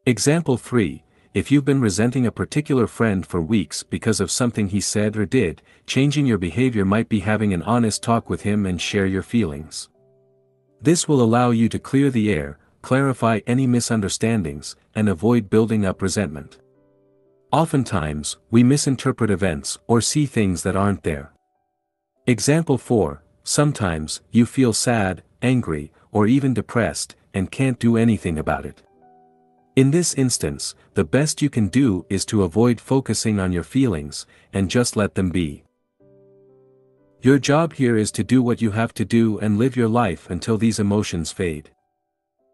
Example 3. If you've been resenting a particular friend for weeks because of something he said or did, changing your behavior might be having an honest talk with him and share your feelings. This will allow you to clear the air, clarify any misunderstandings, and avoid building up resentment. Oftentimes, we misinterpret events or see things that aren't there. Example 4. Sometimes, you feel sad, angry, or even depressed, and can't do anything about it. In this instance, the best you can do is to avoid focusing on your feelings, and just let them be. Your job here is to do what you have to do and live your life until these emotions fade.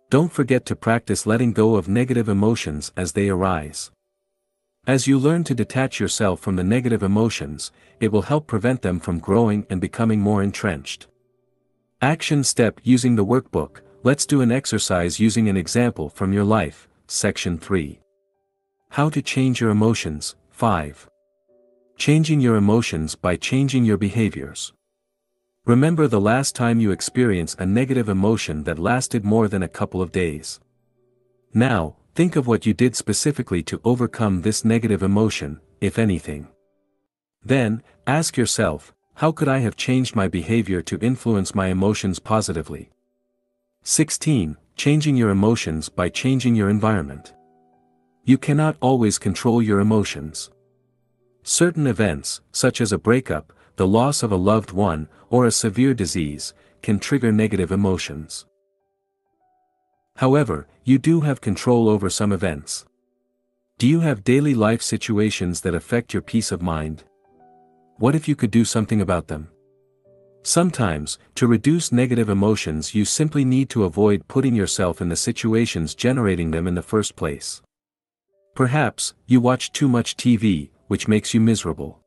Don't forget to practice letting go of negative emotions as they arise. As you learn to detach yourself from the negative emotions, it will help prevent them from growing and becoming more entrenched. Action step using the workbook. Let's do an exercise using an example from your life. Section 3. How to change your emotions. 5. Changing your emotions by changing your behaviors. Remember the last time you experienced a negative emotion that lasted more than a couple of days. Now, think of what you did specifically to overcome this negative emotion, if anything. Then, ask yourself, how could I have changed my behavior to influence my emotions positively? 16. Changing your emotions by changing your environment. You cannot always control your emotions. Certain events, such as a breakup, the loss of a loved one, or a severe disease, can trigger negative emotions. However, you do have control over some events. Do you have daily life situations that affect your peace of mind? What if you could do something about them? Sometimes, to reduce negative emotions you simply need to avoid putting yourself in the situations generating them in the first place. Perhaps, you watch too much TV, which makes you miserable.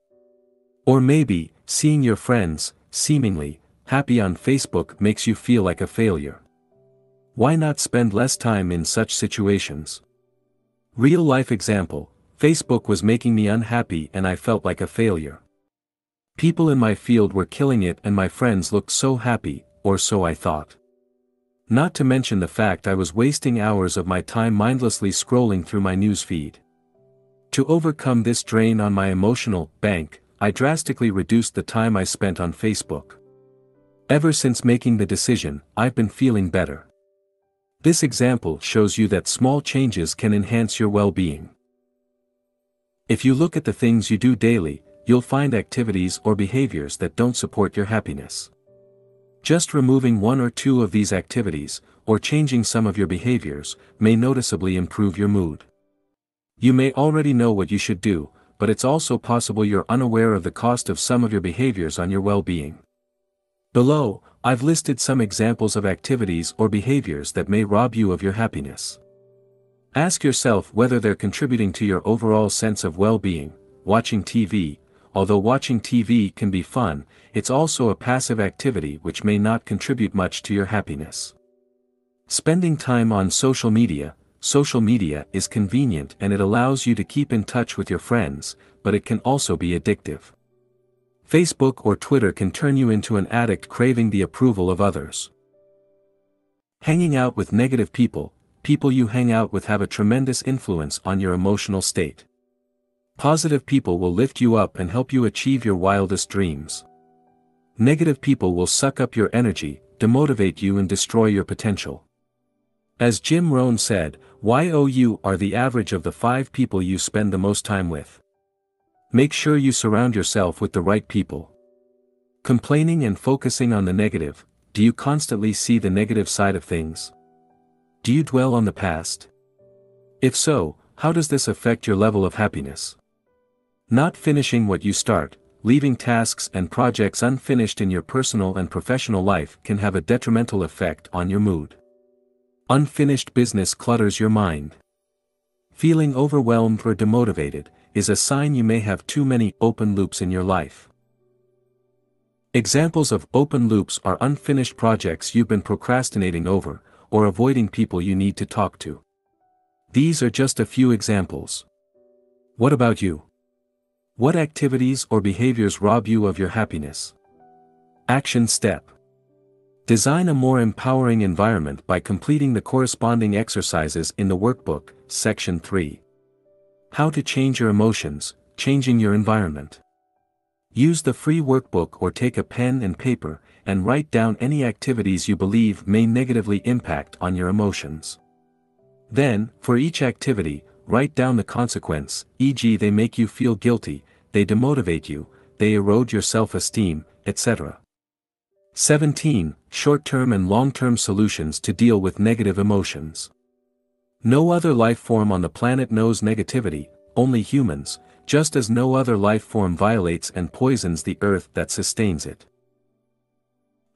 Or maybe, seeing your friends, seemingly, happy on Facebook makes you feel like a failure. Why not spend less time in such situations? Real life example, Facebook was making me unhappy and I felt like a failure. People in my field were killing it and my friends looked so happy, or so I thought. Not to mention the fact I was wasting hours of my time mindlessly scrolling through my news feed. To overcome this drain on my emotional bank, I drastically reduced the time I spent on Facebook. Ever since making the decision, I've been feeling better. This example shows you that small changes can enhance your well-being. If you look at the things you do daily, you'll find activities or behaviors that don't support your happiness. Just removing one or two of these activities, or changing some of your behaviors, may noticeably improve your mood. You may already know what you should do, but it's also possible you're unaware of the cost of some of your behaviors on your well-being. Below, I've listed some examples of activities or behaviors that may rob you of your happiness. Ask yourself whether they're contributing to your overall sense of well-being. Watching TV. Although watching TV can be fun, it's also a passive activity which may not contribute much to your happiness. Spending time on social media. Social media is convenient and it allows you to keep in touch with your friends, but it can also be addictive. Facebook or Twitter can turn you into an addict craving the approval of others. Hanging out with negative people. People you hang out with have a tremendous influence on your emotional state. Positive people will lift you up and help you achieve your wildest dreams. Negative people will suck up your energy, demotivate you and destroy your potential. As Jim Rohn said, you are the average of the 5 people you spend the most time with. Make sure you surround yourself with the right people. Complaining and focusing on the negative. Do you constantly see the negative side of things? Do you dwell on the past? If so, how does this affect your level of happiness? Not finishing what you start, leaving tasks and projects unfinished in your personal and professional life can have a detrimental effect on your mood. Unfinished business clutters your mind. Feeling overwhelmed or demotivated is a sign you may have too many open loops in your life. Examples of open loops are unfinished projects you've been procrastinating over, or avoiding people you need to talk to. These are just a few examples. What about you? What activities or behaviors rob you of your happiness? Action step. Design a more empowering environment by completing the corresponding exercises in the workbook, Section 3. How to change your emotions, changing your environment. Use the free workbook or take a pen and paper, and write down any activities you believe may negatively impact on your emotions. Then, for each activity, write down the consequence, e.g. they make you feel guilty, they demotivate you, they erode your self-esteem, etc. 17. Short-term and long-term solutions to deal with negative emotions. No other life form on the planet knows negativity, only humans, just as no other life form violates and poisons the earth that sustains it.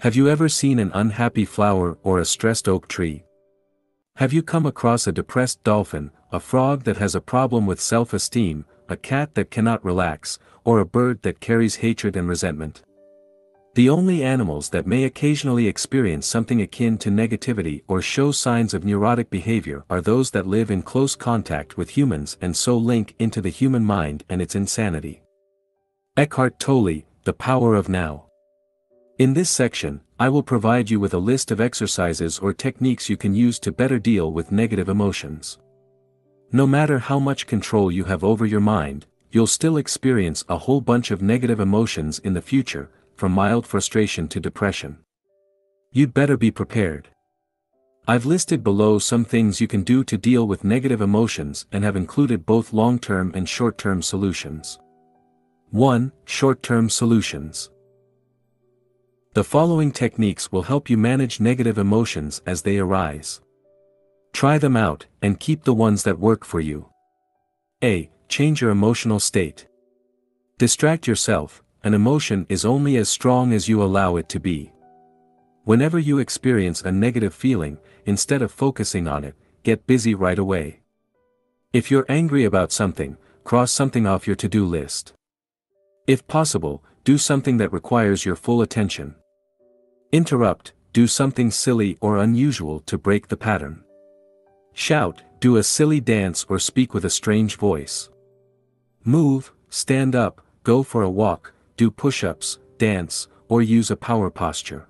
Have you ever seen an unhappy flower or a stressed oak tree? Have you come across a depressed dolphin, a frog that has a problem with self-esteem, a cat that cannot relax, or a bird that carries hatred and resentment? The only animals that may occasionally experience something akin to negativity or show signs of neurotic behavior are those that live in close contact with humans and so link into the human mind and its insanity. Eckhart Tolle, The Power of Now. In this section, I will provide you with a list of exercises or techniques you can use to better deal with negative emotions. No matter how much control you have over your mind, you'll still experience a whole bunch of negative emotions in the future, from mild frustration to depression. You'd better be prepared. I've listed below some things you can do to deal with negative emotions and have included both long-term and short-term solutions. 1. Short-term solutions. The following techniques will help you manage negative emotions as they arise. Try them out, and keep the ones that work for you. A. Change your emotional state. Distract yourself. An emotion is only as strong as you allow it to be. Whenever you experience a negative feeling, instead of focusing on it, get busy right away. If you're angry about something, cross something off your to-do list. If possible, do something that requires your full attention. Interrupt, do something silly or unusual to break the pattern. Shout, do a silly dance or speak with a strange voice. Move, stand up, go for a walk, do push-ups, dance, or use a power posture.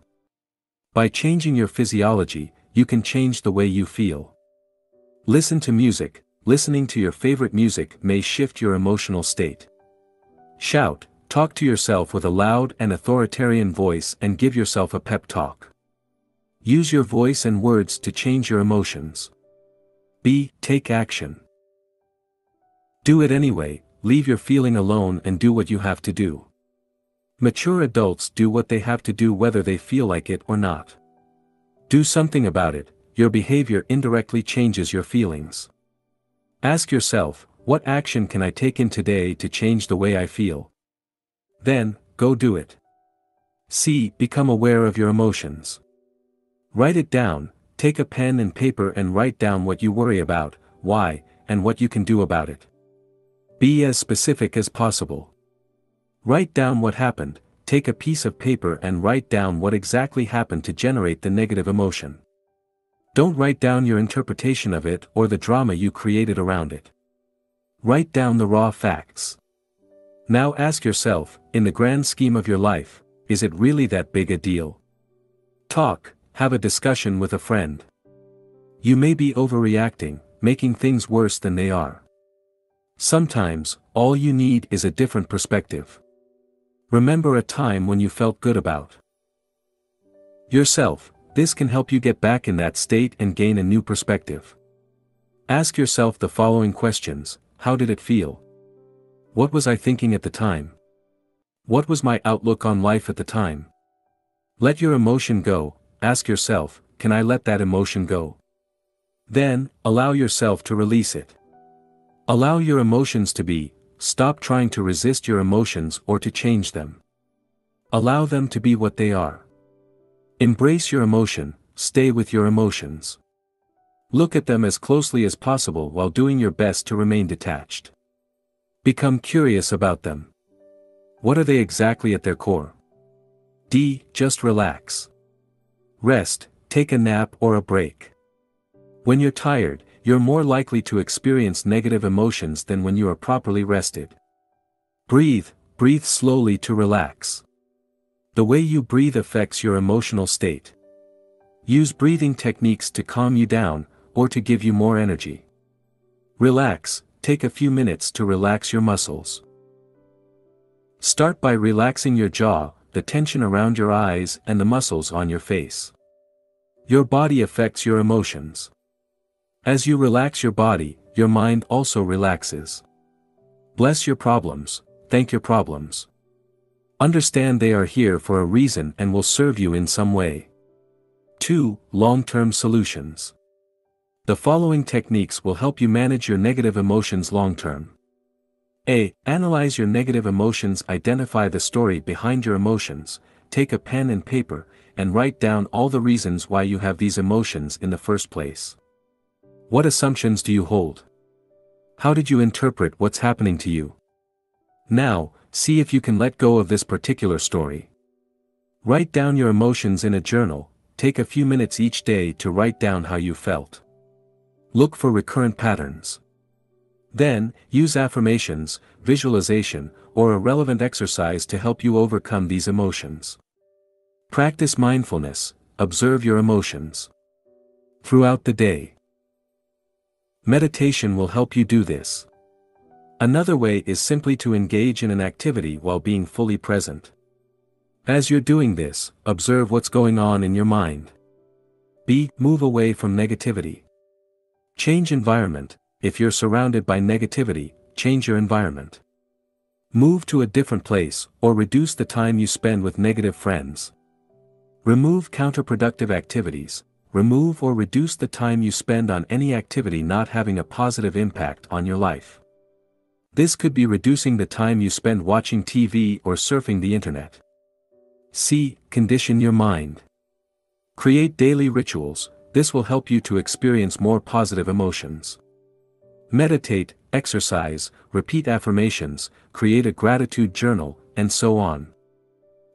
By changing your physiology, you can change the way you feel. Listen to music. Listening to your favorite music may shift your emotional state. Shout, talk to yourself with a loud and authoritarian voice and give yourself a pep talk. Use your voice and words to change your emotions. B. Take action. Do it anyway. leave your feeling alone and do what you have to do. Mature adults do what they have to do whether they feel like it or not. Do something about it. Your behavior indirectly changes your feelings. Ask yourself, what action can I take in today to change the way I feel? Then, go do it. C. Become aware of your emotions. Write it down. Take a pen and paper and write down what you worry about, why, and what you can do about it. Be as specific as possible. Write down what happened. Take a piece of paper and write down what exactly happened to generate the negative emotion. Don't write down your interpretation of it or the drama you created around it. Write down the raw facts. Now ask yourself, in the grand scheme of your life, is it really that big a deal? Talk, have a discussion with a friend. You may be overreacting, making things worse than they are. Sometimes, all you need is a different perspective. Remember a time when you felt good about yourself. This can help you get back in that state and gain a new perspective. Ask yourself the following questions: how did it feel? What was I thinking at the time? What was my outlook on life at the time? Let your emotion go. Ask yourself, can I let that emotion go? Then, allow yourself to release it. Allow your emotions to be. Stop trying to resist your emotions or to change them. Allow them to be what they are. Embrace your emotion, stay with your emotions. Look at them as closely as possible while doing your best to remain detached. Become curious about them. What are they exactly at their core? D. Just relax. Rest, take a nap or a break. When you're tired, you're more likely to experience negative emotions than when you are properly rested. Breathe slowly to relax. The way you breathe affects your emotional state. Use breathing techniques to calm you down, or to give you more energy. Relax, take a few minutes to relax your muscles. Start by relaxing your jaw, the tension around your eyes and the muscles on your face. Your body affects your emotions. As you relax your body, your mind also relaxes. Bless your problems, thank your problems. Understand they are here for a reason and will serve you in some way. 2. Long-term solutions. The following techniques will help you manage your negative emotions long-term. A. Analyze your negative emotions. Identify the story behind your emotions. Take a pen and paper, and write down all the reasons why you have these emotions in the first place. What assumptions do you hold? How did you interpret what's happening to you? Now, see if you can let go of this particular story. Write down your emotions in a journal. Take a few minutes each day to write down how you felt. Look for recurrent patterns. Then, use affirmations, visualization, or a relevant exercise to help you overcome these emotions. Practice mindfulness, observe your emotions throughout the day. Meditation will help you do this. Another way is simply to engage in an activity while being fully present. As you're doing this, observe what's going on in your mind. B. Move away from negativity. Change environment. If you're surrounded by negativity, change your environment. Move to a different place, or reduce the time you spend with negative friends. Remove counterproductive activities. Remove or reduce the time you spend on any activity not having a positive impact on your life. This could be reducing the time you spend watching TV or surfing the internet. C. Condition your mind. Create daily rituals. This will help you to experience more positive emotions. Meditate, exercise, repeat affirmations, create a gratitude journal, and so on.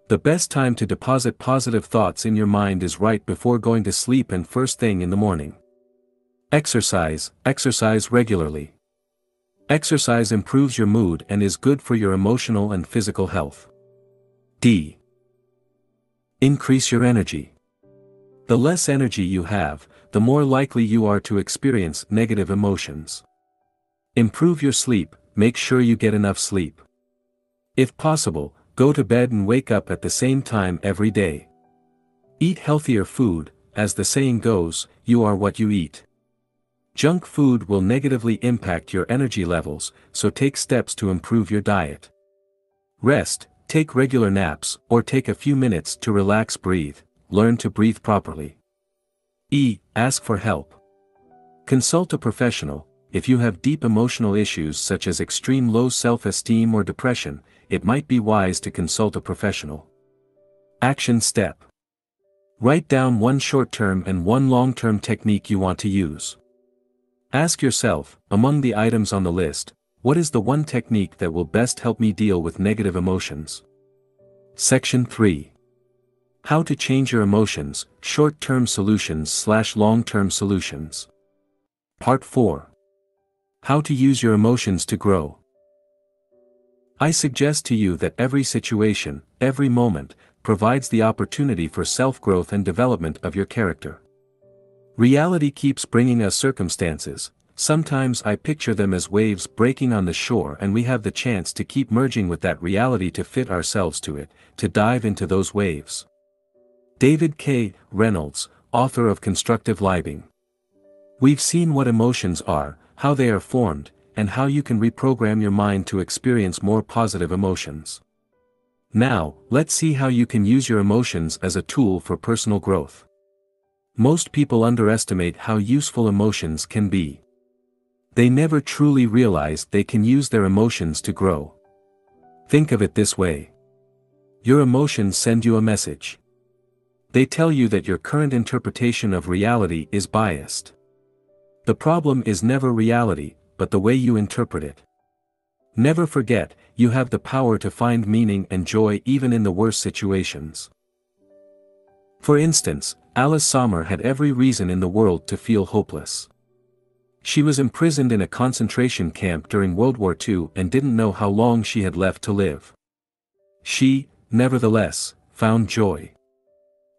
The best time to deposit positive thoughts in your mind is right before going to sleep and first thing in the morning. Exercise regularly. Exercise improves your mood and is good for your emotional and physical health. D. Increase your energy. The less energy you have, the more likely you are to experience negative emotions. Improve your sleep. Make sure you get enough sleep. If possible, go to bed and wake up at the same time every day. Eat healthier food. As the saying goes, you are what you eat. Junk food will negatively impact your energy levels, so take steps to improve your diet. Rest, take regular naps, or take a few minutes to relax. Breathe, learn to breathe properly. E. Ask for help. Consult a professional. If you have deep emotional issues such as extreme low self-esteem or depression, it might be wise to consult a professional. Action step. Write down one short-term and one long-term technique you want to use. Ask yourself, among the items on the list, what is the one technique that will best help me deal with negative emotions? Section 3. How to change your emotions, short-term solutions/long-term solutions. Part 4. How to use your emotions to grow. I suggest to you that every situation, every moment, provides the opportunity for self-growth and development of your character. Reality keeps bringing us circumstances. Sometimes I picture them as waves breaking on the shore, and we have the chance to keep merging with that reality to fit ourselves to it, to dive into those waves. David K. Reynolds, author of Constructive Living. We've seen what emotions are, how they are formed, and how you can reprogram your mind to experience more positive emotions. Now, let's see how you can use your emotions as a tool for personal growth. Most people underestimate how useful emotions can be. They never truly realize they can use their emotions to grow. Think of it this way. Your emotions send you a message. They tell you that your current interpretation of reality is biased. The problem is never reality, but the way you interpret it. Never forget, you have the power to find meaning and joy even in the worst situations. For instance, Alice Sommer had every reason in the world to feel hopeless. She was imprisoned in a concentration camp during World War II and didn't know how long she had left to live. She, nevertheless, found joy.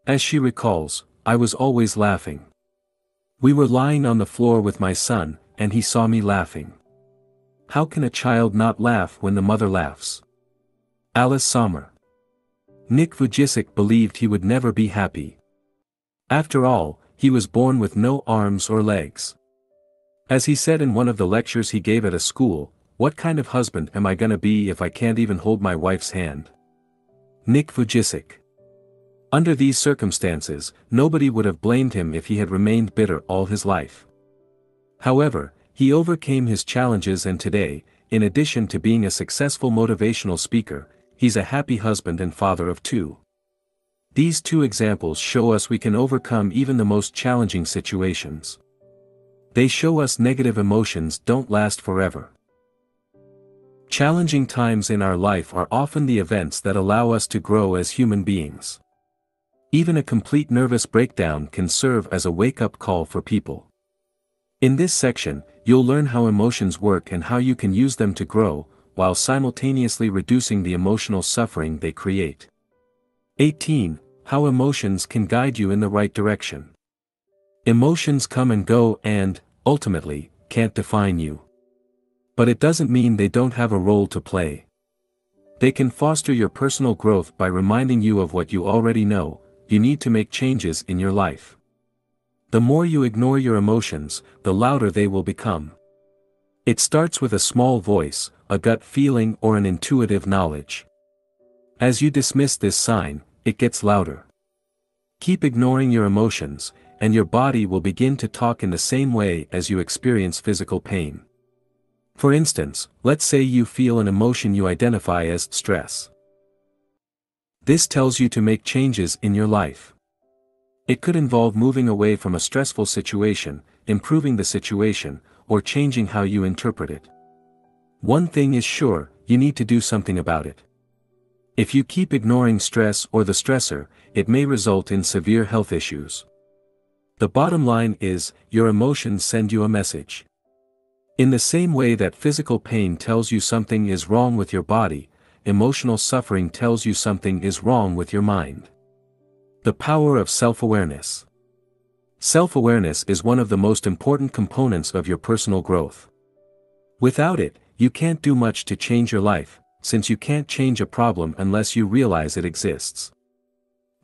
As she recalls, I was always laughing. We were lying on the floor with my son, and he saw me laughing. How can a child not laugh when the mother laughs? Alice Sommer. Nick Vujicic believed he would never be happy. After all, he was born with no arms or legs. As he said in one of the lectures he gave at a school, "What kind of husband am I gonna be if I can't even hold my wife's hand?" Nick Vujicic. Under these circumstances, nobody would have blamed him if he had remained bitter all his life. However, he overcame his challenges, and today, in addition to being a successful motivational speaker, he's a happy husband and father of 2. These 2 examples show us we can overcome even the most challenging situations. They show us negative emotions don't last forever. Challenging times in our life are often the events that allow us to grow as human beings. Even a complete nervous breakdown can serve as a wake-up call for people. In this section, you'll learn how emotions work and how you can use them to grow, while simultaneously reducing the emotional suffering they create. 18. How emotions can guide you in the right direction. Emotions come and go and, ultimately, can't define you. But it doesn't mean they don't have a role to play. They can foster your personal growth by reminding you of what you already know: you need to make changes in your life. The more you ignore your emotions, the louder they will become. It starts with a small voice, a gut feeling, or an intuitive knowledge. As you dismiss this sign, it gets louder. Keep ignoring your emotions, and your body will begin to talk in the same way as you experience physical pain. For instance, let's say you feel an emotion you identify as stress. This tells you to make changes in your life. It could involve moving away from a stressful situation, improving the situation, or changing how you interpret it. One thing is sure, you need to do something about it. If you keep ignoring stress or the stressor, it may result in severe health issues. The bottom line is, your emotions send you a message. In the same way that physical pain tells you something is wrong with your body, emotional suffering tells you something is wrong with your mind. The power of self-awareness. Self-awareness is one of the most important components of your personal growth. Without it, you can't do much to change your life, since you can't change a problem unless you realize it exists.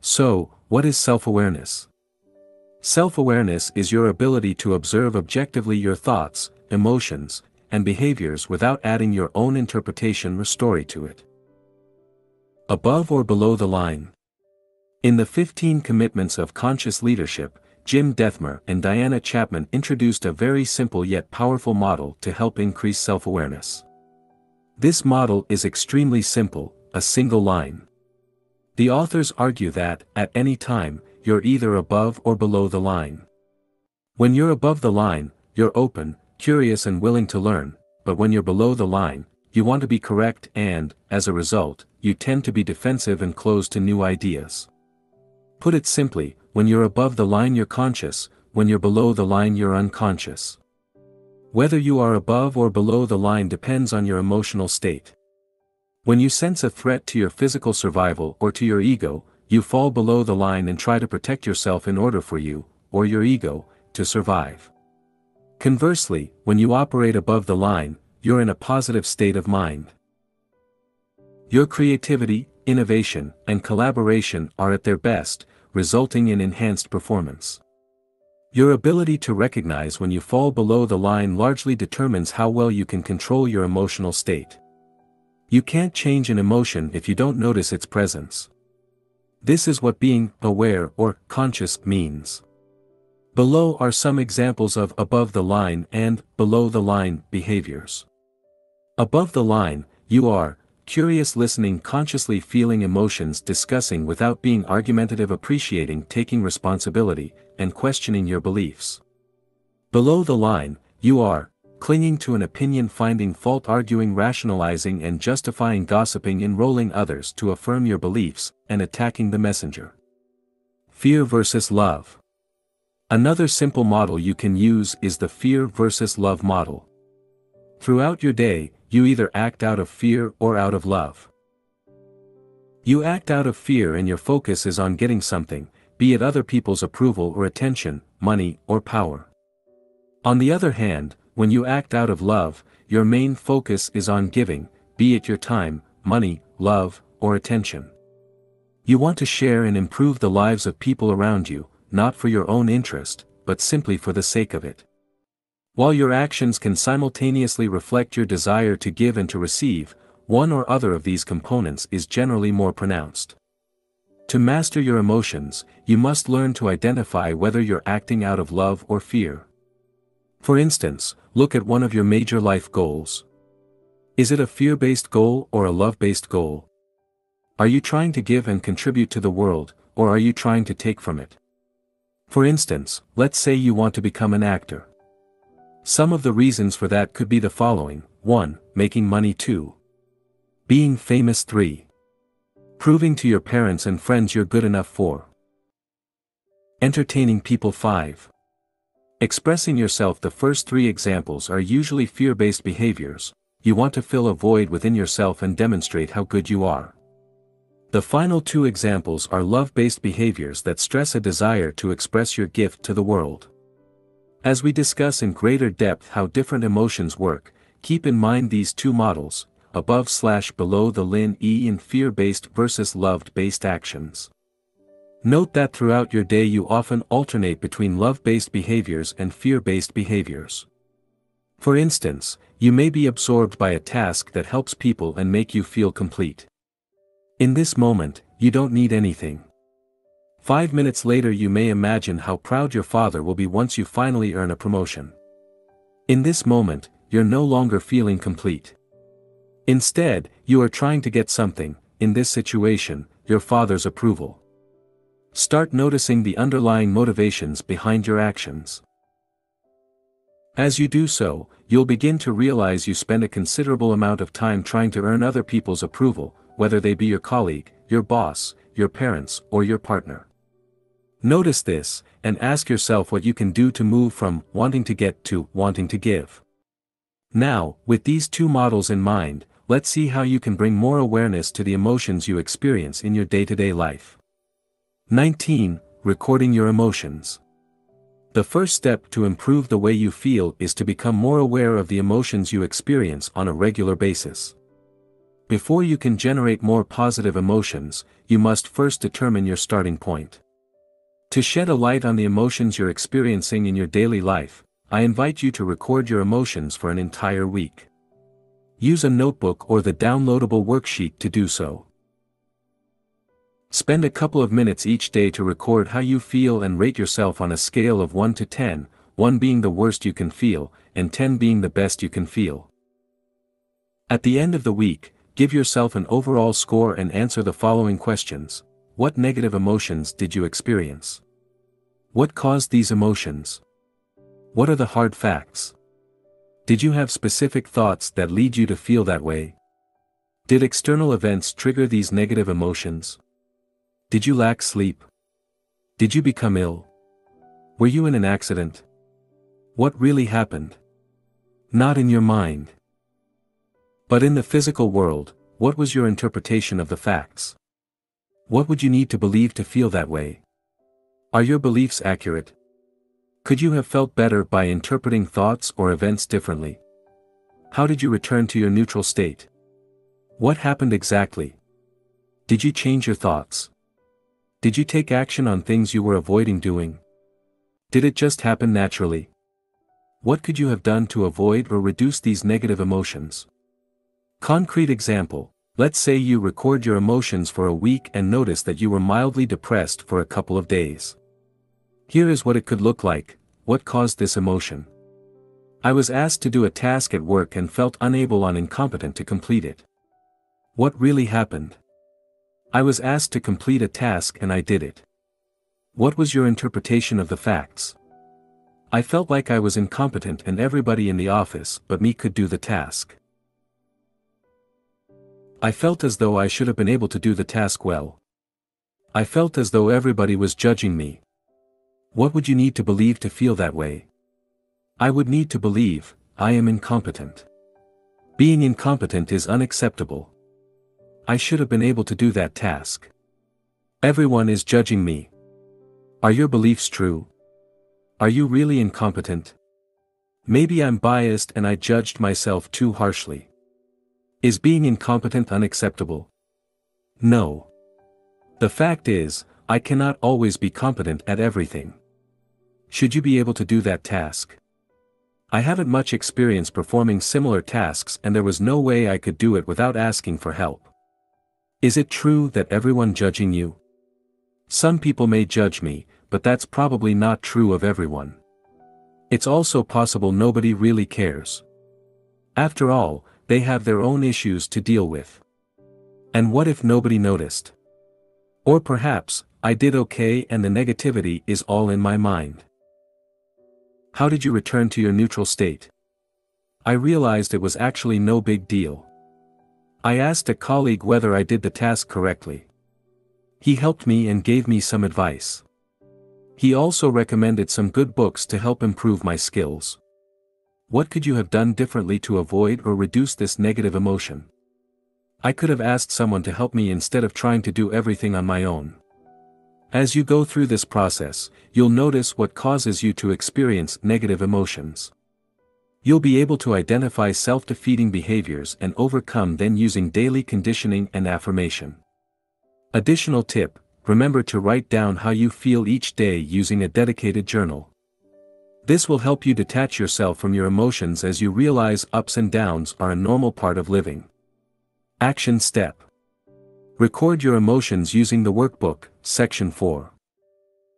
So, what is self-awareness? Self-awareness is your ability to observe objectively your thoughts, emotions, and behaviors without adding your own interpretation or story to it. Above or below the line. In the 15 Commitments of Conscious Leadership, Jim Dethmer and Diana Chapman introduced a very simple yet powerful model to help increase self-awareness. This model is extremely simple, a single line. The authors argue that, at any time, you're either above or below the line. When you're above the line, you're open, curious and willing to learn, but when you're below the line, you want to be correct and, as a result, you tend to be defensive and closed to new ideas. Put it simply, when you're above the line you're conscious, when you're below the line you're unconscious. Whether you are above or below the line depends on your emotional state. When you sense a threat to your physical survival or to your ego, you fall below the line and try to protect yourself in order for you, or your ego, to survive. Conversely, when you operate above the line, you're in a positive state of mind. Your creativity, innovation, and collaboration are at their best, resulting in enhanced performance. Your ability to recognize when you fall below the line largely determines how well you can control your emotional state. You can't change an emotion if you don't notice its presence. This is what being aware or conscious means. Below are some examples of above the line and below the line behaviors. Above the line, you are curious, listening, consciously feeling emotions, discussing without being argumentative, appreciating, taking responsibility, and questioning your beliefs. Below the line, you are clinging to an opinion, finding fault, arguing, rationalizing and justifying, gossiping, enrolling others to affirm your beliefs, and attacking the messenger. Fear versus love. Another simple model you can use is the fear versus love model. Throughout your day, you either act out of fear or out of love. You act out of fear and your focus is on getting something, be it other people's approval or attention, money or power. On the other hand, when you act out of love, your main focus is on giving, be it your time, money, love, or attention. You want to share and improve the lives of people around you, not for your own interest, but simply for the sake of it. While your actions can simultaneously reflect your desire to give and to receive, one or other of these components is generally more pronounced. To master your emotions, you must learn to identify whether you're acting out of love or fear. For instance, look at one of your major life goals. Is it a fear-based goal or a love-based goal? Are you trying to give and contribute to the world, or are you trying to take from it? For instance, let's say you want to become an actor. Some of the reasons for that could be the following: 1. Making money. 2. Being famous. 3. Proving to your parents and friends you're good enough. 4. Entertaining people. 5. Expressing yourself. The first 3 examples are usually fear-based behaviors. You want to fill a void within yourself and demonstrate how good you are. The final 2 examples are love-based behaviors that stress a desire to express your gift to the world. As we discuss in greater depth how different emotions work, keep in mind these 2 models, above/below the line in fear-based versus love-based actions. Note that throughout your day you often alternate between love-based behaviors and fear-based behaviors. For instance, you may be absorbed by a task that helps people and make you feel complete. In this moment, you don't need anything. 5 minutes later you may imagine how proud your father will be once you finally earn a promotion. In this moment, you're no longer feeling complete. Instead, you are trying to get something, in this situation, your father's approval. Start noticing the underlying motivations behind your actions. As you do so, you'll begin to realize you spend a considerable amount of time trying to earn other people's approval, whether they be your colleague, your boss, your parents, or your partner. Notice this, and ask yourself what you can do to move from wanting to get to wanting to give. Now, with these 2 models in mind, let's see how you can bring more awareness to the emotions you experience in your day-to-day life. 19. Recording your emotions. The first step to improve the way you feel is to become more aware of the emotions you experience on a regular basis. Before you can generate more positive emotions, you must first determine your starting point. To shed a light on the emotions you're experiencing in your daily life, I invite you to record your emotions for an entire week. Use a notebook or the downloadable worksheet to do so. Spend a couple of minutes each day to record how you feel and rate yourself on a scale of 1 to 10, 1 being the worst you can feel, and 10 being the best you can feel. At the end of the week, give yourself an overall score and answer the following questions. What negative emotions did you experience? What caused these emotions? What are the hard facts? Did you have specific thoughts that lead you to feel that way? Did external events trigger these negative emotions? Did you lack sleep? Did you become ill? Were you in an accident? What really happened? Not in your mind, but in the physical world. What was your interpretation of the facts? What would you need to believe to feel that way? Are your beliefs accurate? Could you have felt better by interpreting thoughts or events differently? How did you return to your neutral state? What happened exactly? Did you change your thoughts? Did you take action on things you were avoiding doing? Did it just happen naturally? What could you have done to avoid or reduce these negative emotions? Concrete example. Let's say you record your emotions for a week and notice that you were mildly depressed for a couple of days. Here is what it could look like. What caused this emotion? I was asked to do a task at work and felt unable or incompetent to complete it. What really happened? I was asked to complete a task and I did it. What was your interpretation of the facts? I felt like I was incompetent and everybody in the office but me could do the task. I felt as though I should have been able to do the task well. I felt as though everybody was judging me. What would you need to believe to feel that way? I would need to believe, I am incompetent. Being incompetent is unacceptable. I should have been able to do that task. Everyone is judging me. Are your beliefs true? Are you really incompetent? Maybe I'm biased and I judged myself too harshly. Is being incompetent unacceptable? No. The fact is, I cannot always be competent at everything. Should you be able to do that task? I haven't much experience performing similar tasks and there was no way I could do it without asking for help. Is it true that everyone judging you? Some people may judge me, but that's probably not true of everyone. It's also possible nobody really cares. After all, they have their own issues to deal with. And what if nobody noticed? Or perhaps, I did okay and the negativity is all in my mind. How did you return to your neutral state? I realized it was actually no big deal. I asked a colleague whether I did the task correctly. He helped me and gave me some advice. He also recommended some good books to help improve my skills. What could you have done differently to avoid or reduce this negative emotion? I could have asked someone to help me instead of trying to do everything on my own. As you go through this process, you'll notice what causes you to experience negative emotions. You'll be able to identify self-defeating behaviors and overcome them using daily conditioning and affirmation. Additional tip: remember to write down how you feel each day using a dedicated journal. This will help you detach yourself from your emotions as you realize ups and downs are a normal part of living. Action step: record your emotions using the workbook, section 4.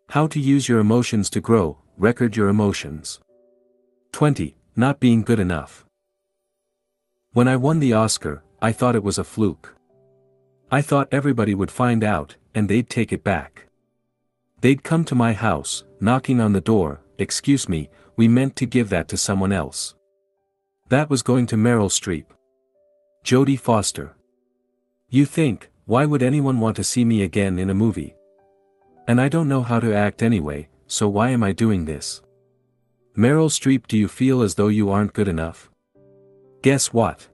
How to use your emotions to grow. Record your emotions. 20. Not being good enough. When I won the Oscar, I thought it was a fluke. I thought everybody would find out, and they'd take it back. They'd come to my house, knocking on the door. Excuse me, we meant to give that to someone else. That was going to Meryl Streep. Jodie Foster. You think, why would anyone want to see me again in a movie? And I don't know how to act anyway, so why am I doing this? Meryl Streep, do you feel as though you aren't good enough? Guess what?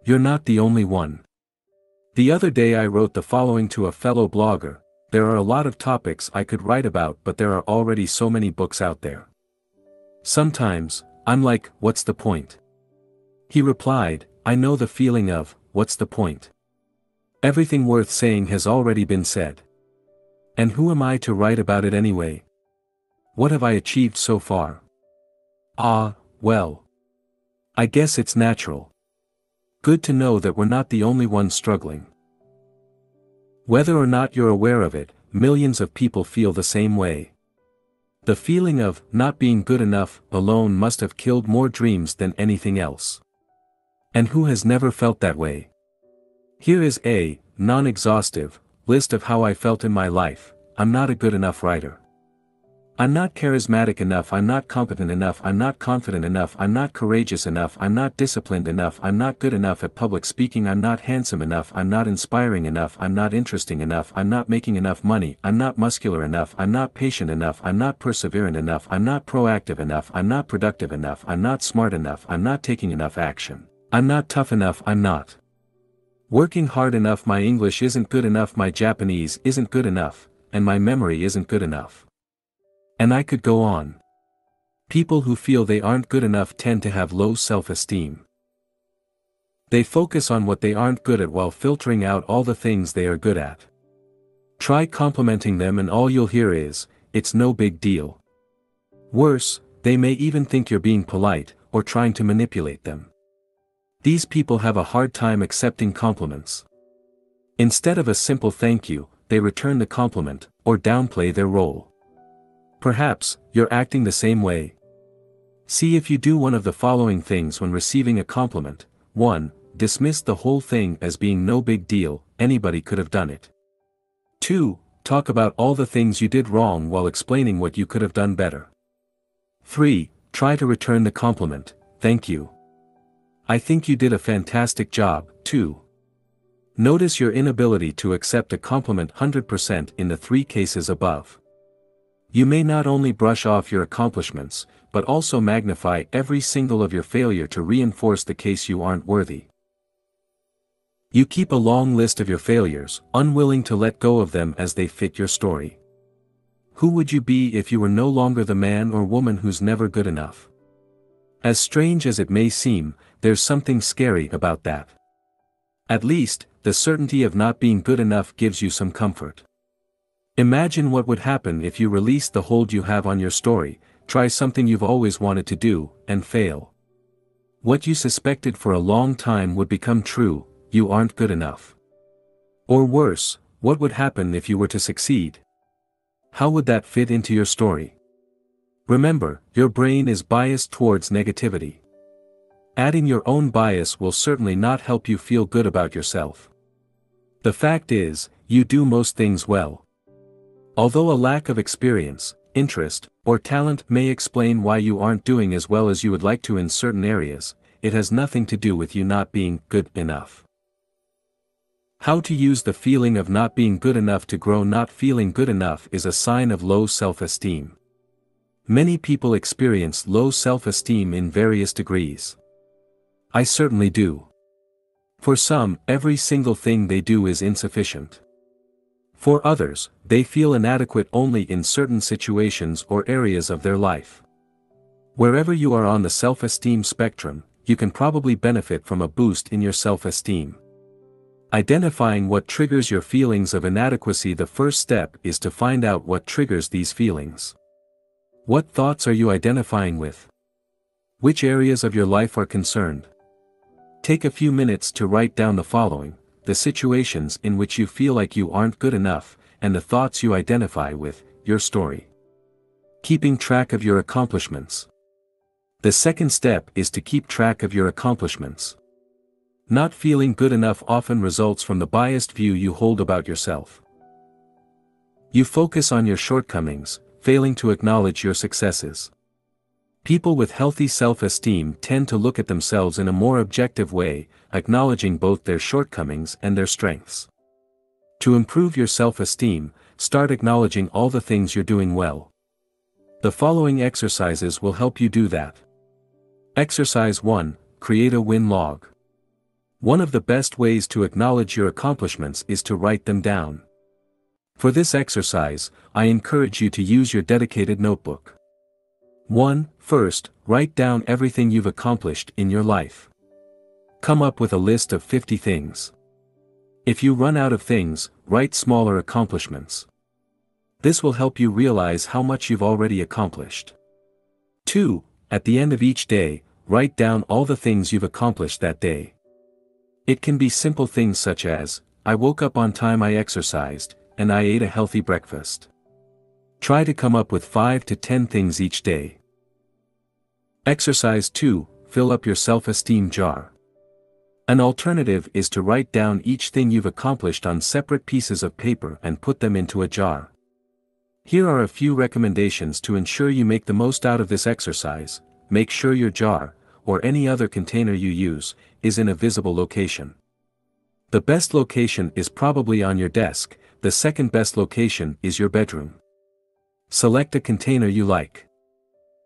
You're not the only one. The other day I wrote the following to a fellow blogger: there are a lot of topics I could write about, but there are already so many books out there. Sometimes, I'm like, what's the point? He replied, I know the feeling of, what's the point? Everything worth saying has already been said. And who am I to write about it anyway? What have I achieved so far? Ah, well. I guess it's natural. Good to know that we're not the only ones struggling. Whether or not you're aware of it, millions of people feel the same way. The feeling of not being good enough alone must have killed more dreams than anything else. And who has never felt that way? Here is a non-exhaustive list of how I felt in my life. I'm not a good enough writer. I'm not charismatic enough, I'm not competent enough, I'm not confident enough, I'm not courageous enough, I'm not disciplined enough, I'm not good enough at public speaking, I'm not handsome enough, I'm not inspiring enough, I'm not interesting enough, I'm not making enough money, I'm not muscular enough, I'm not patient enough, I'm not perseverant enough, I'm not proactive enough, I'm not productive enough, I'm not smart enough, I'm not taking enough action, I'm not tough enough, I'm not working hard enough, my English isn't good enough, my Japanese isn't good enough, and my memory isn't good enough. And I could go on. People who feel they aren't good enough tend to have low self-esteem. They focus on what they aren't good at while filtering out all the things they are good at. Try complimenting them and all you'll hear is, "It's no big deal." Worse, they may even think you're being polite, or trying to manipulate them. These people have a hard time accepting compliments. Instead of a simple thank you, they return the compliment, or downplay their role. Perhaps, you're acting the same way. See if you do one of the following things when receiving a compliment. 1. Dismiss the whole thing as being no big deal, anybody could have done it. 2. Talk about all the things you did wrong while explaining what you could have done better. 3. Try to return the compliment, "Thank you. I think you did a fantastic job, too." Notice your inability to accept a compliment 100% in the 3 cases above. You may not only brush off your accomplishments, but also magnify every single of your failure to reinforce the case you aren't worthy. You keep a long list of your failures, unwilling to let go of them as they fit your story. Who would you be if you were no longer the man or woman who's never good enough? As strange as it may seem, there's something scary about that. At least, the certainty of not being good enough gives you some comfort. Imagine what would happen if you released the hold you have on your story, try something you've always wanted to do, and fail. What you suspected for a long time would become true: you aren't good enough. Or worse, what would happen if you were to succeed? How would that fit into your story? Remember, your brain is biased towards negativity. Adding your own bias will certainly not help you feel good about yourself. The fact is, you do most things well. Although a lack of experience, interest, or talent may explain why you aren't doing as well as you would like to in certain areas, it has nothing to do with you not being good enough. How to use the feeling of not being good enough to grow. Not feeling good enough is a sign of low self-esteem. Many people experience low self-esteem in various degrees. I certainly do. For some, every single thing they do is insufficient. For others, they feel inadequate only in certain situations or areas of their life. Wherever you are on the self-esteem spectrum, you can probably benefit from a boost in your self-esteem. Identifying what triggers your feelings of inadequacy. The first step is to find out what triggers these feelings. What thoughts are you identifying with? Which areas of your life are concerned? Take a few minutes to write down the following: the situations in which you feel like you aren't good enough, and the thoughts you identify with, your story. Keeping track of your accomplishments. The second step is to keep track of your accomplishments. Not feeling good enough often results from the biased view you hold about yourself. You focus on your shortcomings, failing to acknowledge your successes. People with healthy self-esteem tend to look at themselves in a more objective way, acknowledging both their shortcomings and their strengths. To improve your self-esteem, start acknowledging all the things you're doing well. The following exercises will help you do that. Exercise 1: Create a win log. One of the best ways to acknowledge your accomplishments is to write them down. For this exercise, I encourage you to use your dedicated notebook. 1. First, write down everything you've accomplished in your life. Come up with a list of 50 things. If you run out of things, write smaller accomplishments. This will help you realize how much you've already accomplished. 2. At the end of each day, write down all the things you've accomplished that day. It can be simple things such as, I woke up on time, I exercised, and I ate a healthy breakfast. Try to come up with 5 to 10 things each day. Exercise 2. Fill up your self-esteem jar. An alternative is to write down each thing you've accomplished on separate pieces of paper and put them into a jar. Here are a few recommendations to ensure you make the most out of this exercise. Make sure your jar, or any other container you use, is in a visible location. The best location is probably on your desk, the second best location is your bedroom. Select a container you like.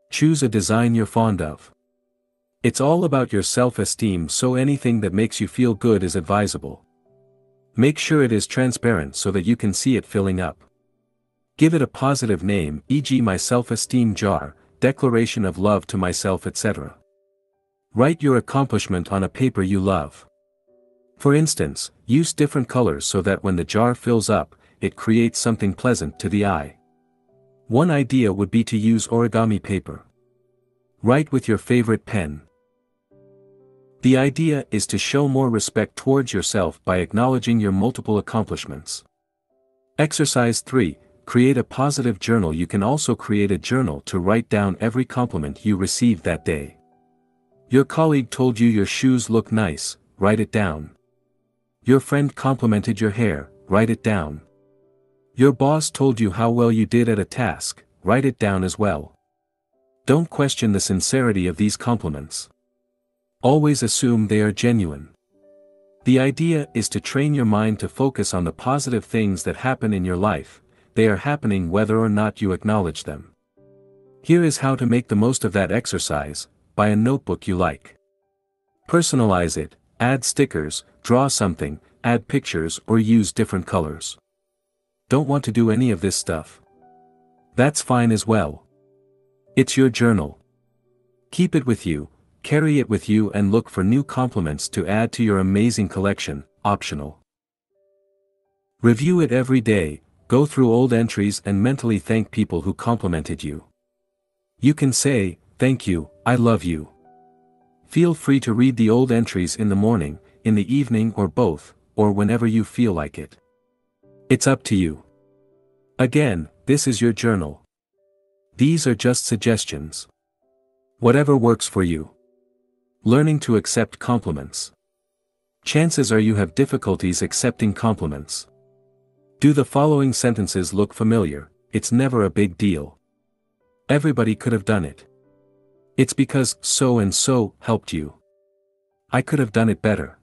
Choose a design you're fond of. It's all about your self-esteem, so anything that makes you feel good is advisable. Make sure it is transparent so that you can see it filling up. Give it a positive name, e.g. my self-esteem jar, declaration of love to myself, etc. Write your accomplishment on a paper you love. For instance, use different colors so that when the jar fills up, it creates something pleasant to the eye. One idea would be to use origami paper. Write with your favorite pen. The idea is to show more respect towards yourself by acknowledging your multiple accomplishments. Exercise 3. Create a positive journal. You can also create a journal to write down every compliment you received that day. Your colleague told you your shoes look nice, write it down. Your friend complimented your hair, write it down. Your boss told you how well you did at a task, write it down as well. Don't question the sincerity of these compliments. Always assume they are genuine. The idea is to train your mind to focus on the positive things that happen in your life. They are happening whether or not you acknowledge them. Here is how to make the most of that exercise. Buy a notebook you like. Personalize it, add stickers, draw something, add pictures, or use different colors. Don't want to do any of this stuff? That's fine as well. It's your journal. Keep it with you, carry it with you, and look for new compliments to add to your amazing collection, optional. Review it every day, go through old entries and mentally thank people who complimented you. You can say, thank you, I love you. Feel free to read the old entries in the morning, in the evening, or both, or whenever you feel like it. It's up to you. Again, this is your journal. These are just suggestions. Whatever works for you. Learning to accept compliments. Chances are you have difficulties accepting compliments. Do the following sentences look familiar? It's never a big deal. Everybody could have done it. It's because so and so helped you. I could have done it better.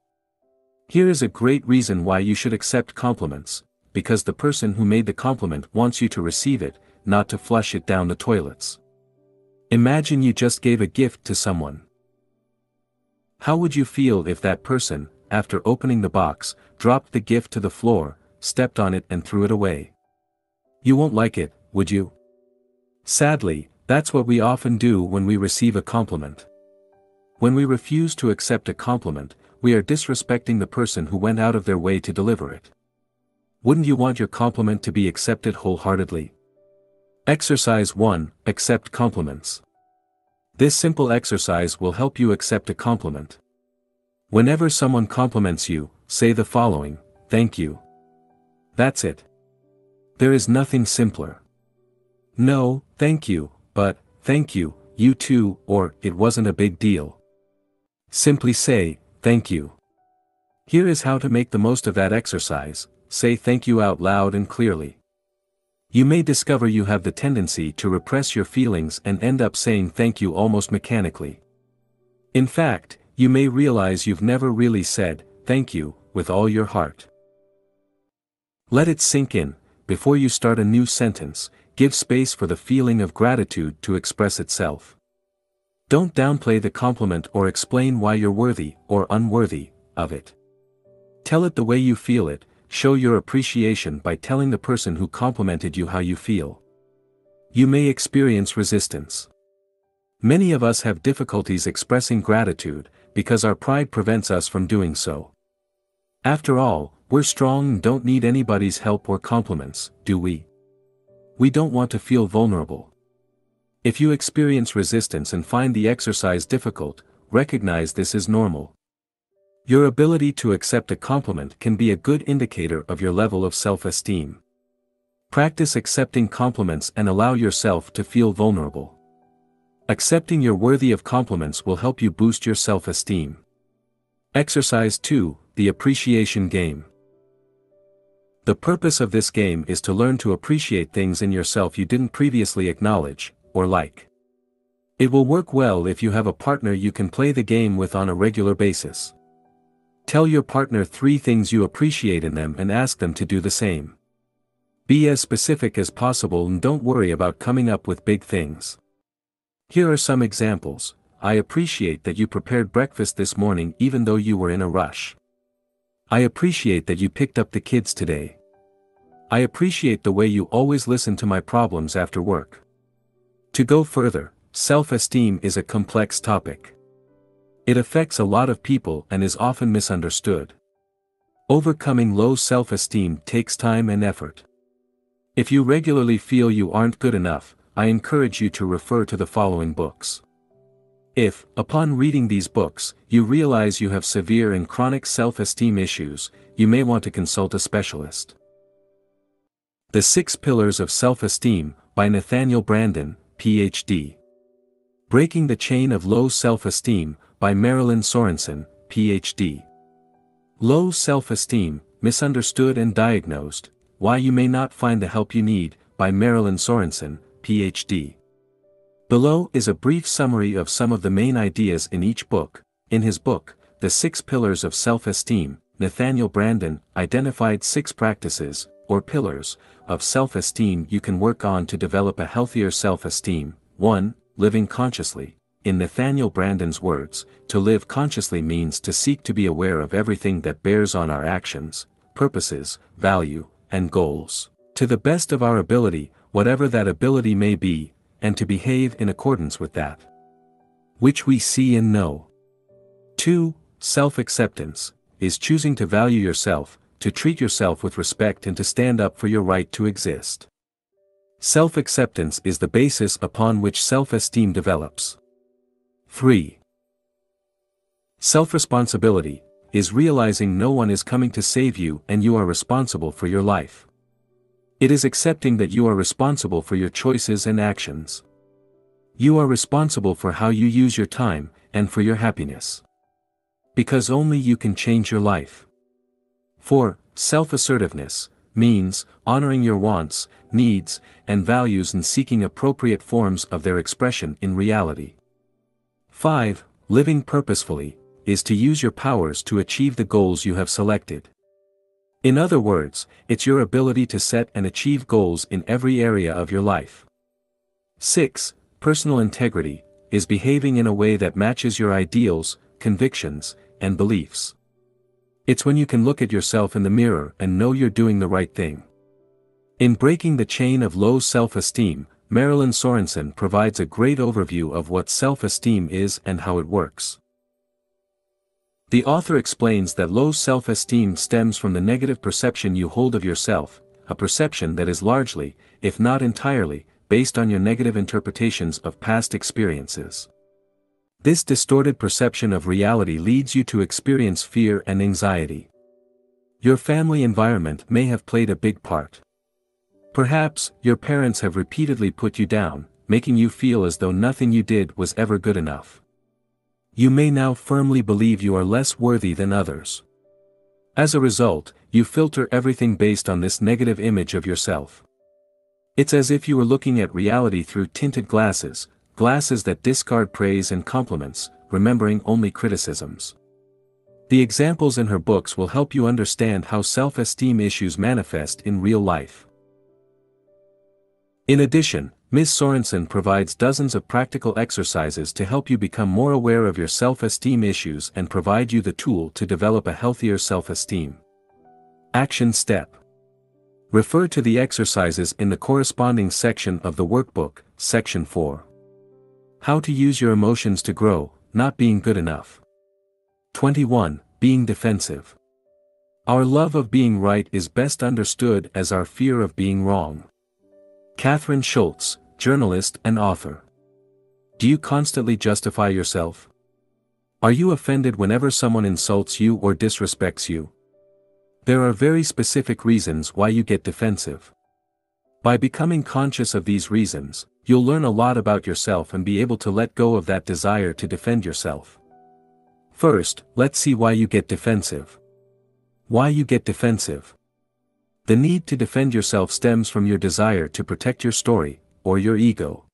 Here is a great reason why you should accept compliments, because the person who made the compliment wants you to receive it, not to flush it down the toilets. Imagine you just gave a gift to someone. How would you feel if that person, after opening the box, dropped the gift to the floor, stepped on it and threw it away? You won't like it, would you? Sadly, that's what we often do when we receive a compliment. When we refuse to accept a compliment, we are disrespecting the person who went out of their way to deliver it. Wouldn't you want your compliment to be accepted wholeheartedly? Exercise 1. Accept compliments. This simple exercise will help you accept a compliment. Whenever someone compliments you, say the following: thank you. That's it. There is nothing simpler. No, thank you, but, thank you, you too, or, it wasn't a big deal. Simply say, thank you. Here is how to make the most of that exercise. Say thank you out loud and clearly. You may discover you have the tendency to repress your feelings and end up saying thank you almost mechanically. In fact, you may realize you've never really said thank you with all your heart. Let it sink in. Before you start a new sentence, give space for the feeling of gratitude to express itself. Don't downplay the compliment or explain why you're worthy or unworthy of it. Tell it the way you feel it. Show your appreciation by telling the person who complimented you how you feel. You may experience resistance. Many of us have difficulties expressing gratitude because our pride prevents us from doing so. After all, we're strong and don't need anybody's help or compliments, do we? We don't want to feel vulnerable. If you experience resistance and find the exercise difficult, recognize this is normal. Your ability to accept a compliment can be a good indicator of your level of self-esteem. Practice accepting compliments and allow yourself to feel vulnerable. Accepting you're worthy of compliments will help you boost your self-esteem. Exercise 2, the appreciation game. The purpose of this game is to learn to appreciate things in yourself you didn't previously acknowledge, or like. It will work well if you have a partner you can play the game with on a regular basis. Tell your partner 3 things you appreciate in them and ask them to do the same. Be as specific as possible and don't worry about coming up with big things. Here are some examples. I appreciate that you prepared breakfast this morning even though you were in a rush. I appreciate that you picked up the kids today. I appreciate the way you always listen to my problems after work. To go further, self-esteem is a complex topic. It affects a lot of people and is often misunderstood. Overcoming low self-esteem takes time and effort. If you regularly feel you aren't good enough, I encourage you to refer to the following books. If, upon reading these books, you realize you have severe and chronic self-esteem issues, you may want to consult a specialist. The 6 Pillars of Self-Esteem, by Nathaniel Branden, Ph.D. Breaking the Chain of Low Self-Esteem, by Marilyn Sorensen, Ph.D. Low Self-Esteem, Misunderstood and Diagnosed, Why You May Not Find the Help You Need, by Marilyn Sorensen, Ph.D. Below is a brief summary of some of the main ideas in each book. In his book, The 6 Pillars of Self-Esteem, Nathaniel Branden identified 6 practices, or pillars, of self-esteem you can work on to develop a healthier self-esteem. 1. Living consciously. In Nathaniel Branden's words, to live consciously means to seek to be aware of everything that bears on our actions, purposes, value, and goals, to the best of our ability, whatever that ability may be, and to behave in accordance with that which we see and know. 2. Self-acceptance, is choosing to value yourself, to treat yourself with respect and to stand up for your right to exist. Self-acceptance is the basis upon which self-esteem develops. 3. Self-responsibility, is realizing no one is coming to save you and you are responsible for your life. It is accepting that you are responsible for your choices and actions. You are responsible for how you use your time, and for your happiness. Because only you can change your life. 4. Self-assertiveness, means honoring your wants, needs, and values and seeking appropriate forms of their expression in reality. 5. Living purposefully, is to use your powers to achieve the goals you have selected. In other words, it's your ability to set and achieve goals in every area of your life. 6. Personal integrity, is behaving in a way that matches your ideals, convictions, and beliefs. It's when you can look at yourself in the mirror and know you're doing the right thing. In Breaking the Chain of Low Self-Esteem, Marilyn Sorensen provides a great overview of what self-esteem is and how it works. The author explains that low self-esteem stems from the negative perception you hold of yourself, a perception that is largely, if not entirely, based on your negative interpretations of past experiences. This distorted perception of reality leads you to experience fear and anxiety. Your family environment may have played a big part. Perhaps, your parents have repeatedly put you down, making you feel as though nothing you did was ever good enough. You may now firmly believe you are less worthy than others. As a result, you filter everything based on this negative image of yourself. It's as if you were looking at reality through tinted glasses, glasses that discard praise and compliments, remembering only criticisms. The examples in her books will help you understand how self-esteem issues manifest in real life. In addition, Ms. Sorensen provides dozens of practical exercises to help you become more aware of your self-esteem issues and provide you the tool to develop a healthier self-esteem. Action Step. Refer to the exercises in the corresponding section of the workbook, Section 4. How to use your emotions to grow, not being good enough. 21. Being defensive. Our love of being right is best understood as our fear of being wrong. Catherine Schultz, journalist and author. Do you constantly justify yourself? Are you offended whenever someone insults you or disrespects you? There are very specific reasons why you get defensive. By becoming conscious of these reasons, you'll learn a lot about yourself and be able to let go of that desire to defend yourself. First, let's see why you get defensive. Why you get defensive. The need to defend yourself stems from your desire to protect your story, or your ego.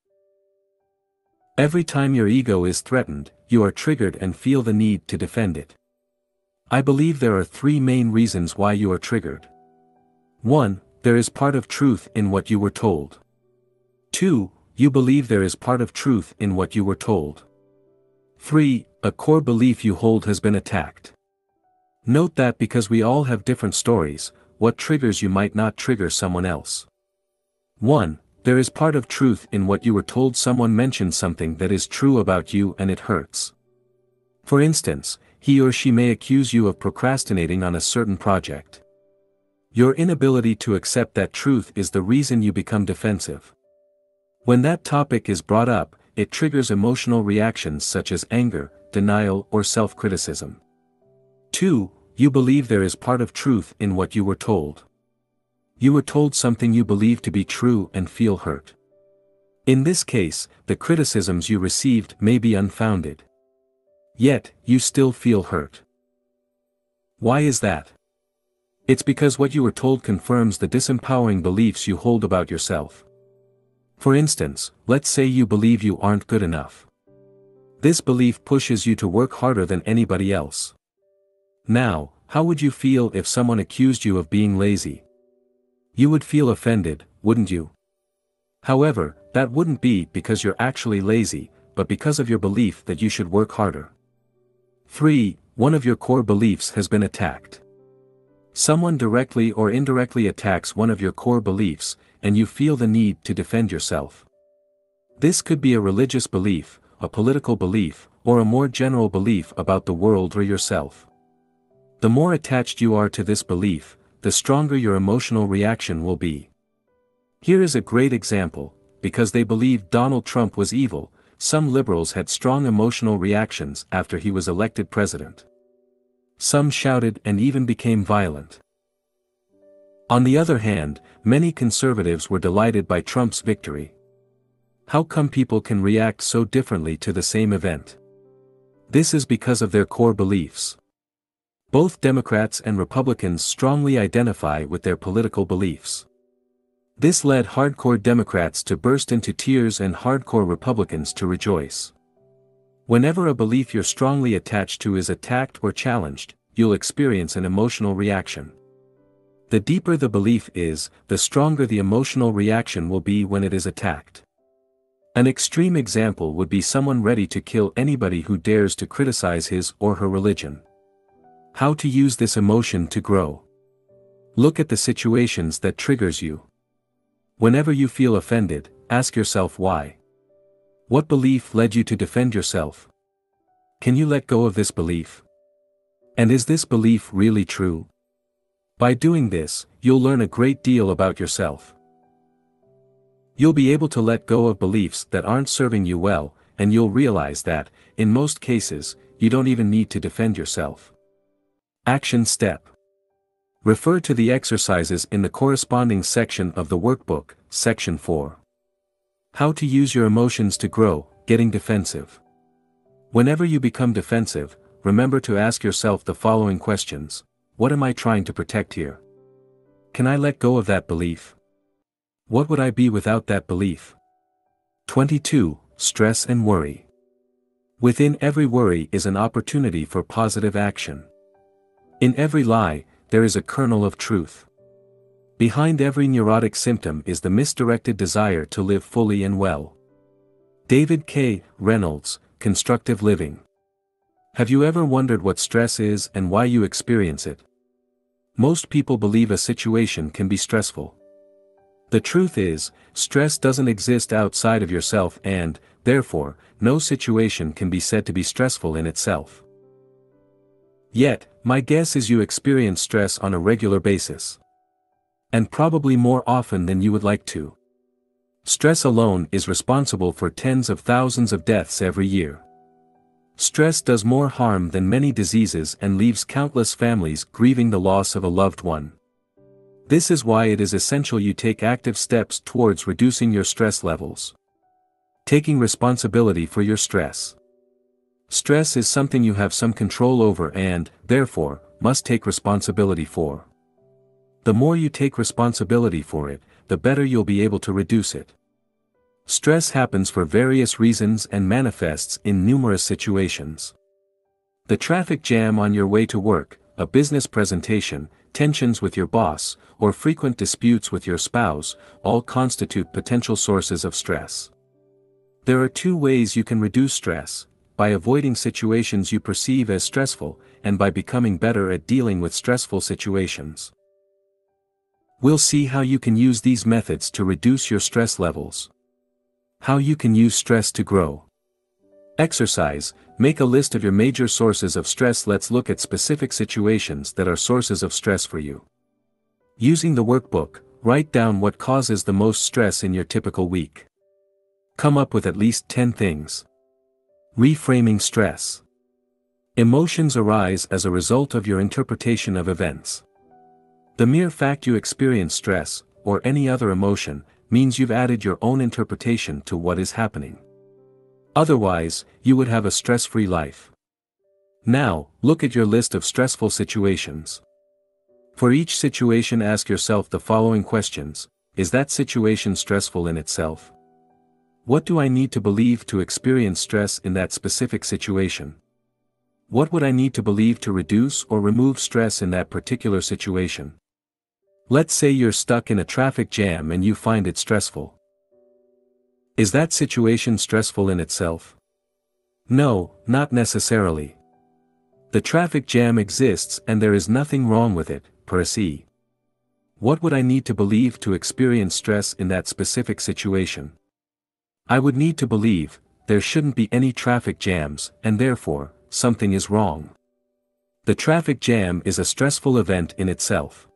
Every time your ego is threatened, you are triggered and feel the need to defend it. I believe there are three main reasons why you are triggered. 1. There is part of truth in what you were told. 2. You believe there is part of truth in what you were told. 3. A core belief you hold has been attacked. Note that because we all have different stories, what triggers you might not trigger someone else. 1. There is part of truth in what you were told. Someone mentioned something that is true about you and it hurts. For instance, he or she may accuse you of procrastinating on a certain project. Your inability to accept that truth is the reason you become defensive. When that topic is brought up, it triggers emotional reactions such as anger, denial, or self-criticism. 2. You believe there is part of truth in what you were told. You were told something you believe to be true and feel hurt. In this case, the criticisms you received may be unfounded. Yet, you still feel hurt. Why is that? It's because what you were told confirms the disempowering beliefs you hold about yourself. For instance, let's say you believe you aren't good enough. This belief pushes you to work harder than anybody else. Now, how would you feel if someone accused you of being lazy? You would feel offended, wouldn't you? However, that wouldn't be because you're actually lazy, but because of your belief that you should work harder. 3. One of your core beliefs has been attacked. Someone directly or indirectly attacks one of your core beliefs, and you feel the need to defend yourself. This could be a religious belief, a political belief, or a more general belief about the world or yourself. The more attached you are to this belief, the stronger your emotional reaction will be. Here is a great example: because they believed Donald Trump was evil, some liberals had strong emotional reactions after he was elected president. Some shouted and even became violent. On the other hand, many conservatives were delighted by Trump's victory. How come people can react so differently to the same event? This is because of their core beliefs. Both Democrats and Republicans strongly identify with their political beliefs. This led hardcore Democrats to burst into tears and hardcore Republicans to rejoice. Whenever a belief you're strongly attached to is attacked or challenged, you'll experience an emotional reaction. The deeper the belief is, the stronger the emotional reaction will be when it is attacked. An extreme example would be someone ready to kill anybody who dares to criticize his or her religion. How to use this emotion to grow. Look at the situations that triggers you. Whenever you feel offended, ask yourself why. What belief led you to defend yourself? Can you let go of this belief? And is this belief really true? By doing this, you'll learn a great deal about yourself. You'll be able to let go of beliefs that aren't serving you well, and you'll realize that, in most cases, you don't even need to defend yourself. Action step. Refer to the exercises in the corresponding section of the workbook, Section 4. How to use your emotions to grow, getting defensive. Whenever you become defensive, remember to ask yourself the following questions. What am I trying to protect here? Can I let go of that belief? What would I be without that belief? 22. Stress and worry. Within every worry is an opportunity for positive action. In every lie, there is a kernel of truth. Behind every neurotic symptom is the misdirected desire to live fully and well. David K. Reynolds, Constructive Living. Have you ever wondered what stress is and why you experience it? Most people believe a situation can be stressful. The truth is, stress doesn't exist outside of yourself and, therefore, no situation can be said to be stressful in itself. Yet, my guess is you experience stress on a regular basis. And probably more often than you would like to. Stress alone is responsible for tens of thousands of deaths every year. Stress does more harm than many diseases and leaves countless families grieving the loss of a loved one. This is why it is essential you take active steps towards reducing your stress levels. Taking responsibility for your stress. Stress is something you have some control over and, therefore, must take responsibility for. The more you take responsibility for it, the better you'll be able to reduce it. Stress happens for various reasons and manifests in numerous situations. The traffic jam on your way to work, a business presentation, tensions with your boss, or frequent disputes with your spouse, all constitute potential sources of stress. There are two ways you can reduce stress: by avoiding situations you perceive as stressful, and by becoming better at dealing with stressful situations. We'll see how you can use these methods to reduce your stress levels. How you can use stress to grow. Exercise. Make a list of your major sources of stress. Let's look at specific situations that are sources of stress for you. Using the workbook, write down what causes the most stress in your typical week. Come up with at least 10 things. Reframing stress. Emotions arise as a result of your interpretation of events. The mere fact you experience stress, or any other emotion, means you've added your own interpretation to what is happening. Otherwise, you would have a stress-free life. Now, look at your list of stressful situations. For each situation, ask yourself the following questions: is that situation stressful in itself? What do I need to believe to experience stress in that specific situation? What would I need to believe to reduce or remove stress in that particular situation? Let's say you're stuck in a traffic jam and you find it stressful. Is that situation stressful in itself? No, not necessarily. The traffic jam exists and there is nothing wrong with it, per se. What would I need to believe to experience stress in that specific situation? I would need to believe there shouldn't be any traffic jams, and therefore, something is wrong. The traffic jam is a stressful event in itself.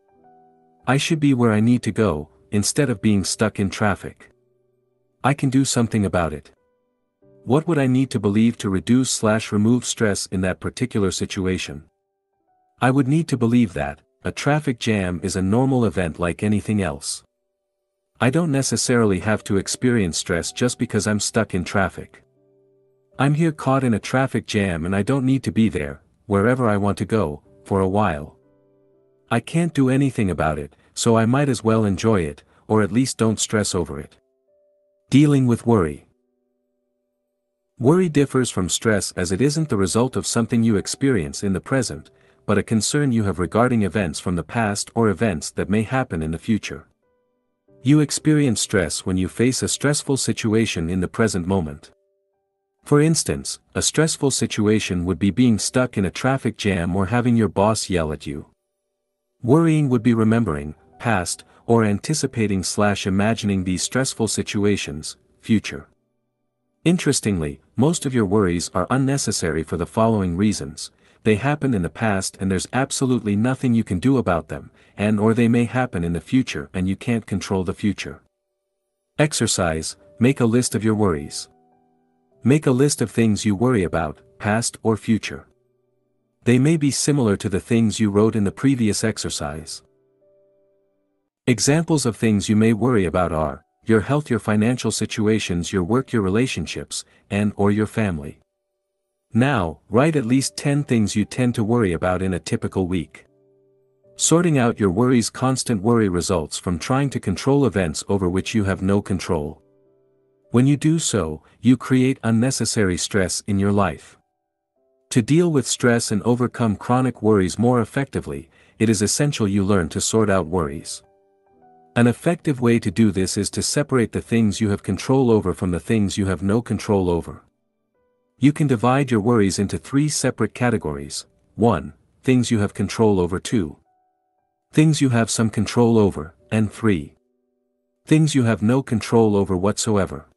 I should be where I need to go, instead of being stuck in traffic. I can do something about it. What would I need to believe to reduce/remove stress in that particular situation? I would need to believe that a traffic jam is a normal event like anything else. I don't necessarily have to experience stress just because I'm stuck in traffic. I'm here caught in a traffic jam and I don't need to be there, wherever I want to go, for a while. I can't do anything about it, so I might as well enjoy it, or at least don't stress over it. Dealing with worry. Worry differs from stress as it isn't the result of something you experience in the present, but a concern you have regarding events from the past or events that may happen in the future. You experience stress when you face a stressful situation in the present moment. For instance, a stressful situation would be being stuck in a traffic jam or having your boss yell at you. Worrying would be remembering, past, or anticipating/imagining these stressful situations, future. Interestingly, most of your worries are unnecessary for the following reasons: they happened in the past and there's absolutely nothing you can do about them, or they may happen in the future and you can't control the future. Exercise. Make a list of your worries. Make a list of things you worry about, past or future. They may be similar to the things you wrote in the previous exercise. Examples of things you may worry about are your health, your financial situations, your work, your relationships, and/or your family. Now, write at least 10 things you tend to worry about in a typical week. Sorting out your worries. Constant worry results from trying to control events over which you have no control. When you do so, you create unnecessary stress in your life. To deal with stress and overcome chronic worries more effectively, it is essential you learn to sort out worries. An effective way to do this is to separate the things you have control over from the things you have no control over. You can divide your worries into 3 separate categories: 1. Things you have control over; 2. Things you have some control over; and 3. Things you have no control over whatsoever.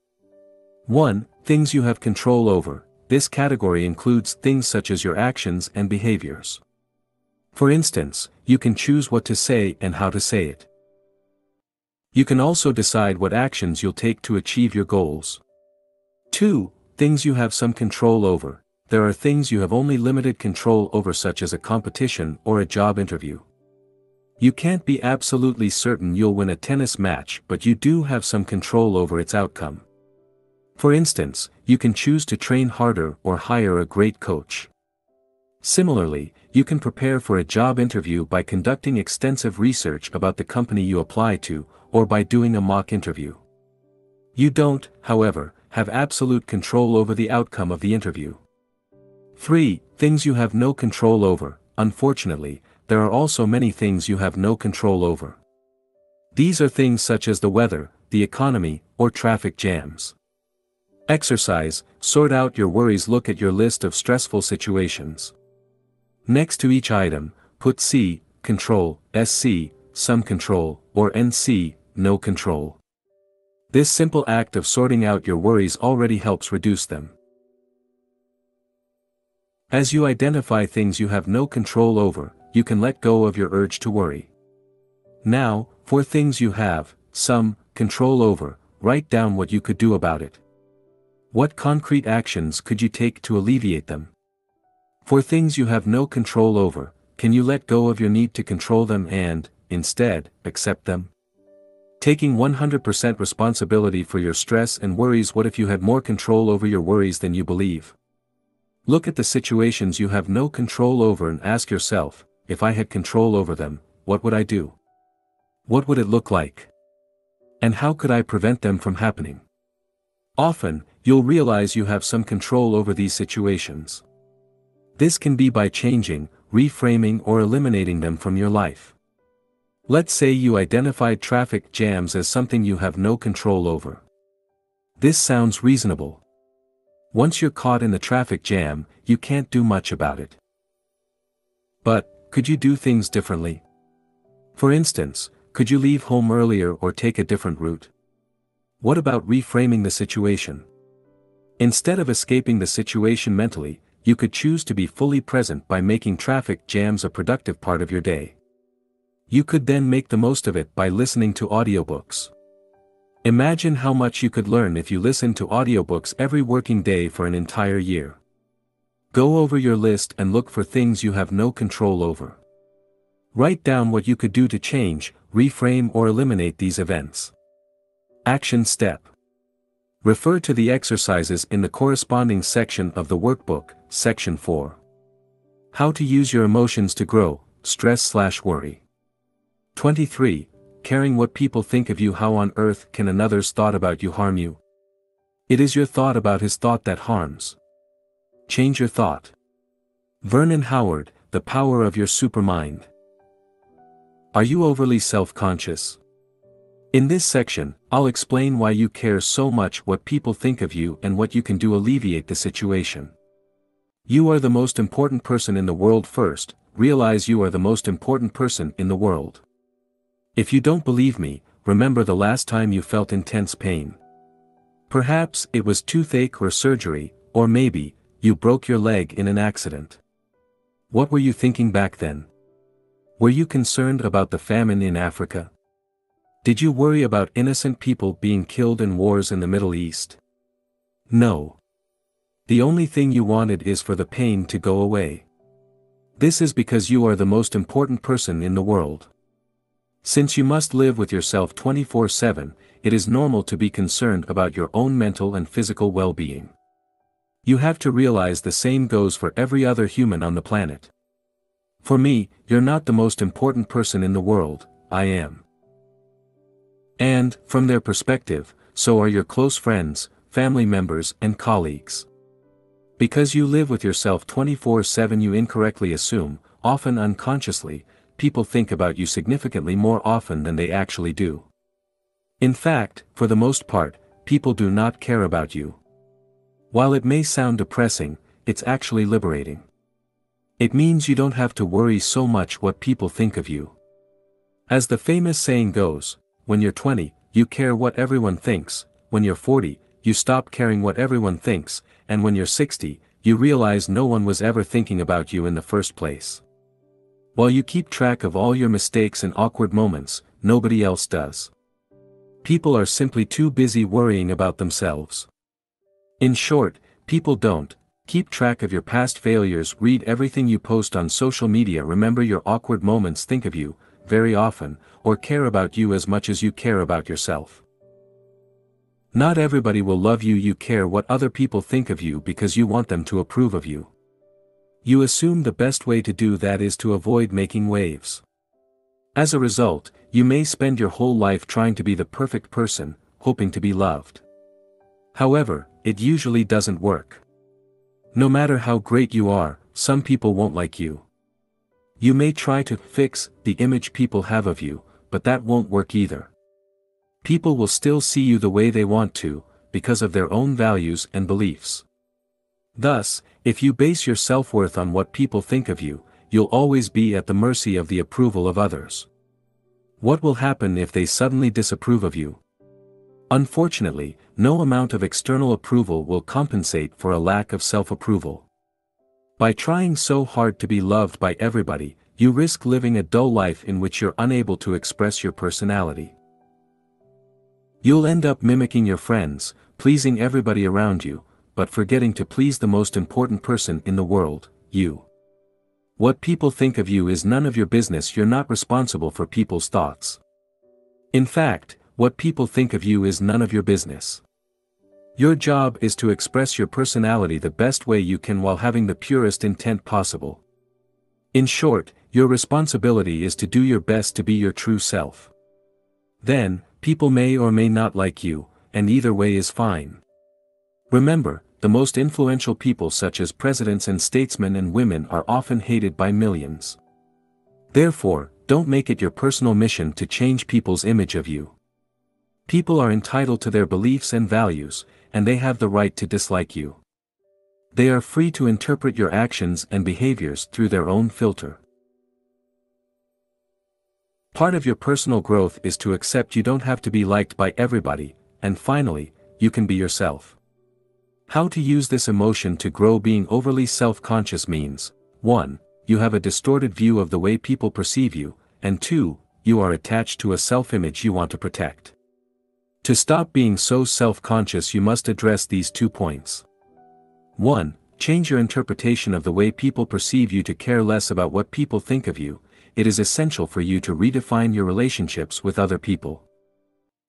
1. Things you have control over. This category includes things such as your actions and behaviors. For instance, you can choose what to say and how to say it. You can also decide what actions you'll take to achieve your goals. 2. Things you have some control over. There are things you have only limited control over, such as a competition or a job interview. You can't be absolutely certain you'll win a tennis match, but you do have some control over its outcome. For instance, you can choose to train harder or hire a great coach. Similarly, you can prepare for a job interview by conducting extensive research about the company you apply to, or by doing a mock interview. You don't, however, have absolute control over the outcome of the interview. 3. Things you have no control over. Unfortunately, there are also many things you have no control over. These are things such as the weather, the economy, or traffic jams. Exercise. Sort out your worries. Look at your list of stressful situations. Next to each item, put C, control, SC, some control, or NC, no control. This simple act of sorting out your worries already helps reduce them. As you identify things you have no control over, you can let go of your urge to worry. Now, for things you have some control over, write down what you could do about it. What concrete actions could you take to alleviate them? For things you have no control over, can you let go of your need to control them and, instead, accept them? Taking 100% responsibility for your stress and worries. What if you had more control over your worries than you believe? Look at the situations you have no control over and ask yourself, if I had control over them, what would I do? What would it look like? And how could I prevent them from happening? Often, you'll realize you have some control over these situations. This can be by changing, reframing, or eliminating them from your life. Let's say you identified traffic jams as something you have no control over. This sounds reasonable. Once you're caught in the traffic jam, you can't do much about it. But, could you do things differently? For instance, could you leave home earlier or take a different route? What about reframing the situation? Instead of escaping the situation mentally, you could choose to be fully present by making traffic jams a productive part of your day. You could then make the most of it by listening to audiobooks. Imagine how much you could learn if you listened to audiobooks every working day for an entire year. Go over your list and look for things you have no control over. Write down what you could do to change, reframe, or eliminate these events. Action step. Refer to the exercises in the corresponding section of the workbook, Section 4. How to use your emotions to grow, stress/worry. 23. Caring what people think of you. How on earth can another's thought about you harm you? It is your thought about his thought that harms. Change your thought. Vernon Howard, The Power of Your Supermind. Are you overly self-conscious? In this section, I'll explain why you care so much what people think of you and what you can do to alleviate the situation. You are the most important person in the world. First, realize you are the most important person in the world. If you don't believe me, remember the last time you felt intense pain. Perhaps it was toothache or surgery, or maybe, you broke your leg in an accident. What were you thinking back then? Were you concerned about the famine in Africa? Did you worry about innocent people being killed in wars in the Middle East? No. The only thing you wanted is for the pain to go away. This is because you are the most important person in the world. Since you must live with yourself 24/7, it is normal to be concerned about your own mental and physical well-being. You have to realize the same goes for every other human on the planet. For me, you're not the most important person in the world, I am. And, from their perspective, so are your close friends, family members, and colleagues. Because you live with yourself 24/7, you incorrectly assume, often unconsciously, people think about you significantly more often than they actually do. In fact, for the most part, people do not care about you. While it may sound depressing, it's actually liberating. It means you don't have to worry so much what people think of you. As the famous saying goes, when you're 20, you care what everyone thinks, when you're 40, you stop caring what everyone thinks, and when you're 60, you realize no one was ever thinking about you in the first place. While you keep track of all your mistakes and awkward moments, nobody else does. People are simply too busy worrying about themselves. In short, people don't keep track of your past failures, read everything you post on social media, remember your awkward moments, think of you very often, or care about you as much as you care about yourself. Not everybody will love you. You care what other people think of you because you want them to approve of you. You assume the best way to do that is to avoid making waves. As a result, you may spend your whole life trying to be the perfect person, hoping to be loved. However, it usually doesn't work. No matter how great you are, some people won't like you. You may try to fix the image people have of you, but that won't work either. People will still see you the way they want to, because of their own values and beliefs. Thus, if you base your self-worth on what people think of you, you'll always be at the mercy of the approval of others. What will happen if they suddenly disapprove of you? Unfortunately, no amount of external approval will compensate for a lack of self-approval. By trying so hard to be loved by everybody, you risk living a dull life in which you're unable to express your personality. You'll end up mimicking your friends, pleasing everybody around you, but forgetting to please the most important person in the world, you. What people think of you is none of your business. You're not responsible for people's thoughts. In fact, what people think of you is none of your business. Your job is to express your personality the best way you can while having the purest intent possible. In short, your responsibility is to do your best to be your true self. Then, people may or may not like you, and either way is fine. Remember, the most influential people such as presidents and statesmen and women are often hated by millions. Therefore, don't make it your personal mission to change people's image of you. People are entitled to their beliefs and values, and they have the right to dislike you. They are free to interpret your actions and behaviors through their own filter. Part of your personal growth is to accept you don't have to be liked by everybody, and finally, you can be yourself. How to use this emotion to grow? Being overly self-conscious means, 1. You have a distorted view of the way people perceive you, and 2. You are attached to a self-image you want to protect. To stop being so self-conscious, you must address these 2 points. 1. Change your interpretation of the way people perceive you to care less about what people think of you. It is essential for you to redefine your relationships with other people.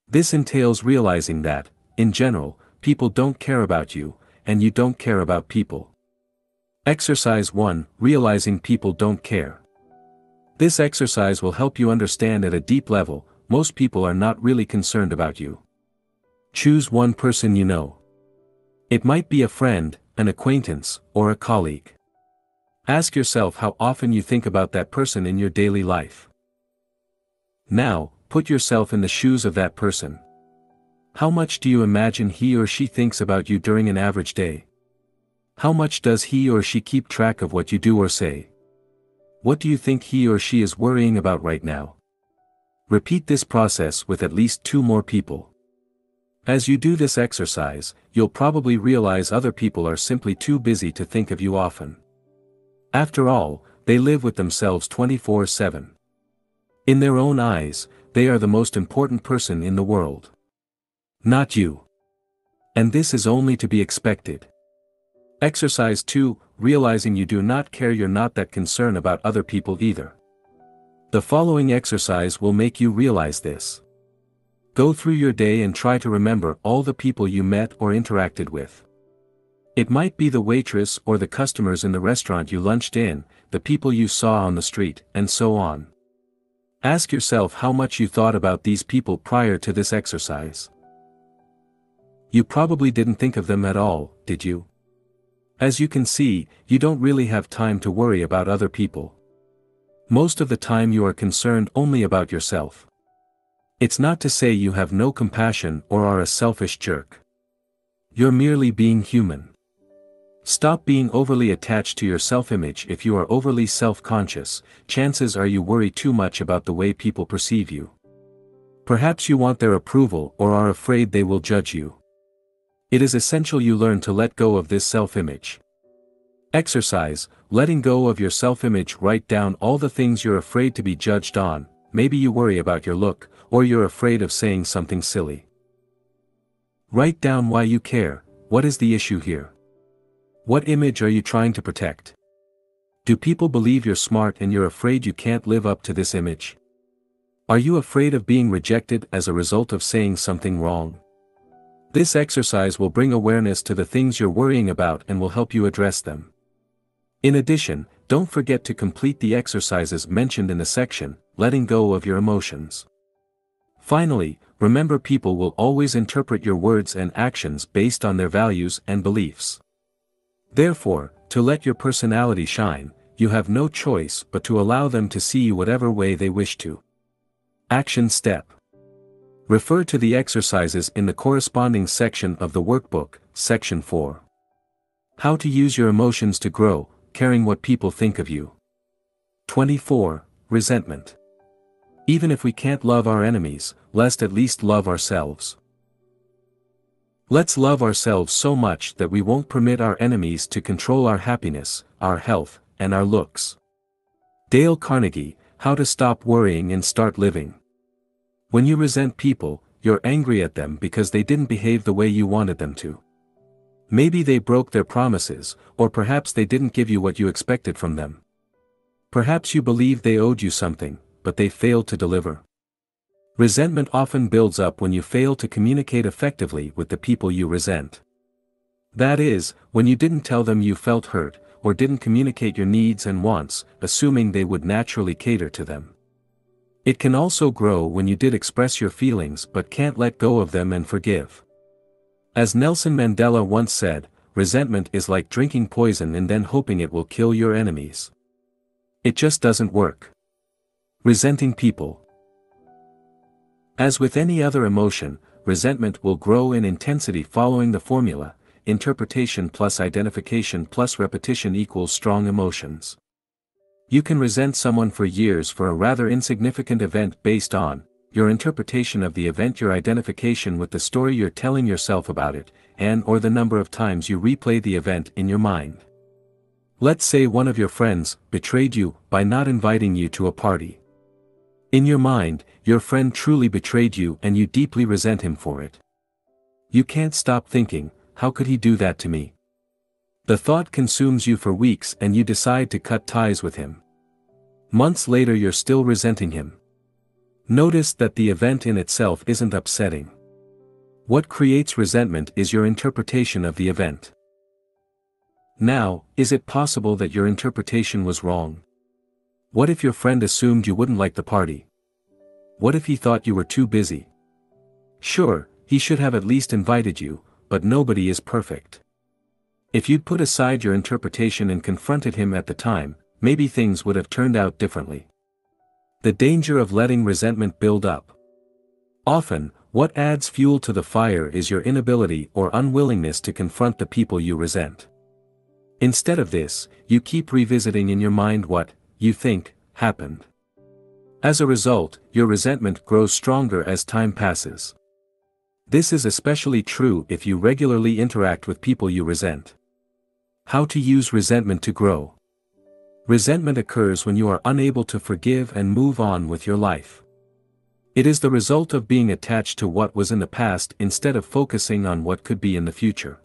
This entails realizing that, in general, people don't care about you, and you don't care about people. Exercise 1. Realizing people don't care. This exercise will help you understand at a deep level, most people are not really concerned about you. Choose one person you know. It might be a friend, an acquaintance, or a colleague. Ask yourself how often you think about that person in your daily life. Now, put yourself in the shoes of that person. How much do you imagine he or she thinks about you during an average day? How much does he or she keep track of what you do or say? What do you think he or she is worrying about right now? Repeat this process with at least 2 more people. As you do this exercise, you'll probably realize other people are simply too busy to think of you often. After all, they live with themselves 24/7. In their own eyes, they are the most important person in the world. Not you. And this is only to be expected. Exercise 2, realizing you do not care. You're not that concerned about other people either. The following exercise will make you realize this. Go through your day and try to remember all the people you met or interacted with. It might be the waitress or the customers in the restaurant you lunched in, the people you saw on the street, and so on. Ask yourself how much you thought about these people prior to this exercise. You probably didn't think of them at all, did you? As you can see, you don't really have time to worry about other people. Most of the time you are concerned only about yourself. It's not to say you have no compassion or are a selfish jerk. You're merely being human. Stop being overly attached to your self-image. If you are overly self-conscious, chances are you worry too much about the way people perceive you. Perhaps you want their approval or are afraid they will judge you. It is essential you learn to let go of this self-image. Exercise, letting go of your self-image. Write down all the things you're afraid to be judged on, maybe you worry about your look, or you're afraid of saying something silly. Write down why you care. What is the issue here? What image are you trying to protect? Do people believe you're smart and you're afraid you can't live up to this image? Are you afraid of being rejected as a result of saying something wrong? This exercise will bring awareness to the things you're worrying about and will help you address them. In addition, don't forget to complete the exercises mentioned in the section, letting go of your emotions. Finally, remember people will always interpret your words and actions based on their values and beliefs. Therefore, to let your personality shine, you have no choice but to allow them to see you whatever way they wish to. Action step. Refer to the exercises in the corresponding section of the workbook, Section 4. How to use your emotions to grow, caring what people think of you. 24. Resentment. Even if we can't love our enemies, let's at least love ourselves. Let's love ourselves so much that we won't permit our enemies to control our happiness, our health, and our looks. Dale Carnegie, How to Stop Worrying and Start Living. When you resent people, you're angry at them because they didn't behave the way you wanted them to. Maybe they broke their promises, or perhaps they didn't give you what you expected from them. Perhaps you believed they owed you something, but they failed to deliver. Resentment often builds up when you fail to communicate effectively with the people you resent. That is, when you didn't tell them you felt hurt, or didn't communicate your needs and wants, assuming they would naturally cater to them. It can also grow when you did express your feelings but can't let go of them and forgive. As Nelson Mandela once said, resentment is like drinking poison and then hoping it will kill your enemies. It just doesn't work. Resenting people. As with any other emotion, resentment will grow in intensity following the formula, interpretation plus identification plus repetition equals strong emotions. You can resent someone for years for a rather insignificant event based on your interpretation of the event, your identification with the story you're telling yourself about it, and/or the number of times you replay the event in your mind. Let's say one of your friends betrayed you by not inviting you to a party. In your mind, your friend truly betrayed you and you deeply resent him for it. You can't stop thinking, how could he do that to me? The thought consumes you for weeks and you decide to cut ties with him. Months later you're still resenting him. Notice that the event in itself isn't upsetting. What creates resentment is your interpretation of the event. Now, is it possible that your interpretation was wrong? What if your friend assumed you wouldn't like the party? What if he thought you were too busy? Sure, he should have at least invited you, but nobody is perfect. If you'd put aside your interpretation and confronted him at the time, maybe things would have turned out differently. The danger of letting resentment build up. Often, what adds fuel to the fire is your inability or unwillingness to confront the people you resent. Instead of this, you keep revisiting in your mind what you think happened. As a result, your resentment grows stronger as time passes. This is especially true if you regularly interact with people you resent. How to use resentment to grow. Resentment occurs when you are unable to forgive and move on with your life. It is the result of being attached to what was in the past instead of focusing on what could be in the future.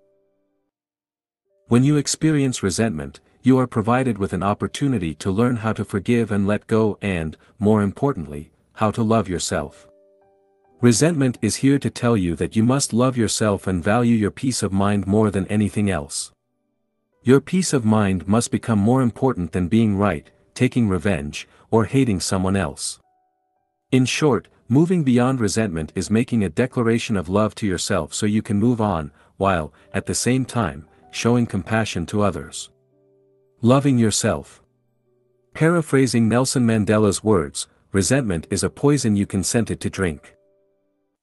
When you experience resentment, you are provided with an opportunity to learn how to forgive and let go and, more importantly, how to love yourself. Resentment is here to tell you that you must love yourself and value your peace of mind more than anything else. Your peace of mind must become more important than being right, taking revenge, or hating someone else. In short, moving beyond resentment is making a declaration of love to yourself so you can move on, while, at the same time, showing compassion to others. Loving yourself. Paraphrasing Nelson Mandela's words, resentment is a poison you consented to drink.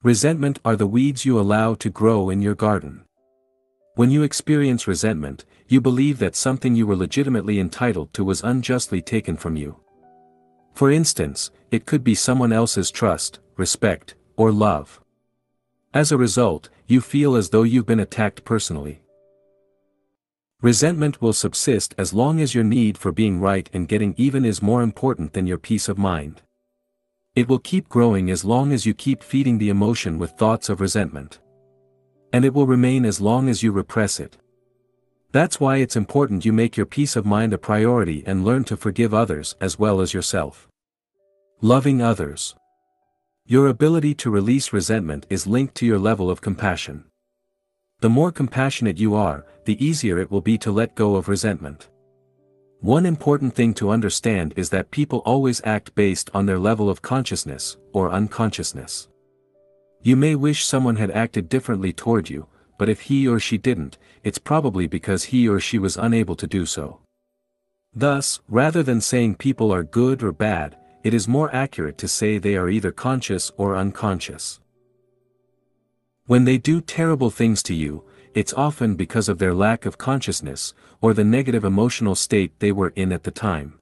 Resentment are the weeds you allow to grow in your garden. When you experience resentment, you believe that something you were legitimately entitled to was unjustly taken from you. For instance, it could be someone else's trust, respect, or love. As a result, you feel as though you've been attacked personally. Resentment will subsist as long as your need for being right and getting even is more important than your peace of mind. It will keep growing as long as you keep feeding the emotion with thoughts of resentment. And it will remain as long as you repress it. That's why it's important you make your peace of mind a priority and learn to forgive others as well as yourself. Loving others. Your ability to release resentment is linked to your level of compassion. The more compassionate you are, the easier it will be to let go of resentment. One important thing to understand is that people always act based on their level of consciousness, or unconsciousness. You may wish someone had acted differently toward you, but if he or she didn't, it's probably because he or she was unable to do so. Thus, rather than saying people are good or bad, it is more accurate to say they are either conscious or unconscious. When they do terrible things to you, it's often because of their lack of consciousness, or the negative emotional state they were in at the time.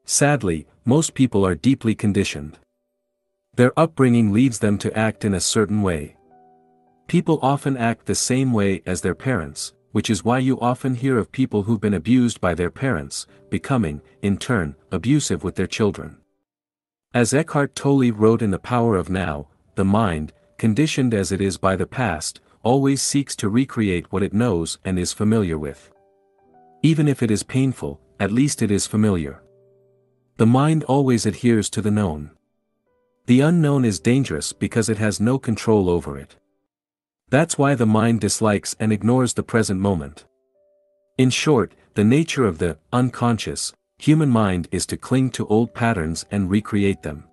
Sadly, most people are deeply conditioned. Their upbringing leads them to act in a certain way. People often act the same way as their parents, which is why you often hear of people who've been abused by their parents, becoming, in turn, abusive with their children. As Eckhart Tolle wrote in The Power of Now, the mind, conditioned as it is by the past, always seeks to recreate what it knows and is familiar with. Even if it is painful, at least it is familiar. The mind always adheres to the known. The unknown is dangerous because it has no control over it. That's why the mind dislikes and ignores the present moment. In short, the nature of the unconscious human mind is to cling to old patterns and recreate them.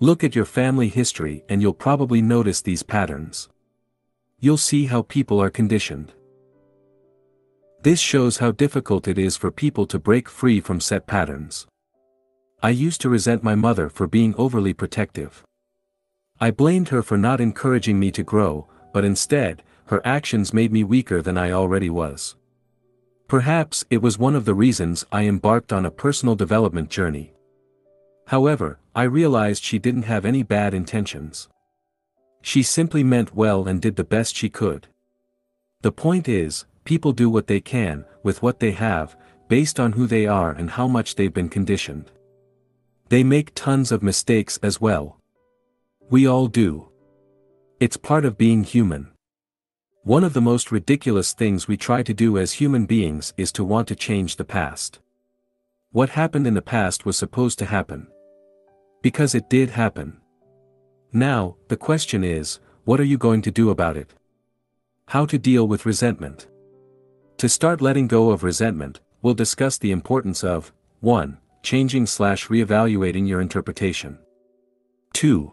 Look at your family history and you'll probably notice these patterns. You'll see how people are conditioned. This shows how difficult it is for people to break free from set patterns. I used to resent my mother for being overly protective. I blamed her for not encouraging me to grow, but instead, her actions made me weaker than I already was. Perhaps it was one of the reasons I embarked on a personal development journey. However, I realized she didn't have any bad intentions. She simply meant well and did the best she could. The point is, people do what they can, with what they have, based on who they are and how much they've been conditioned. They make tons of mistakes as well. We all do. It's part of being human. One of the most ridiculous things we try to do as human beings is to want to change the past. What happened in the past was supposed to happen. Because it did happen. Now, the question is, what are you going to do about it? How to deal with resentment. To start letting go of resentment, we'll discuss the importance of 1. Changing/reevaluating your interpretation. 2.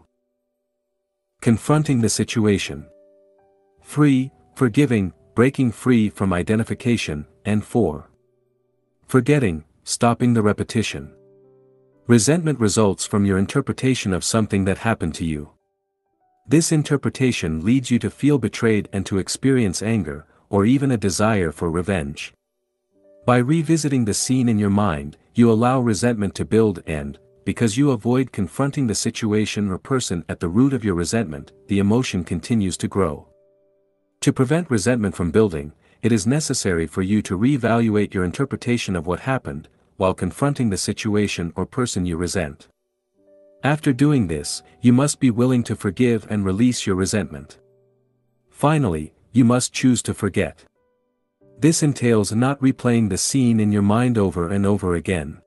Confronting the situation. 3. Forgiving, breaking free from identification, and 4. Forgetting, stopping the repetition. Resentment results from your interpretation of something that happened to you. This interpretation leads you to feel betrayed and to experience anger, or even a desire for revenge. By revisiting the scene in your mind, you allow resentment to build and, because you avoid confronting the situation or person at the root of your resentment, the emotion continues to grow. To prevent resentment from building, it is necessary for you to reevaluate your interpretation of what happened, while confronting the situation or person you resent. After doing this, you must be willing to forgive and release your resentment. Finally, you must choose to forget. This entails not replaying the scene in your mind over and over again.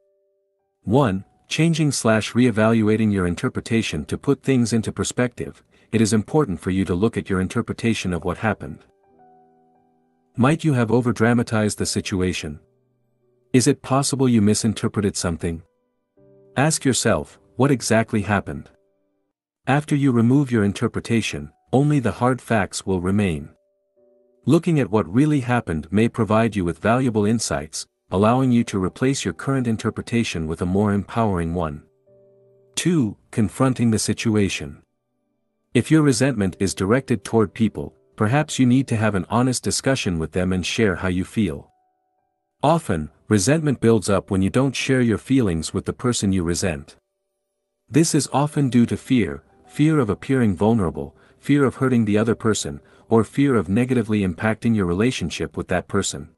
1. Changing/reevaluating your interpretation. To put things into perspective, it is important for you to look at your interpretation of what happened. Might you have overdramatized the situation? Is it possible you misinterpreted something? Ask yourself, what exactly happened? After you remove your interpretation, only the hard facts will remain. Looking at what really happened may provide you with valuable insights, allowing you to replace your current interpretation with a more empowering one. 2. Confronting the situation. If your resentment is directed toward people, perhaps you need to have an honest discussion with them and share how you feel. Often, resentment builds up when you don't share your feelings with the person you resent. This is often due to fear of appearing vulnerable, fear of hurting the other person, or fear of negatively impacting your relationship with that person.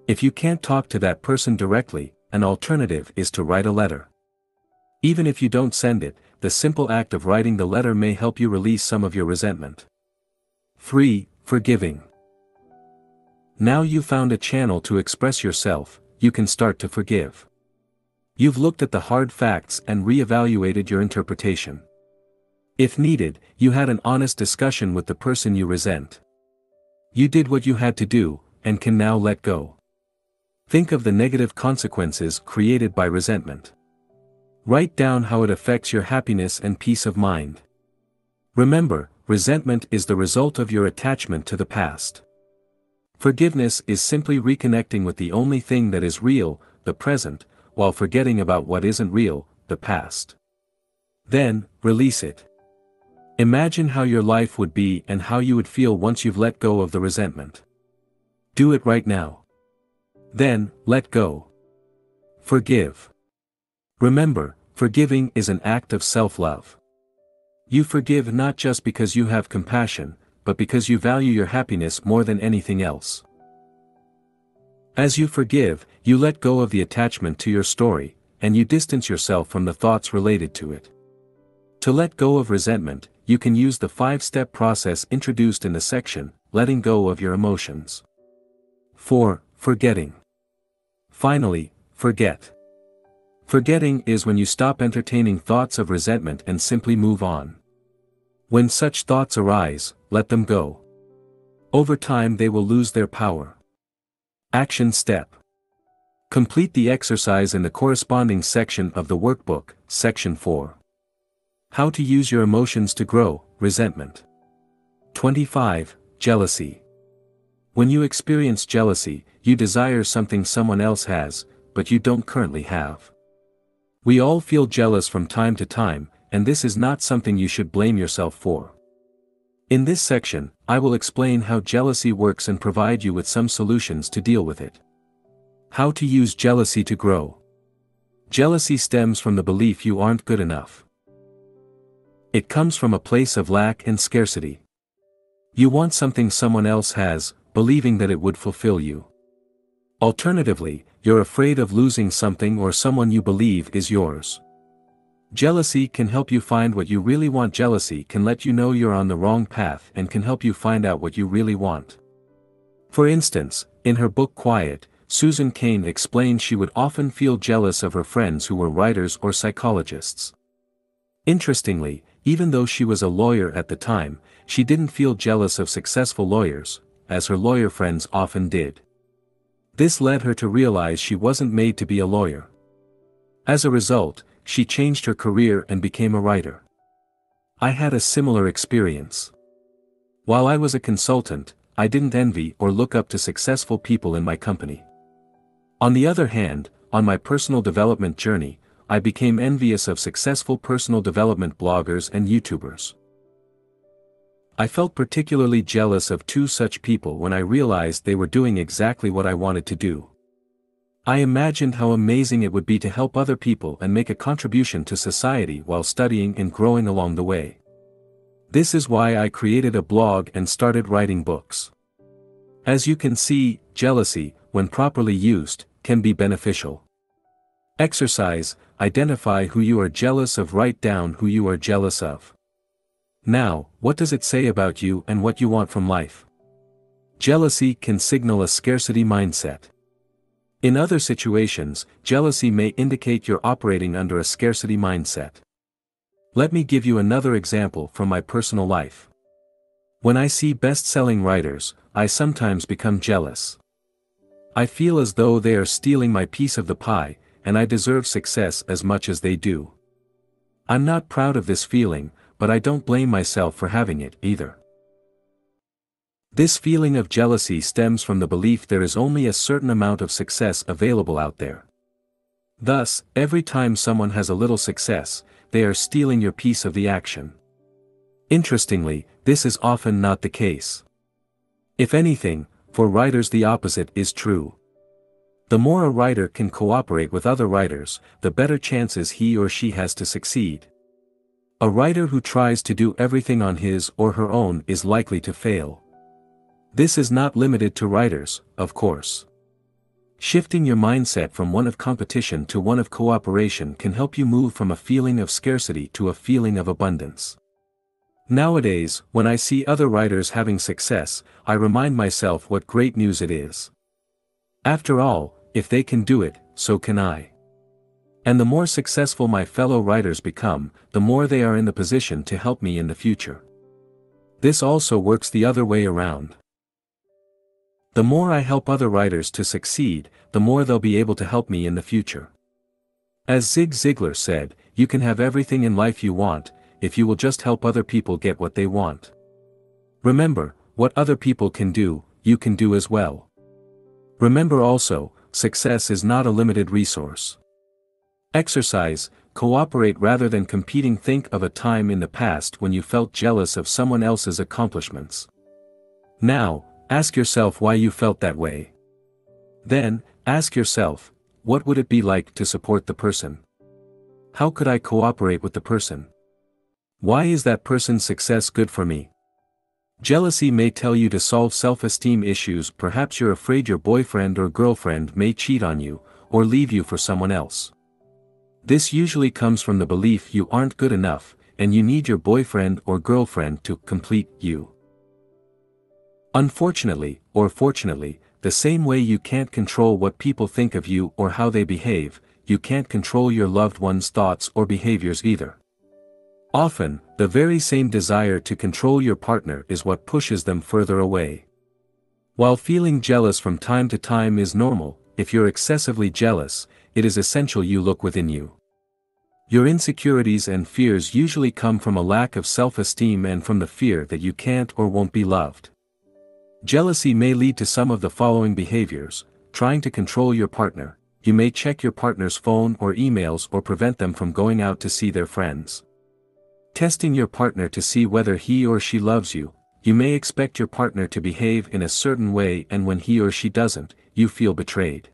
If you can't talk to that person directly, an alternative is to write a letter. Even if you don't send it, the simple act of writing the letter may help you release some of your resentment. 3. Forgiving. Now you've found a channel to express yourself, you can start to forgive. You've looked at the hard facts and re-evaluated your interpretation. If needed, you had an honest discussion with the person you resent. You did what you had to do, and can now let go. Think of the negative consequences created by resentment. Write down how it affects your happiness and peace of mind. Remember, resentment is the result of your attachment to the past. Forgiveness is simply reconnecting with the only thing that is real, the present, while forgetting about what isn't real, the past. Then, release it. Imagine how your life would be and how you would feel once you've let go of the resentment. Do it right now. Then, let go. Forgive. Remember, forgiving is an act of self-love. You forgive not just because you have compassion, but because you value your happiness more than anything else. As you forgive, you let go of the attachment to your story, and you distance yourself from the thoughts related to it. To let go of resentment, you can use the 5-step process introduced in the section, Letting Go of Your Emotions. 4. Forgetting. Finally, forget. Forgetting is when you stop entertaining thoughts of resentment and simply move on. When such thoughts arise, let them go. Over time they will lose their power. Action step. Complete the exercise in the corresponding section of the workbook, Section 4. How to use your emotions to grow, resentment. 25. Jealousy. When you experience jealousy, you desire something someone else has, but you don't currently have. We all feel jealous from time to time, and this is not something you should blame yourself for. In this section, I will explain how jealousy works and provide you with some solutions to deal with it. How to use jealousy to grow. Jealousy stems from the belief you aren't good enough. It comes from a place of lack and scarcity. You want something someone else has, believing that it would fulfill you. Alternatively, you're afraid of losing something or someone you believe is yours. Jealousy can help you find what you really want. Jealousy can let you know you're on the wrong path and can help you find out what you really want. For instance, in her book Quiet, Susan Cain explained she would often feel jealous of her friends who were writers or psychologists. Interestingly, even though she was a lawyer at the time, she didn't feel jealous of successful lawyers, as her lawyer friends often did. This led her to realize she wasn't made to be a lawyer. As a result, she changed her career and became a writer. I had a similar experience. While I was a consultant, I didn't envy or look up to successful people in my company. On the other hand, on my personal development journey, I became envious of successful personal development bloggers and YouTubers. I felt particularly jealous of 2 such people when I realized they were doing exactly what I wanted to do. I imagined how amazing it would be to help other people and make a contribution to society while studying and growing along the way. This is why I created a blog and started writing books. As you can see, jealousy, when properly used, can be beneficial. Exercise: identify who you are jealous of. Write down who you are jealous of. Now, what does it say about you and what you want from life? Jealousy can signal a scarcity mindset. In other situations, jealousy may indicate you're operating under a scarcity mindset. Let me give you another example from my personal life. When I see best-selling writers, I sometimes become jealous. I feel as though they are stealing my piece of the pie, and I deserve success as much as they do. I'm not proud of this feeling, but I don't blame myself for having it either. This feeling of jealousy stems from the belief there is only a certain amount of success available out there. Thus, every time someone has a little success, they are stealing your piece of the action. Interestingly, this is often not the case. If anything, for writers the opposite is true. The more a writer can cooperate with other writers, the better chances he or she has to succeed. A writer who tries to do everything on his or her own is likely to fail. This is not limited to writers, of course. Shifting your mindset from one of competition to one of cooperation can help you move from a feeling of scarcity to a feeling of abundance. Nowadays, when I see other writers having success, I remind myself what great news it is. After all, if they can do it, so can I. And the more successful my fellow writers become, the more they are in the position to help me in the future. This also works the other way around. The more I help other writers to succeed, the more they'll be able to help me in the future. As Zig Ziglar said, you can have everything in life you want, if you will just help other people get what they want. Remember, what other people can do, you can do as well. Remember also, success is not a limited resource. Exercise, cooperate rather than competing. Think of a time in the past when you felt jealous of someone else's accomplishments. Now, ask yourself why you felt that way. Then, ask yourself, what would it be like to support the person? How could I cooperate with the person? Why is that person's success good for me? Jealousy may tell you to solve self-esteem issues. Perhaps you're afraid your boyfriend or girlfriend may cheat on you, or leave you for someone else. This usually comes from the belief you aren't good enough, and you need your boyfriend or girlfriend to complete you. Unfortunately, or fortunately, the same way you can't control what people think of you or how they behave, you can't control your loved one's thoughts or behaviors either. Often, the very same desire to control your partner is what pushes them further away. While feeling jealous from time to time is normal, if you're excessively jealous, it is essential you look within you. Your insecurities and fears usually come from a lack of self-esteem and from the fear that you can't or won't be loved. Jealousy may lead to some of the following behaviors: trying to control your partner. You may check your partner's phone or emails or prevent them from going out to see their friends. Testing your partner to see whether he or she loves you. You may expect your partner to behave in a certain way, and when he or she doesn't, you feel betrayed.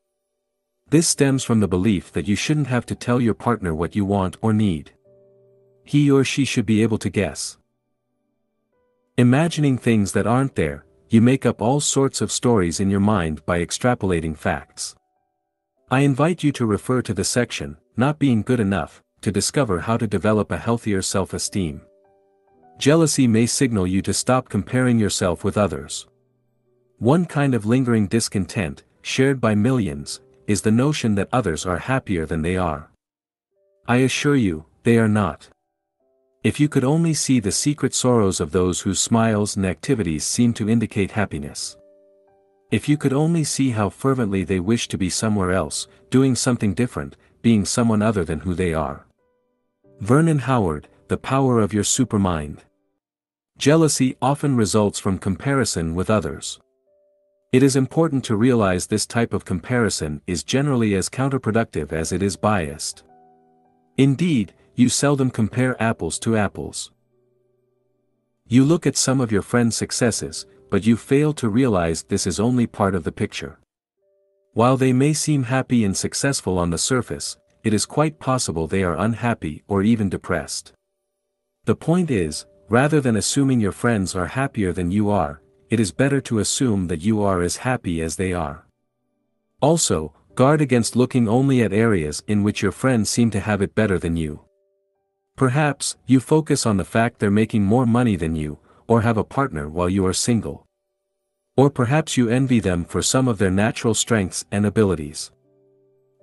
This stems from the belief that you shouldn't have to tell your partner what you want or need. He or she should be able to guess. Imagining things that aren't there. You make up all sorts of stories in your mind by extrapolating facts. I invite you to refer to the section, Not Being Good Enough, to discover how to develop a healthier self-esteem. Jealousy may signal you to stop comparing yourself with others. One kind of lingering discontent, shared by millions, is the notion that others are happier than they are. I assure you, they are not. If you could only see the secret sorrows of those whose smiles and activities seem to indicate happiness. If you could only see how fervently they wish to be somewhere else, doing something different, being someone other than who they are. Vernon Howard, The Power of Your Supermind. Jealousy often results from comparison with others. It is important to realize this type of comparison is generally as counterproductive as it is biased. Indeed, you seldom compare apples to apples. You look at some of your friends' successes, but you fail to realize this is only part of the picture. While they may seem happy and successful on the surface, it is quite possible they are unhappy or even depressed. The point is, rather than assuming your friends are happier than you are, it is better to assume that you are as happy as they are. Also, guard against looking only at areas in which your friends seem to have it better than you. Perhaps, you focus on the fact they're making more money than you, or have a partner while you are single. Or perhaps you envy them for some of their natural strengths and abilities.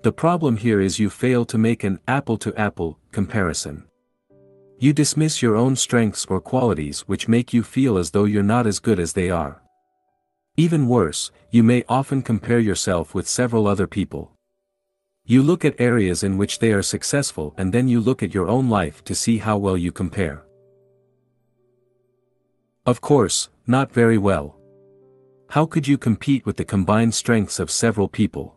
The problem here is you fail to make an apple-to-apple comparison. You dismiss your own strengths or qualities which make you feel as though you're not as good as they are. Even worse, you may often compare yourself with several other people. You look at areas in which they are successful and then you look at your own life to see how well you compare. Of course, not very well. How could you compete with the combined strengths of several people?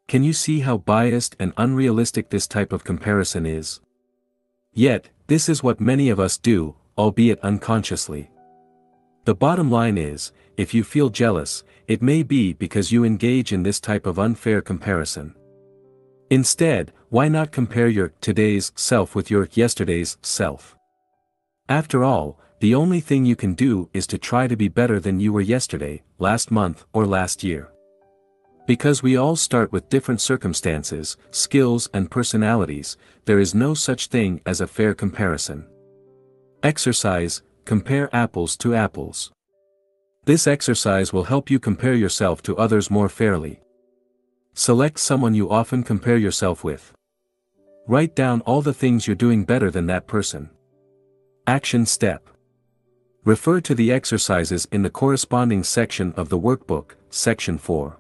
Can you see how biased and unrealistic this type of comparison is? Yet, this is what many of us do, albeit unconsciously. The bottom line is, if you feel jealous, it may be because you engage in this type of unfair comparison. Instead, why not compare your today's self with your yesterday's self? After all, the only thing you can do is to try to be better than you were yesterday, last month, or last year. Because we all start with different circumstances, skills and personalities, there is no such thing as a fair comparison. Exercise: compare apples to apples. This exercise will help you compare yourself to others more fairly. Select someone you often compare yourself with. Write down all the things you're doing better than that person. Action step: refer to the exercises in the corresponding section of the workbook, Section 4.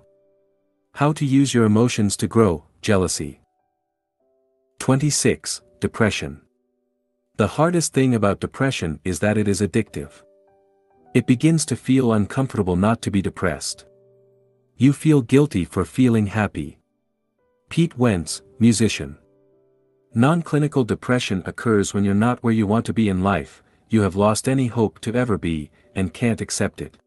How to use your emotions to grow: jealousy. 26. Depression. The hardest thing about depression is that it is addictive. It begins to feel uncomfortable not to be depressed. You feel guilty for feeling happy. Pete Wentz, musician. Non-clinical depression occurs when you're not where you want to be in life, you have lost any hope to ever be, and can't accept it.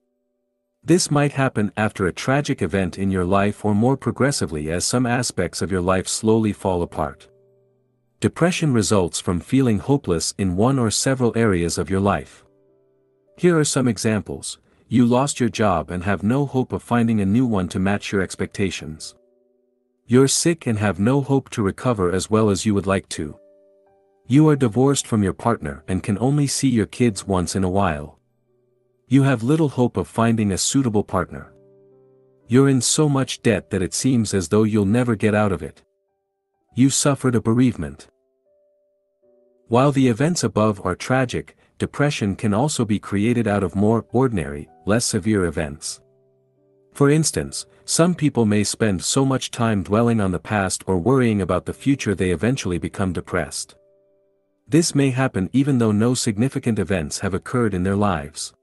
This might happen after a tragic event in your life or more progressively as some aspects of your life slowly fall apart. Depression results from feeling hopeless in one or several areas of your life. Here are some examples: you lost your job and have no hope of finding a new one to match your expectations. You're sick and have no hope to recover as well as you would like to. You are divorced from your partner and can only see your kids once in a while. You have little hope of finding a suitable partner. You're in so much debt that it seems as though you'll never get out of it. You suffered a bereavement. While the events above are tragic, depression can also be created out of more ordinary, less severe events. For instance, some people may spend so much time dwelling on the past or worrying about the future they eventually become depressed. This may happen even though no significant events have occurred in their lives.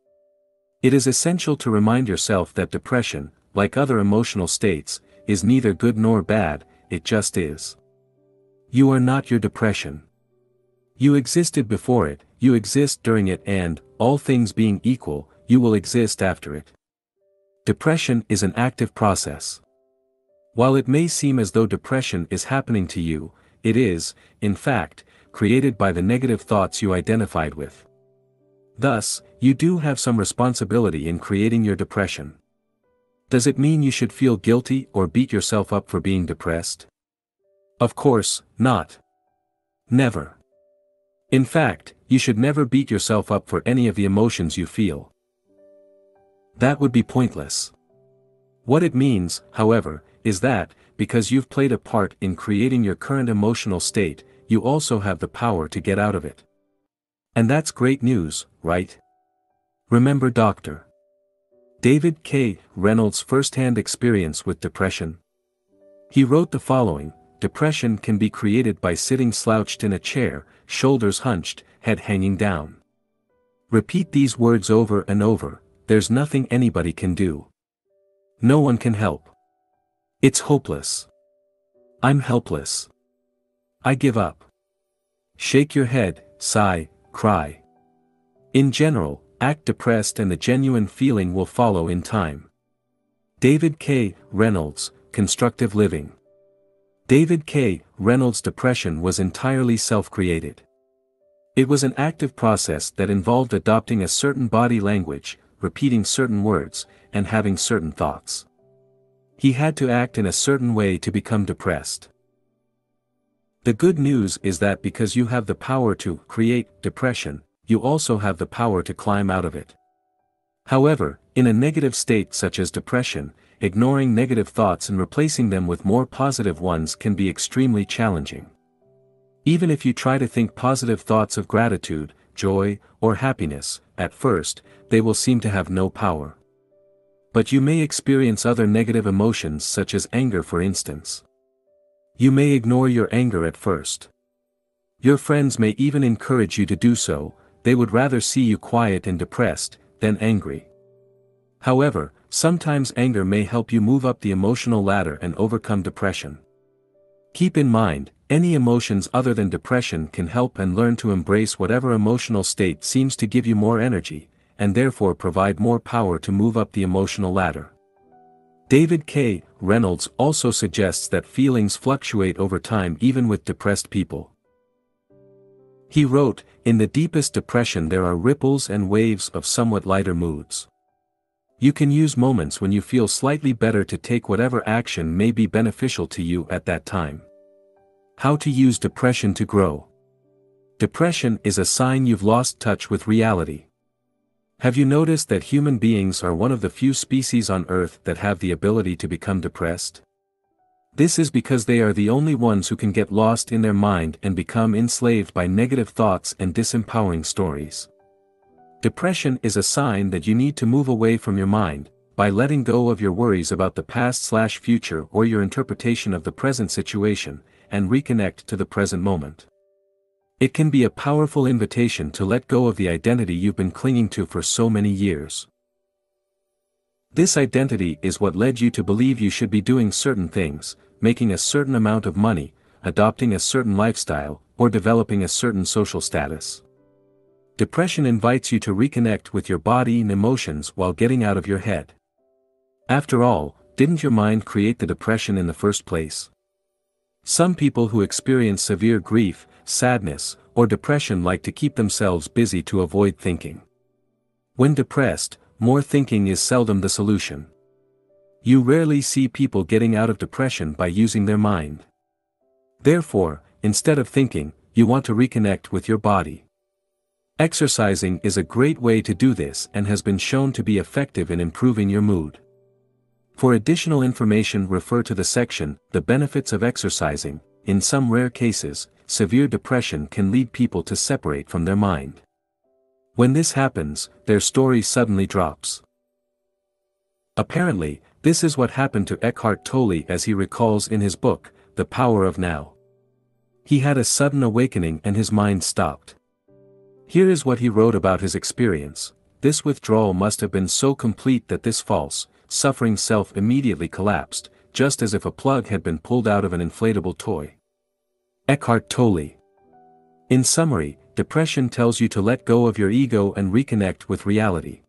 It is essential to remind yourself that depression, like other emotional states, is neither good nor bad, it just is. You are not your depression. You existed before it, you exist during it, and, all things being equal, you will exist after it. Depression is an active process. While it may seem as though depression is happening to you, it is, in fact, created by the negative thoughts you identified with. Thus, you do have some responsibility in creating your depression. Does it mean you should feel guilty or beat yourself up for being depressed? Of course, not. Never. In fact, you should never beat yourself up for any of the emotions you feel. That would be pointless. What it means, however, is that, because you've played a part in creating your current emotional state, you also have the power to get out of it. And that's great news, right? Remember Dr. David K. Reynolds' first-hand experience with depression? He wrote the following: depression can be created by sitting slouched in a chair, shoulders hunched, head hanging down. Repeat these words over and over: there's nothing anybody can do. No one can help. It's hopeless. I'm helpless. I give up. Shake your head, sigh, cry. In general, act depressed and the genuine feeling will follow in time. David K. Reynolds, Constructive Living. David K. Reynolds' depression was entirely self-created. It was an active process that involved adopting a certain body language, repeating certain words, and having certain thoughts. He had to act in a certain way to become depressed. The good news is that because you have the power to create depression, you also have the power to climb out of it. However, in a negative state such as depression, ignoring negative thoughts and replacing them with more positive ones can be extremely challenging. Even if you try to think positive thoughts of gratitude, joy, or happiness, at first, they will seem to have no power. But you may experience other negative emotions such as anger, for instance. You may ignore your anger at first. Your friends may even encourage you to do so. They would rather see you quiet and depressed than angry. However, sometimes anger may help you move up the emotional ladder and overcome depression. Keep in mind, any emotions other than depression can help, and learn to embrace whatever emotional state seems to give you more energy, and therefore provide more power to move up the emotional ladder. David K. Reynolds also suggests that feelings fluctuate over time even with depressed people. He wrote, "In the deepest depression there are ripples and waves of somewhat lighter moods. You can use moments when you feel slightly better to take whatever action may be beneficial to you at that time. How to use depression to grow. Depression is a sign you've lost touch with reality. Have you noticed that human beings are one of the few species on Earth that have the ability to become depressed? This is because they are the only ones who can get lost in their mind and become enslaved by negative thoughts and disempowering stories. Depression is a sign that you need to move away from your mind, by letting go of your worries about the past/future or your interpretation of the present situation, and reconnect to the present moment. It can be a powerful invitation to let go of the identity you've been clinging to for so many years. This identity is what led you to believe you should be doing certain things, making a certain amount of money, adopting a certain lifestyle, or developing a certain social status. Depression invites you to reconnect with your body and emotions while getting out of your head. After all, didn't your mind create the depression in the first place? Some people who experience severe grief, sadness, or depression like to keep themselves busy to avoid thinking. When depressed, more thinking is seldom the solution. You rarely see people getting out of depression by using their mind. Therefore, instead of thinking, you want to reconnect with your body. Exercising is a great way to do this and has been shown to be effective in improving your mood. For additional information, refer to the section, The Benefits of Exercising. In some rare cases, severe depression can lead people to separate from their mind. When this happens, their story suddenly drops. Apparently, this is what happened to Eckhart Tolle, as he recalls in his book, The Power of Now. He had a sudden awakening and his mind stopped. Here is what he wrote about his experience. This withdrawal must have been so complete that this false, suffering self immediately collapsed, just as if a plug had been pulled out of an inflatable toy. Eckhart Tolle. In summary, depression tells you to let go of your ego and reconnect with reality.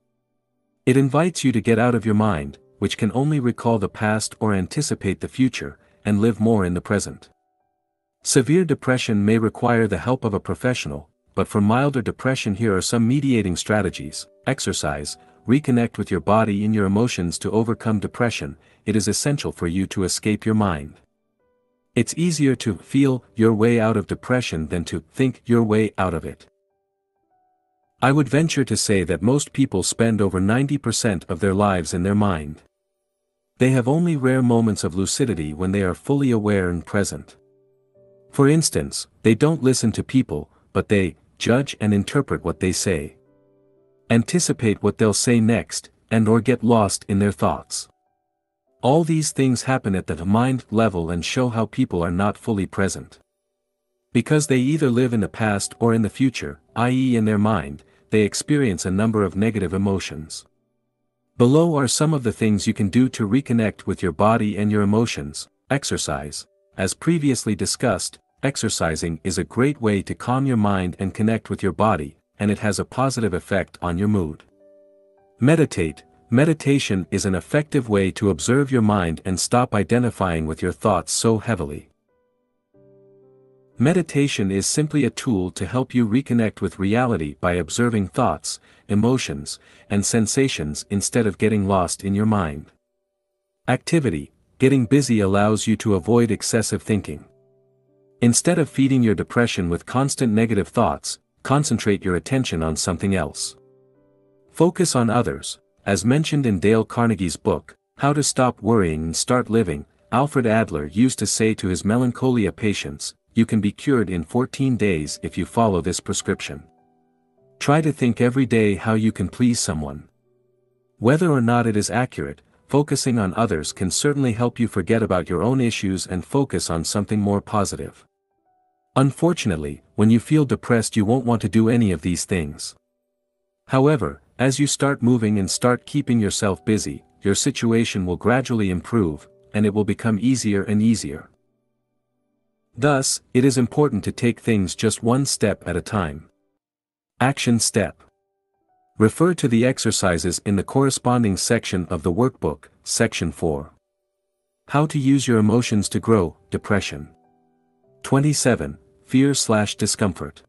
It invites you to get out of your mind, which can only recall the past or anticipate the future, and live more in the present. Severe depression may require the help of a professional, but for milder depression, here are some mediating strategies. Exercise. Reconnect with your body and your emotions to overcome depression. It is essential for you to escape your mind. It's easier to feel your way out of depression than to think your way out of it. I would venture to say that most people spend over 90% of their lives in their mind. They have only rare moments of lucidity when they are fully aware and present. For instance, they don't listen to people, but they judge and interpret what they say. Anticipate what they'll say next, and/or get lost in their thoughts. All these things happen at the mind level and show how people are not fully present. Because they either live in the past or in the future, i.e. in their mind, they experience a number of negative emotions. Below are some of the things you can do to reconnect with your body and your emotions. Exercise. As previously discussed, exercising is a great way to calm your mind and connect with your body, and it has a positive effect on your mood. Meditate. Meditation is an effective way to observe your mind and stop identifying with your thoughts so heavily. Meditation is simply a tool to help you reconnect with reality by observing thoughts, emotions, and sensations instead of getting lost in your mind. Activity. Getting busy allows you to avoid excessive thinking. Instead of feeding your depression with constant negative thoughts, concentrate your attention on something else. Focus on others. As mentioned in Dale Carnegie's book, How to Stop Worrying and Start Living, Alfred Adler used to say to his melancholia patients, "You can be cured in 14 days if you follow this prescription. Try to think every day how you can please someone." Whether or not it is accurate, focusing on others can certainly help you forget about your own issues and focus on something more positive. Unfortunately, when you feel depressed, you won't want to do any of these things. However, as you start moving and start keeping yourself busy, your situation will gradually improve, and it will become easier and easier. Thus, it is important to take things just one step at a time. Action step. Refer to the exercises in the corresponding section of the workbook, Section 4. How to use your emotions to grow, depression. 27. Fear/discomfort.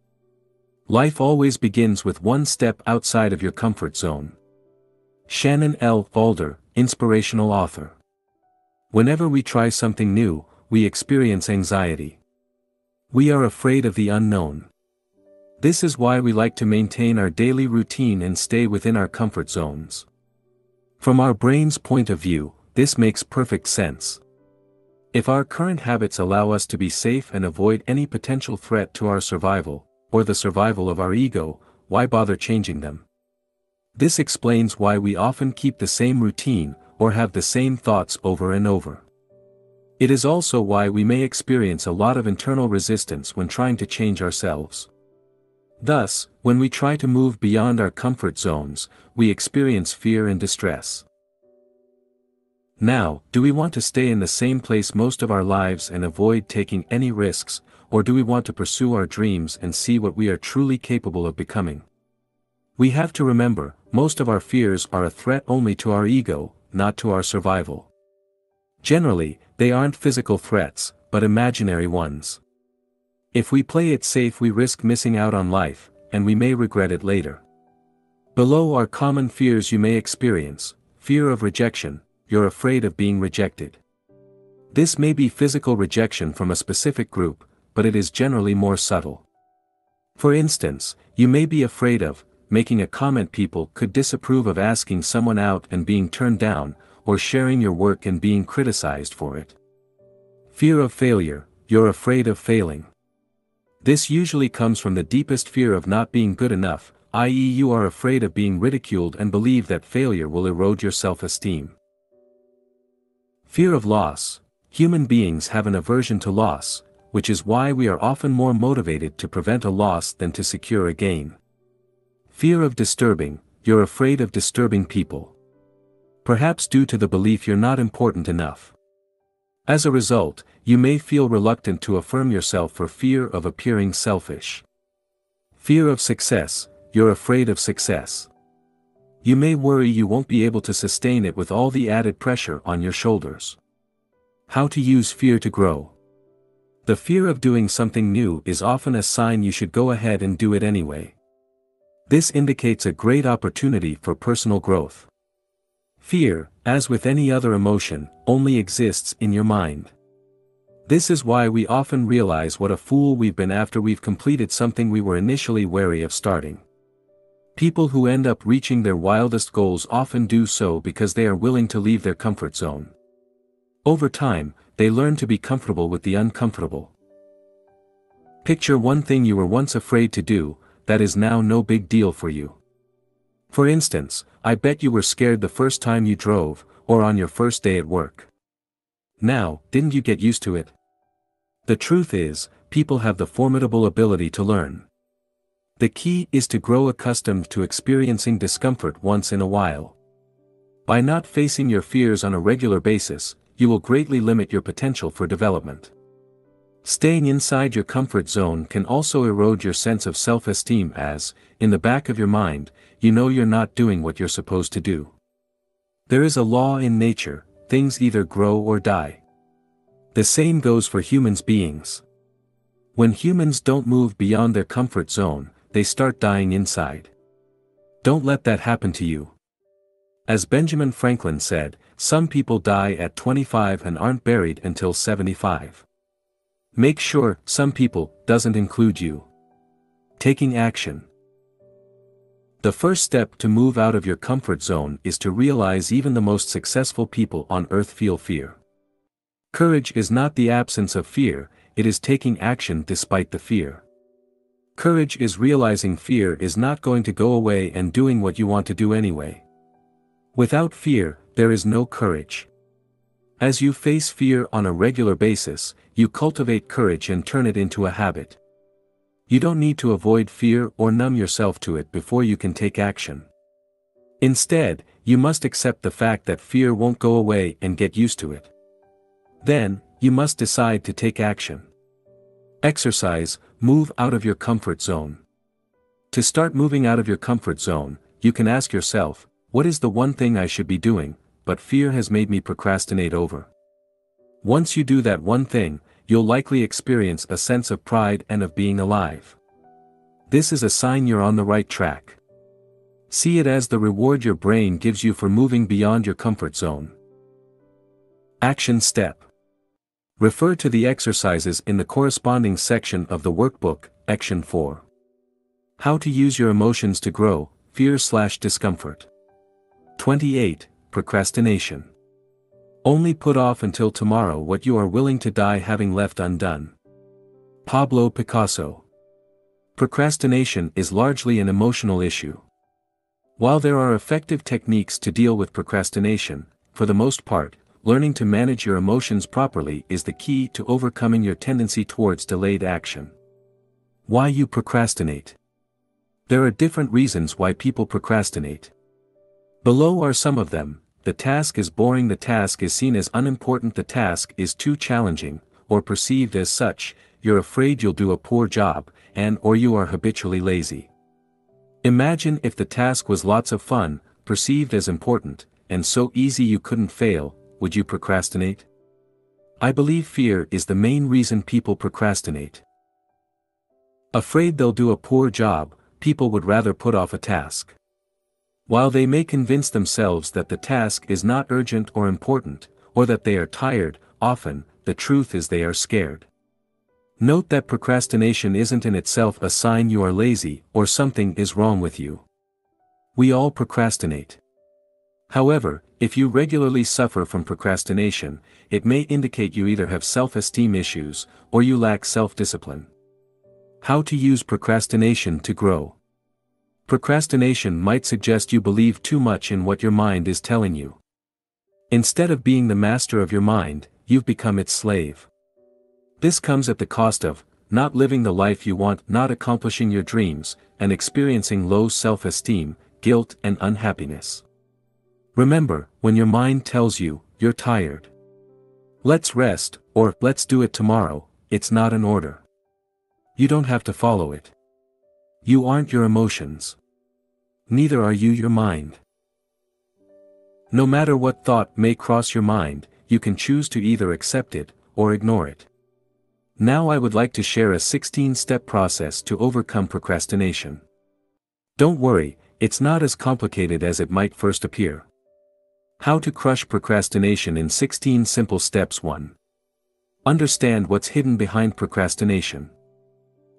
Life always begins with one step outside of your comfort zone. Shannon L. Alder, inspirational author. Whenever we try something new, we experience anxiety. We are afraid of the unknown. This is why we like to maintain our daily routine and stay within our comfort zones. From our brain's point of view, this makes perfect sense. If our current habits allow us to be safe and avoid any potential threat to our survival, or the survival of our ego, why bother changing them? This explains why we often keep the same routine, or have the same thoughts over and over. It is also why we may experience a lot of internal resistance when trying to change ourselves. Thus, when we try to move beyond our comfort zones, we experience fear and distress. Now, do we want to stay in the same place most of our lives and avoid taking any risks, or do we want to pursue our dreams and see what we are truly capable of becoming? We have to remember, most of our fears are a threat only to our ego, not to our survival. Generally, they aren't physical threats, but imaginary ones. If we play it safe, we risk missing out on life, and we may regret it later. Below are common fears you may experience: fear of rejection, you're afraid of being rejected. This may be physical rejection from a specific group, but it is generally more subtle. For instance, you may be afraid of making a comment people could disapprove of, asking someone out and being turned down, or sharing your work and being criticized for it. Fear of failure, you're afraid of failing. This usually comes from the deepest fear of not being good enough, i.e., you are afraid of being ridiculed and believe that failure will erode your self-esteem. Fear of loss, human beings have an aversion to loss, which is why we are often more motivated to prevent a loss than to secure a gain. Fear of disturbing, you're afraid of disturbing people. Perhaps due to the belief you're not important enough. As a result, you may feel reluctant to affirm yourself for fear of appearing selfish. Fear of success, you're afraid of success. You may worry you won't be able to sustain it with all the added pressure on your shoulders. How to use fear to grow. The fear of doing something new is often a sign you should go ahead and do it anyway. This indicates a great opportunity for personal growth. Fear, as with any other emotion, only exists in your mind. This is why we often realize what a fool we've been after we've completed something we were initially wary of starting. People who end up reaching their wildest goals often do so because they are willing to leave their comfort zone. Over time, they learn to be comfortable with the uncomfortable. Picture one thing you were once afraid to do, that is now no big deal for you. For instance, I bet you were scared the first time you drove, or on your first day at work. Now, didn't you get used to it? The truth is, people have the formidable ability to learn. The key is to grow accustomed to experiencing discomfort once in a while. By not facing your fears on a regular basis, you will greatly limit your potential for development. Staying inside your comfort zone can also erode your sense of self-esteem as, in the back of your mind, you know you're not doing what you're supposed to do. There is a law in nature: things either grow or die. The same goes for human beings. When humans don't move beyond their comfort zone, they start dying inside. Don't let that happen to you. As Benjamin Franklin said, some people die at 25 and aren't buried until 75. Make sure "some people" doesn't include you. Taking action. The first step to move out of your comfort zone is to realize even the most successful people on earth feel fear. Courage is not the absence of fear, it is taking action despite the fear. Courage is realizing fear is not going to go away and doing what you want to do anyway. Without fear, there is no courage. As you face fear on a regular basis, you cultivate courage and turn it into a habit. You don't need to avoid fear or numb yourself to it before you can take action. Instead, you must accept the fact that fear won't go away and get used to it. Then, you must decide to take action. Exercise, move out of your comfort zone. To start moving out of your comfort zone, you can ask yourself, what is the one thing I should be doing, but fear has made me procrastinate over? Once you do that one thing, you'll likely experience a sense of pride and of being alive. This is a sign you're on the right track. See it as the reward your brain gives you for moving beyond your comfort zone. Action step. Refer to the exercises in the corresponding section of the workbook, Action 4. How to use your emotions to grow, fear/discomfort. 28. Procrastination. Only put off until tomorrow what you are willing to die having left undone. Pablo Picasso. Procrastination is largely an emotional issue. While there are effective techniques to deal with procrastination, for the most part, learning to manage your emotions properly is the key to overcoming your tendency towards delayed action. Why you procrastinate. There are different reasons why people procrastinate. Below are some of them. The task is boring, the task is seen as unimportant, the task is too challenging, or perceived as such, you're afraid you'll do a poor job, or you are habitually lazy. Imagine if the task was lots of fun, perceived as important, and so easy you couldn't fail, would you procrastinate? I believe fear is the main reason people procrastinate. Afraid they'll do a poor job, people would rather put off a task. While they may convince themselves that the task is not urgent or important, or that they are tired, often, the truth is they are scared. Note that procrastination isn't in itself a sign you are lazy or something is wrong with you. We all procrastinate. However, if you regularly suffer from procrastination, it may indicate you either have self-esteem issues, or you lack self-discipline. How to use procrastination to grow. Procrastination might suggest you believe too much in what your mind is telling you. Instead of being the master of your mind, you've become its slave. This comes at the cost of not living the life you want, not accomplishing your dreams, and experiencing low self-esteem, guilt, and unhappiness. Remember, when your mind tells you, you're tired. Let's rest, or let's do it tomorrow, it's not an order. You don't have to follow it. You aren't your emotions. Neither are you your mind. No matter what thought may cross your mind, you can choose to either accept it, or ignore it. Now I would like to share a 16-step process to overcome procrastination. Don't worry, it's not as complicated as it might first appear. How to crush procrastination in 16 simple steps. 1. Understand what's hidden behind procrastination.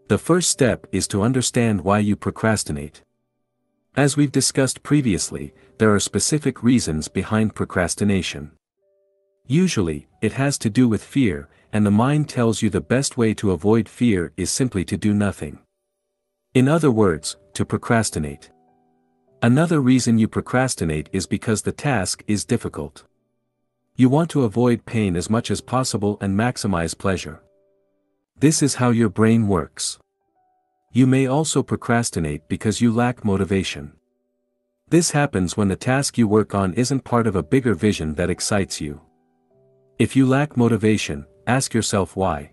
The first step is to understand why you procrastinate. As we've discussed previously, there are specific reasons behind procrastination. Usually, it has to do with fear, and the mind tells you the best way to avoid fear is simply to do nothing. In other words, to procrastinate. Another reason you procrastinate is because the task is difficult. You want to avoid pain as much as possible and maximize pleasure. This is how your brain works. You may also procrastinate because you lack motivation. This happens when the task you work on isn't part of a bigger vision that excites you. If you lack motivation, ask yourself why.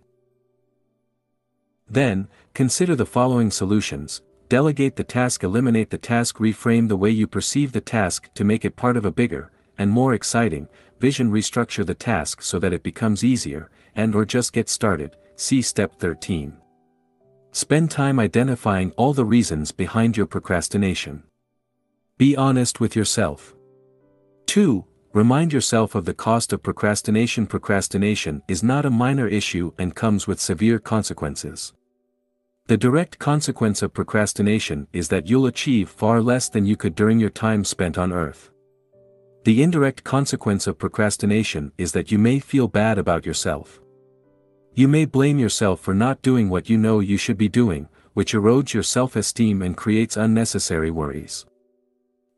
Then, consider the following solutions: delegate the task, eliminate the task, reframe the way you perceive the task to make it part of a bigger, and more exciting, vision, restructure the task so that it becomes easier, or just get started. See Step 13. Spend time identifying all the reasons behind your procrastination. Be honest with yourself. 2. Remind yourself of the cost of procrastination. Procrastination is not a minor issue and comes with severe consequences. The direct consequence of procrastination is that you'll achieve far less than you could during your time spent on Earth. The indirect consequence of procrastination is that you may feel bad about yourself. You may blame yourself for not doing what you know you should be doing, which erodes your self-esteem and creates unnecessary worries.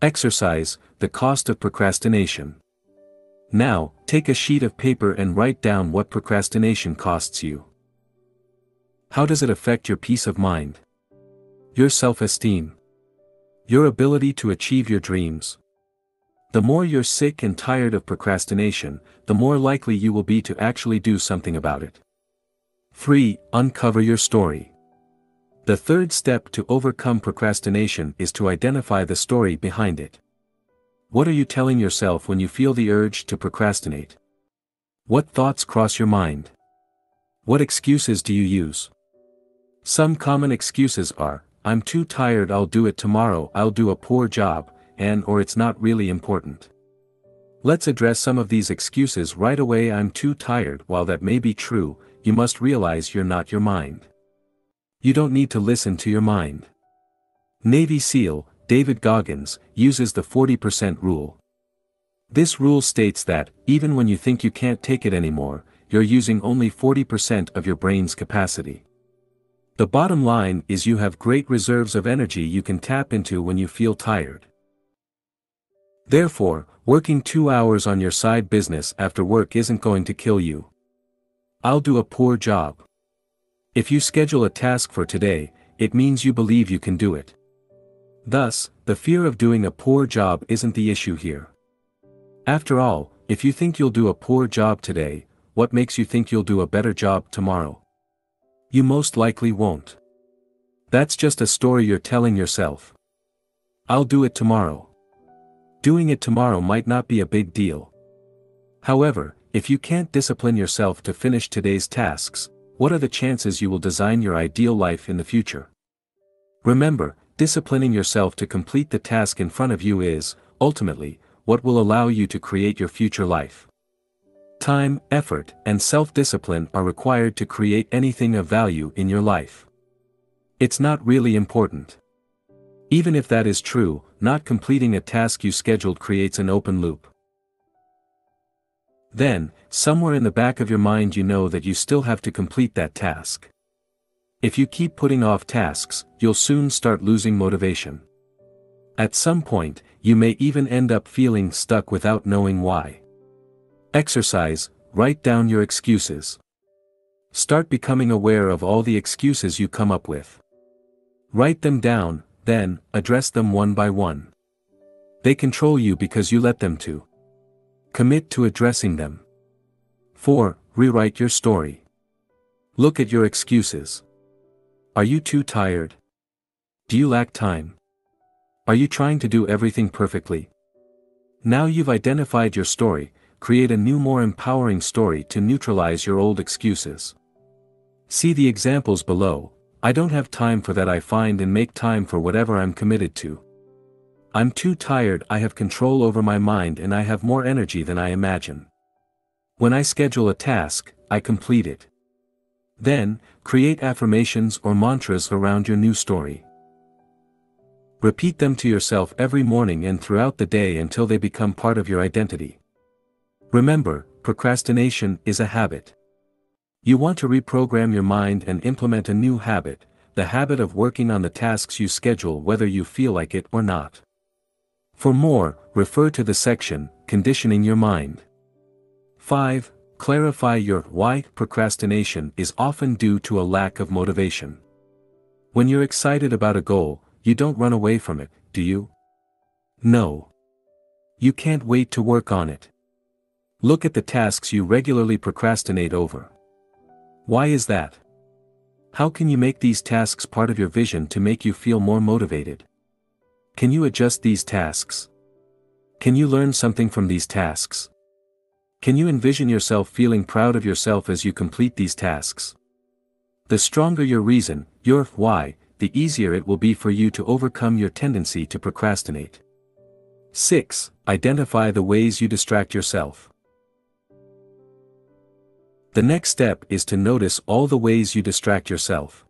Exercise, the cost of procrastination. Now, take a sheet of paper and write down what procrastination costs you. How does it affect your peace of mind? Your self-esteem? Your ability to achieve your dreams? The more you're sick and tired of procrastination, the more likely you will be to actually do something about it. 3. Uncover your story. The third step to overcome procrastination is to identify the story behind it. What are you telling yourself when you feel the urge to procrastinate? What thoughts cross your mind? What excuses do you use? Some common excuses are, I'm too tired, I'll do it tomorrow, I'll do a poor job, and or it's not really important. Let's address some of these excuses right away. I'm too tired. While that may be true, you must realize you're not your mind. You don't need to listen to your mind. Navy SEAL, David Goggins, uses the 40% rule. This rule states that, even when you think you can't take it anymore, you're using only 40% of your brain's capacity. The bottom line is you have great reserves of energy you can tap into when you feel tired. Therefore, working 2 hours on your side business after work isn't going to kill you. I'll do a poor job. If you schedule a task for today, it means you believe you can do it. Thus, the fear of doing a poor job isn't the issue here. After all, if you think you'll do a poor job today, what makes you think you'll do a better job tomorrow? You most likely won't. That's just a story you're telling yourself. I'll do it tomorrow. Doing it tomorrow might not be a big deal. However, if you can't discipline yourself to finish today's tasks, what are the chances you will design your ideal life in the future? Remember, disciplining yourself to complete the task in front of you is, ultimately, what will allow you to create your future life. Time, effort, and self-discipline are required to create anything of value in your life. It's not really important. Even if that is true, not completing a task you scheduled creates an open loop. Then, somewhere in the back of your mind you know that you still have to complete that task. If you keep putting off tasks, you'll soon start losing motivation. At some point, you may even end up feeling stuck without knowing why. Exercise, write down your excuses. Start becoming aware of all the excuses you come up with. Write them down, then, address them one by one. They control you because you let them to. Commit to addressing them. 4. Rewrite your story. Look at your excuses. Are you too tired? Do you lack time? Are you trying to do everything perfectly? Now you've identified your story, create a new, more empowering story to neutralize your old excuses. See the examples below. I don't have time for that. I find and make time for whatever I'm committed to. I'm too tired. I have control over my mind and I have more energy than I imagine. When I schedule a task, I complete it. Then, create affirmations or mantras around your new story. Repeat them to yourself every morning and throughout the day until they become part of your identity. Remember, procrastination is a habit. You want to reprogram your mind and implement a new habit, the habit of working on the tasks you schedule whether you feel like it or not. For more, refer to the section, Conditioning Your Mind. 5. Clarify your why. Procrastination is often due to a lack of motivation. When you're excited about a goal, you don't run away from it, do you? No. You can't wait to work on it. Look at the tasks you regularly procrastinate over. Why is that? How can you make these tasks part of your vision to make you feel more motivated? Can you adjust these tasks? Can you learn something from these tasks? Can you envision yourself feeling proud of yourself as you complete these tasks? The stronger your reason, your why, the easier it will be for you to overcome your tendency to procrastinate. 6. Identify the ways you distract yourself. The next step is to notice all the ways you distract yourself.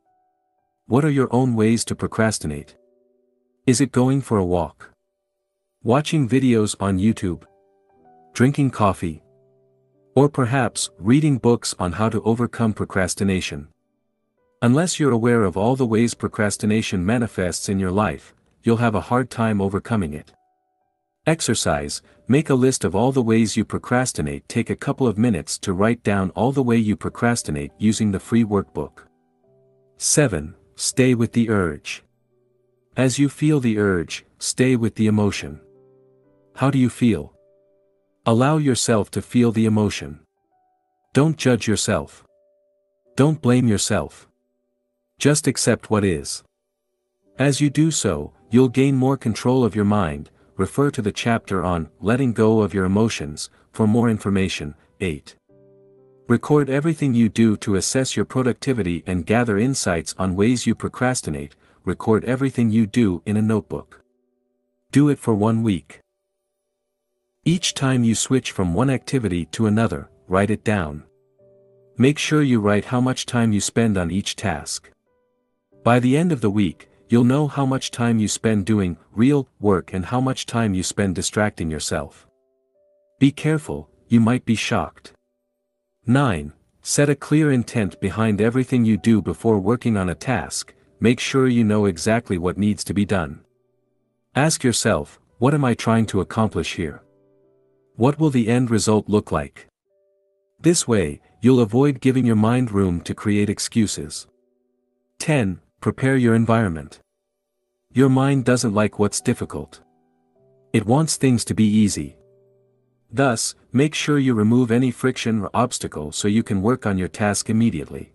What are your own ways to procrastinate? Is it going for a walk? Watching videos on YouTube? Drinking coffee? Or perhaps reading books on how to overcome procrastination? Unless you're aware of all the ways procrastination manifests in your life, you'll have a hard time overcoming it. Exercise, make a list of all the ways you procrastinate. Take a couple of minutes to write down all the way you procrastinate using the free workbook. 7. Stay with the urge. As you feel the urge, stay with the emotion. How do you feel? Allow yourself to feel the emotion. Don't judge yourself. Don't blame yourself. Just accept what is. As you do so, you'll gain more control of your mind. Refer to the chapter on letting go of your emotions for more information. 8. Record everything you do to assess your productivity and gather insights on ways you procrastinate. record everything you do in a notebook. Do it for 1 week. Each time you switch from one activity to another, write it down. Make sure you write how much time you spend on each task. By the end of the week, you'll know how much time you spend doing real work and how much time you spend distracting yourself. Be careful, you might be shocked. 9. Set a clear intent behind everything you do before working on a task. Make sure you know exactly what needs to be done. Ask yourself, what am I trying to accomplish here? What will the end result look like? This way, you'll avoid giving your mind room to create excuses. 10. Prepare your environment. Your mind doesn't like what's difficult. It wants things to be easy. Thus, make sure you remove any friction or obstacle so you can work on your task immediately.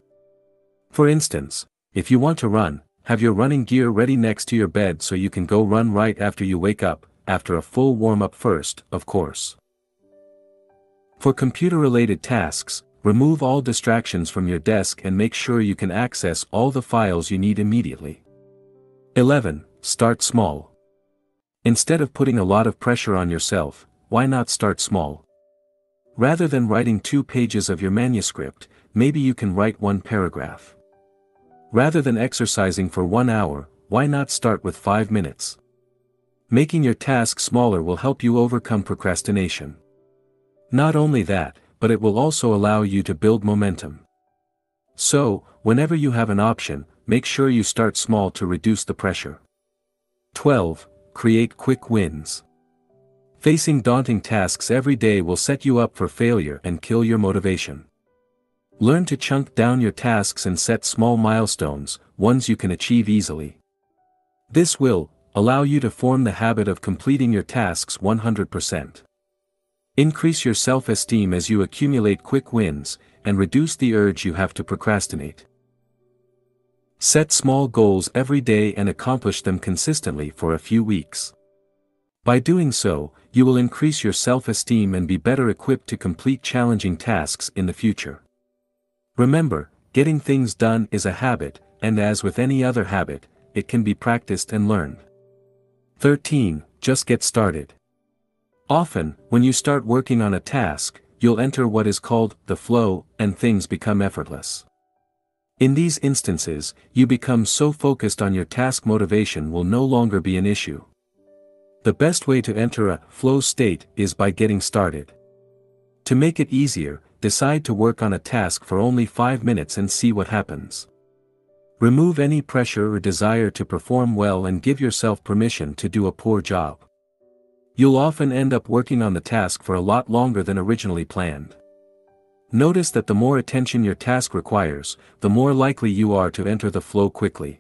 For instance, if you want to run, have your running gear ready next to your bed so you can go run right after you wake up, after a full warm-up first, of course. For computer-related tasks, remove all distractions from your desk and make sure you can access all the files you need immediately. 11. Start small. Instead of putting a lot of pressure on yourself, why not start small? Rather than writing 2 pages of your manuscript, maybe you can write 1 paragraph. Rather than exercising for 1 hour, why not start with 5 minutes? Making your task smaller will help you overcome procrastination. Not only that, but it will also allow you to build momentum. So, whenever you have an option, make sure you start small to reduce the pressure. 12. Create quick wins. Facing daunting tasks every day will set you up for failure and kill your motivation. Learn to chunk down your tasks and set small milestones, ones you can achieve easily. This will allow you to form the habit of completing your tasks 100%. Increase your self-esteem as you accumulate quick wins, and reduce the urge you have to procrastinate. Set small goals every day and accomplish them consistently for a few weeks. By doing so, you will increase your self-esteem and be better equipped to complete challenging tasks in the future. Remember, getting things done is a habit, and as with any other habit, it can be practiced and learned. 13. Just get started. Often, when you start working on a task, you'll enter what is called the flow, and things become effortless. In these instances, you become so focused on your task motivation will no longer be an issue. The best way to enter a flow state is by getting started. To make it easier, decide to work on a task for only 5 minutes and see what happens. Remove any pressure or desire to perform well and give yourself permission to do a poor job. You'll often end up working on the task for a lot longer than originally planned. Notice that the more attention your task requires, the more likely you are to enter the flow quickly.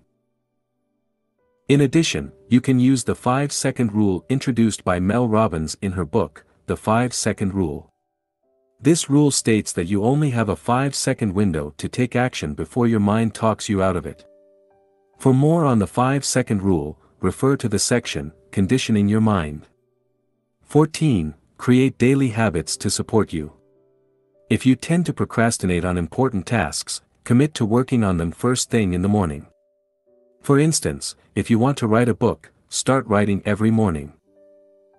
In addition, you can use the 5-second rule introduced by Mel Robbins in her book, The 5-Second Rule. This rule states that you only have a 5-second window to take action before your mind talks you out of it. For more on the 5-second rule, refer to the section, Conditioning Your Mind. 14. Create daily habits to support you. If you tend to procrastinate on important tasks, commit to working on them first thing in the morning. For instance, if you want to write a book, start writing every morning.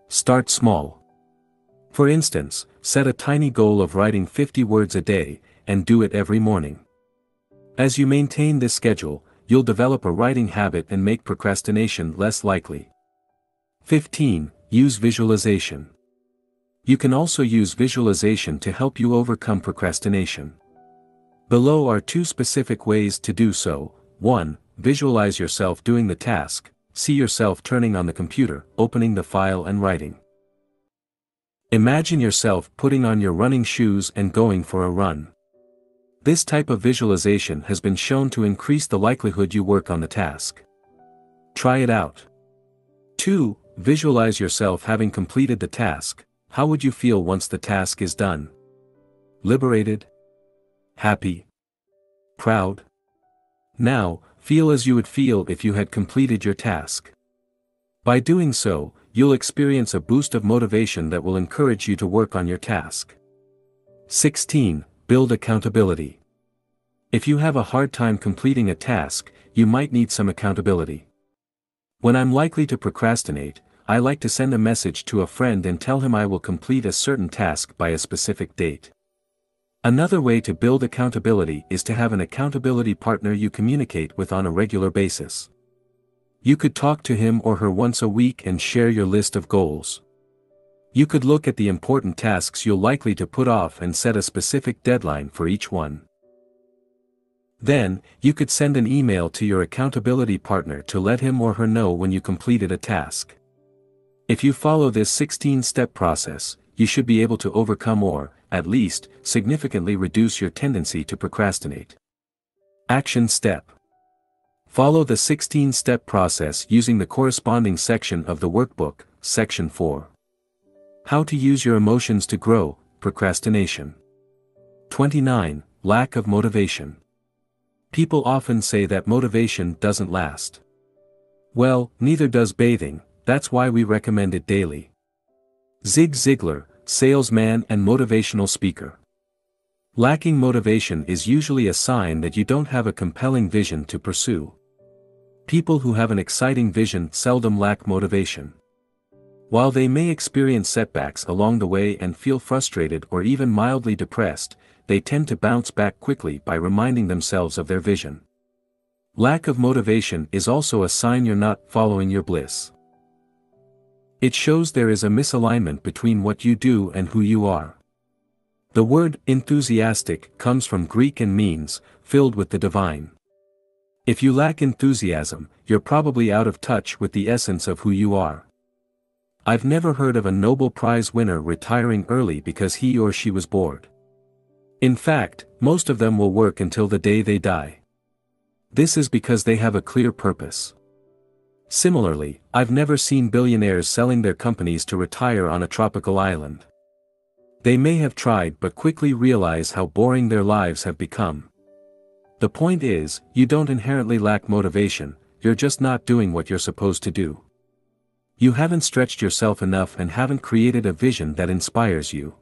Start small. For instance, set a tiny goal of writing 50 words a day, and do it every morning. As you maintain this schedule, you'll develop a writing habit and make procrastination less likely. 15. Use visualization. You can also use visualization to help you overcome procrastination. Below are 2 specific ways to do so. 1. Visualize yourself doing the task. See yourself turning on the computer, opening the file and writing. Imagine yourself putting on your running shoes and going for a run. This type of visualization has been shown to increase the likelihood you work on the task. Try it out. 2. Visualize yourself having completed the task. How would you feel once the task is done? Liberated? Happy? Proud? Now, feel as you would feel if you had completed your task. By doing so, you'll experience a boost of motivation that will encourage you to work on your task. 16. Build accountability. If you have a hard time completing a task, you might need some accountability. When I'm likely to procrastinate, I like to send a message to a friend and tell him I will complete a certain task by a specific date. Another way to build accountability is to have an accountability partner you communicate with on a regular basis. You could talk to him or her once a week and share your list of goals. You could look at the important tasks you're likely to put off and set a specific deadline for each one. Then, you could send an email to your accountability partner to let him or her know when you completed a task. If you follow this 16-step process, you should be able to overcome or, at least, significantly reduce your tendency to procrastinate. Action step. Follow the 16-step process using the corresponding section of the workbook, Section 4. How to use your emotions to grow, procrastination. 29. Lack of motivation. People often say that motivation doesn't last. Well, neither does bathing, that's why we recommend it daily. Zig Ziglar, salesman and motivational speaker. Lacking motivation is usually a sign that you don't have a compelling vision to pursue. People who have an exciting vision seldom lack motivation. While they may experience setbacks along the way and feel frustrated or even mildly depressed, they tend to bounce back quickly by reminding themselves of their vision. Lack of motivation is also a sign you're not following your bliss. It shows there is a misalignment between what you do and who you are. The word enthusiastic comes from Greek and means filled with the divine. If you lack enthusiasm, you're probably out of touch with the essence of who you are. I've never heard of a Nobel Prize winner retiring early because he or she was bored. In fact, most of them will work until the day they die. This is because they have a clear purpose. Similarly, I've never seen billionaires selling their companies to retire on a tropical island. They may have tried but quickly realize how boring their lives have become. The point is, you don't inherently lack motivation, you're just not doing what you're supposed to do. You haven't stretched yourself enough and haven't created a vision that inspires you.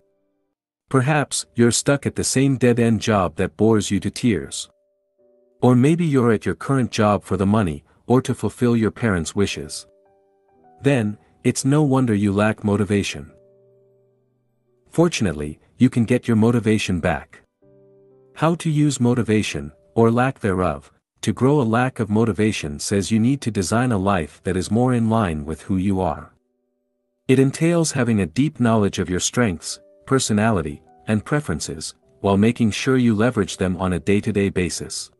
Perhaps, you're stuck at the same dead-end job that bores you to tears. Or maybe you're at your current job for the money, or to fulfill your parents' wishes. Then, it's no wonder you lack motivation. Fortunately, you can get your motivation back. How to use motivation, or lack thereof, to grow a lack of motivation says you need to design a life that is more in line with who you are. It entails having a deep knowledge of your strengths, personality, and preferences, while making sure you leverage them on a day-to-day basis.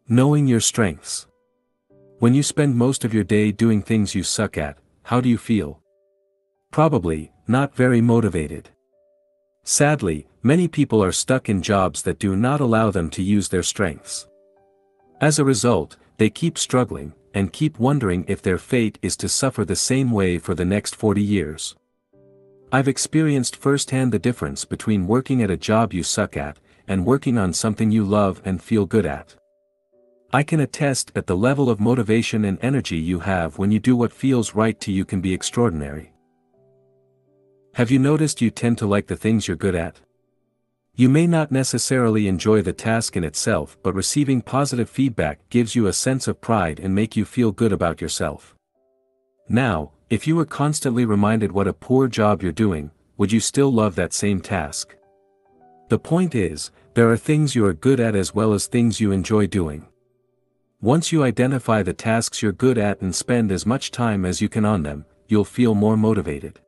Knowing your strengths. When you spend most of your day doing things you suck at, how do you feel? Probably, not very motivated. Sadly, many people are stuck in jobs that do not allow them to use their strengths. As a result, they keep struggling, and keep wondering if their fate is to suffer the same way for the next 40 years. I've experienced firsthand the difference between working at a job you suck at, and working on something you love and feel good at. I can attest that the level of motivation and energy you have when you do what feels right to you can be extraordinary. Have you noticed you tend to like the things you're good at? You may not necessarily enjoy the task in itself, but receiving positive feedback gives you a sense of pride and make you feel good about yourself. Now, if you were constantly reminded what a poor job you're doing, would you still love that same task? The point is, there are things you are good at as well as things you enjoy doing. Once you identify the tasks you're good at and spend as much time as you can on them, you'll feel more motivated.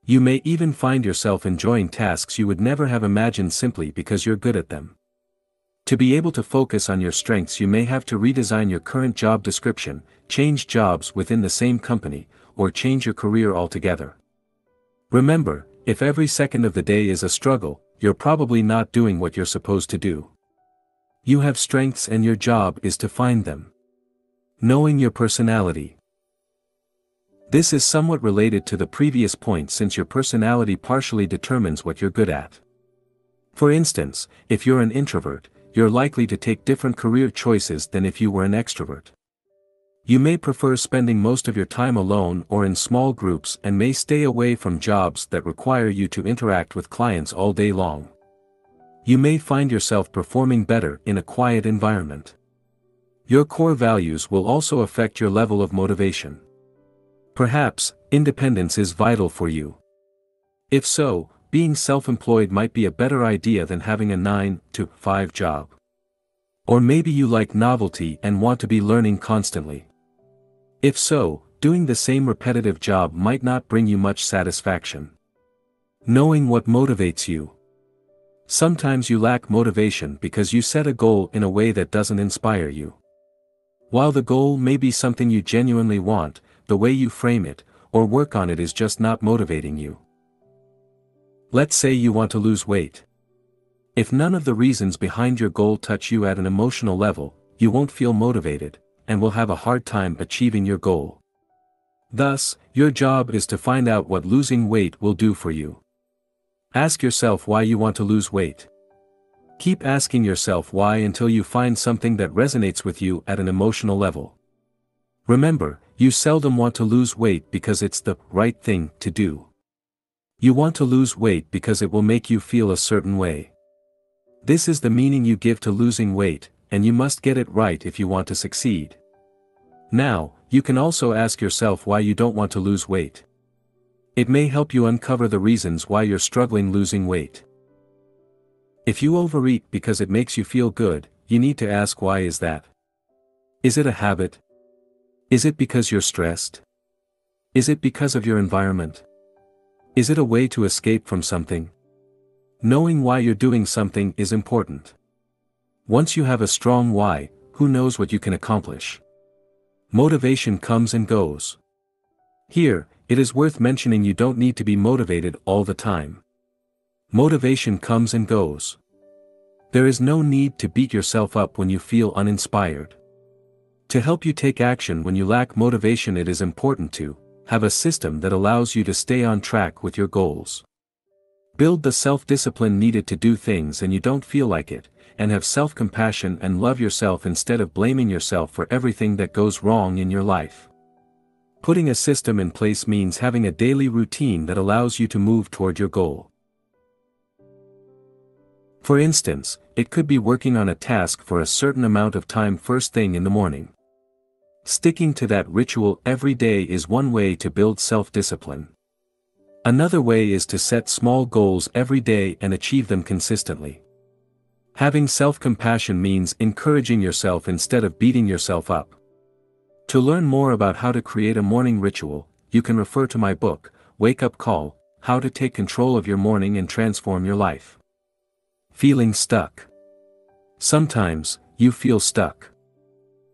You may even find yourself enjoying tasks you would never have imagined simply because you're good at them. To be able to focus on your strengths, you may have to redesign your current job description, change jobs within the same company, or change your career altogether. Remember, if every second of the day is a struggle, you're probably not doing what you're supposed to do. You have strengths and your job is to find them. Knowing your personality. This is somewhat related to the previous point since your personality partially determines what you're good at. For instance, if you're an introvert, you're likely to take different career choices than if you were an extrovert. You may prefer spending most of your time alone or in small groups and may stay away from jobs that require you to interact with clients all day long. You may find yourself performing better in a quiet environment. Your core values will also affect your level of motivation. Perhaps, independence is vital for you. If so, being self-employed might be a better idea than having a 9-to-5 job. Or maybe you like novelty and want to be learning constantly. If so, doing the same repetitive job might not bring you much satisfaction. Knowing what motivates you. Sometimes you lack motivation because you set a goal in a way that doesn't inspire you. While the goal may be something you genuinely want, the way you frame it, or work on it is just not motivating you. Let's say you want to lose weight. If none of the reasons behind your goal touch you at an emotional level, you won't feel motivated, and will have a hard time achieving your goal. Thus, your job is to find out what losing weight will do for you. Ask yourself why you want to lose weight. Keep asking yourself why until you find something that resonates with you at an emotional level. Remember, you seldom want to lose weight because it's the right thing to do. You want to lose weight because it will make you feel a certain way. This is the meaning you give to losing weight, and you must get it right if you want to succeed. Now, you can also ask yourself why you don't want to lose weight. It may help you uncover the reasons why you're struggling losing weight. If you overeat because it makes you feel good, you need to ask why is that? Is it a habit? Is it because you're stressed? Is it because of your environment? Is it a way to escape from something? Knowing why you're doing something is important. Once you have a strong why, who knows what you can accomplish? Motivation comes and goes. Here, it is worth mentioning you don't need to be motivated all the time. Motivation comes and goes. There is no need to beat yourself up when you feel uninspired. To help you take action when you lack motivation, it is important to have a system that allows you to stay on track with your goals. Build the self-discipline needed to do things and you don't feel like it, and have self-compassion and love yourself instead of blaming yourself for everything that goes wrong in your life. Putting a system in place means having a daily routine that allows you to move toward your goal. For instance, it could be working on a task for a certain amount of time first thing in the morning. Sticking to that ritual every day is one way to build self-discipline. Another way is to set small goals every day and achieve them consistently. Having self-compassion means encouraging yourself instead of beating yourself up. To learn more about how to create a morning ritual, you can refer to my book, Wake Up Call: How to Take Control of Your Morning and Transform Your Life. Feeling stuck. Sometimes, you feel stuck.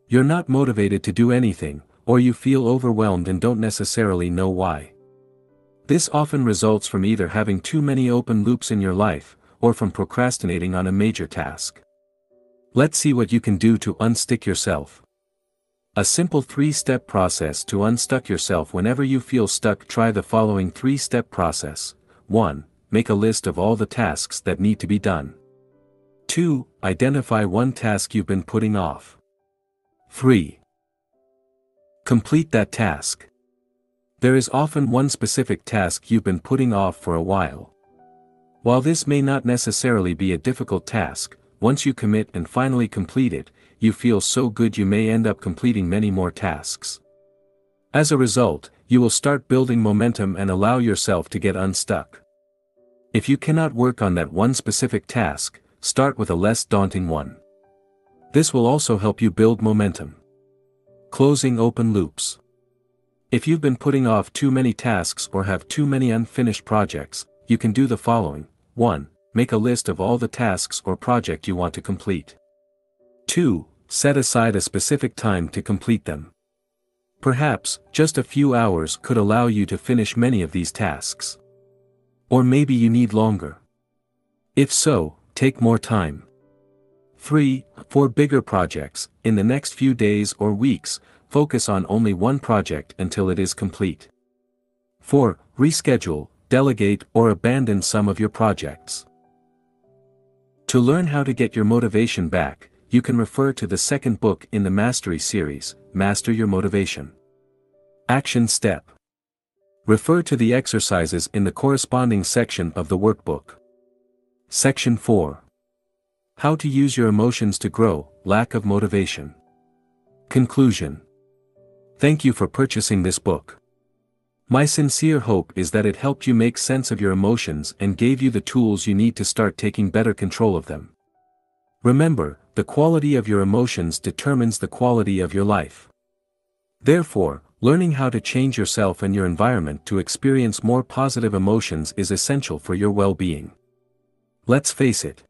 You're not motivated to do anything, or you feel overwhelmed and don't necessarily know why. This often results from either having too many open loops in your life, or from procrastinating on a major task. Let's see what you can do to unstick yourself. A simple 3-step process to unstuck yourself whenever you feel stuck. Try the following 3-step process. 1. Make a list of all the tasks that need to be done. 2. Identify one task you've been putting off. 3. Complete that task. There is often one specific task you've been putting off for a while. While this may not necessarily be a difficult task, once you commit and finally complete it, you feel so good you may end up completing many more tasks. As a result, you will start building momentum and allow yourself to get unstuck. If you cannot work on that one specific task, start with a less daunting one. This will also help you build momentum. Closing open loops. If you've been putting off too many tasks or have too many unfinished projects, you can do the following. 1. Make a list of all the tasks or project you want to complete. 2. Set aside a specific time to complete them. Perhaps, just a few hours could allow you to finish many of these tasks. Or maybe you need longer. If so, take more time. 3. For bigger projects, in the next few days or weeks, focus on only one project until it is complete. 4. Reschedule, delegate or abandon some of your projects. To learn how to get your motivation back, you can refer to the second book in the Mastery series, Master Your Motivation. Action Step. Refer to the exercises in the corresponding section of the workbook. Section 4. How to use your emotions to grow: lack of motivation. Conclusion. Thank you for purchasing this book. My sincere hope is that it helped you make sense of your emotions and gave you the tools you need to start taking better control of them. Remember, the quality of your emotions determines the quality of your life. Therefore, learning how to change yourself and your environment to experience more positive emotions is essential for your well-being. Let's face it.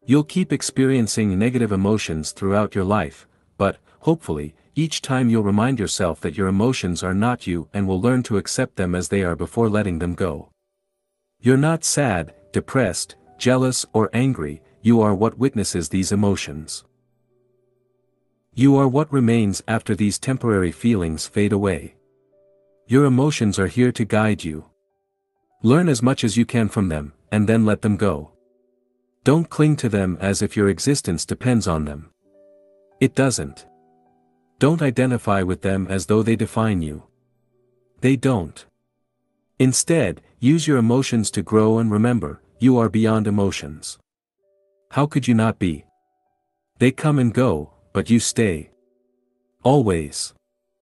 You'll keep experiencing negative emotions throughout your life, but, hopefully, each time you'll remind yourself that your emotions are not you and will learn to accept them as they are before letting them go. You're not sad, depressed, jealous or angry, you are what witnesses these emotions. You are what remains after these temporary feelings fade away. Your emotions are here to guide you. Learn as much as you can from them, and then let them go. Don't cling to them as if your existence depends on them. It doesn't. Don't identify with them as though they define you. They don't. Instead, use your emotions to grow and remember, you are beyond emotions. How could you not be? They come and go, but you stay. Always.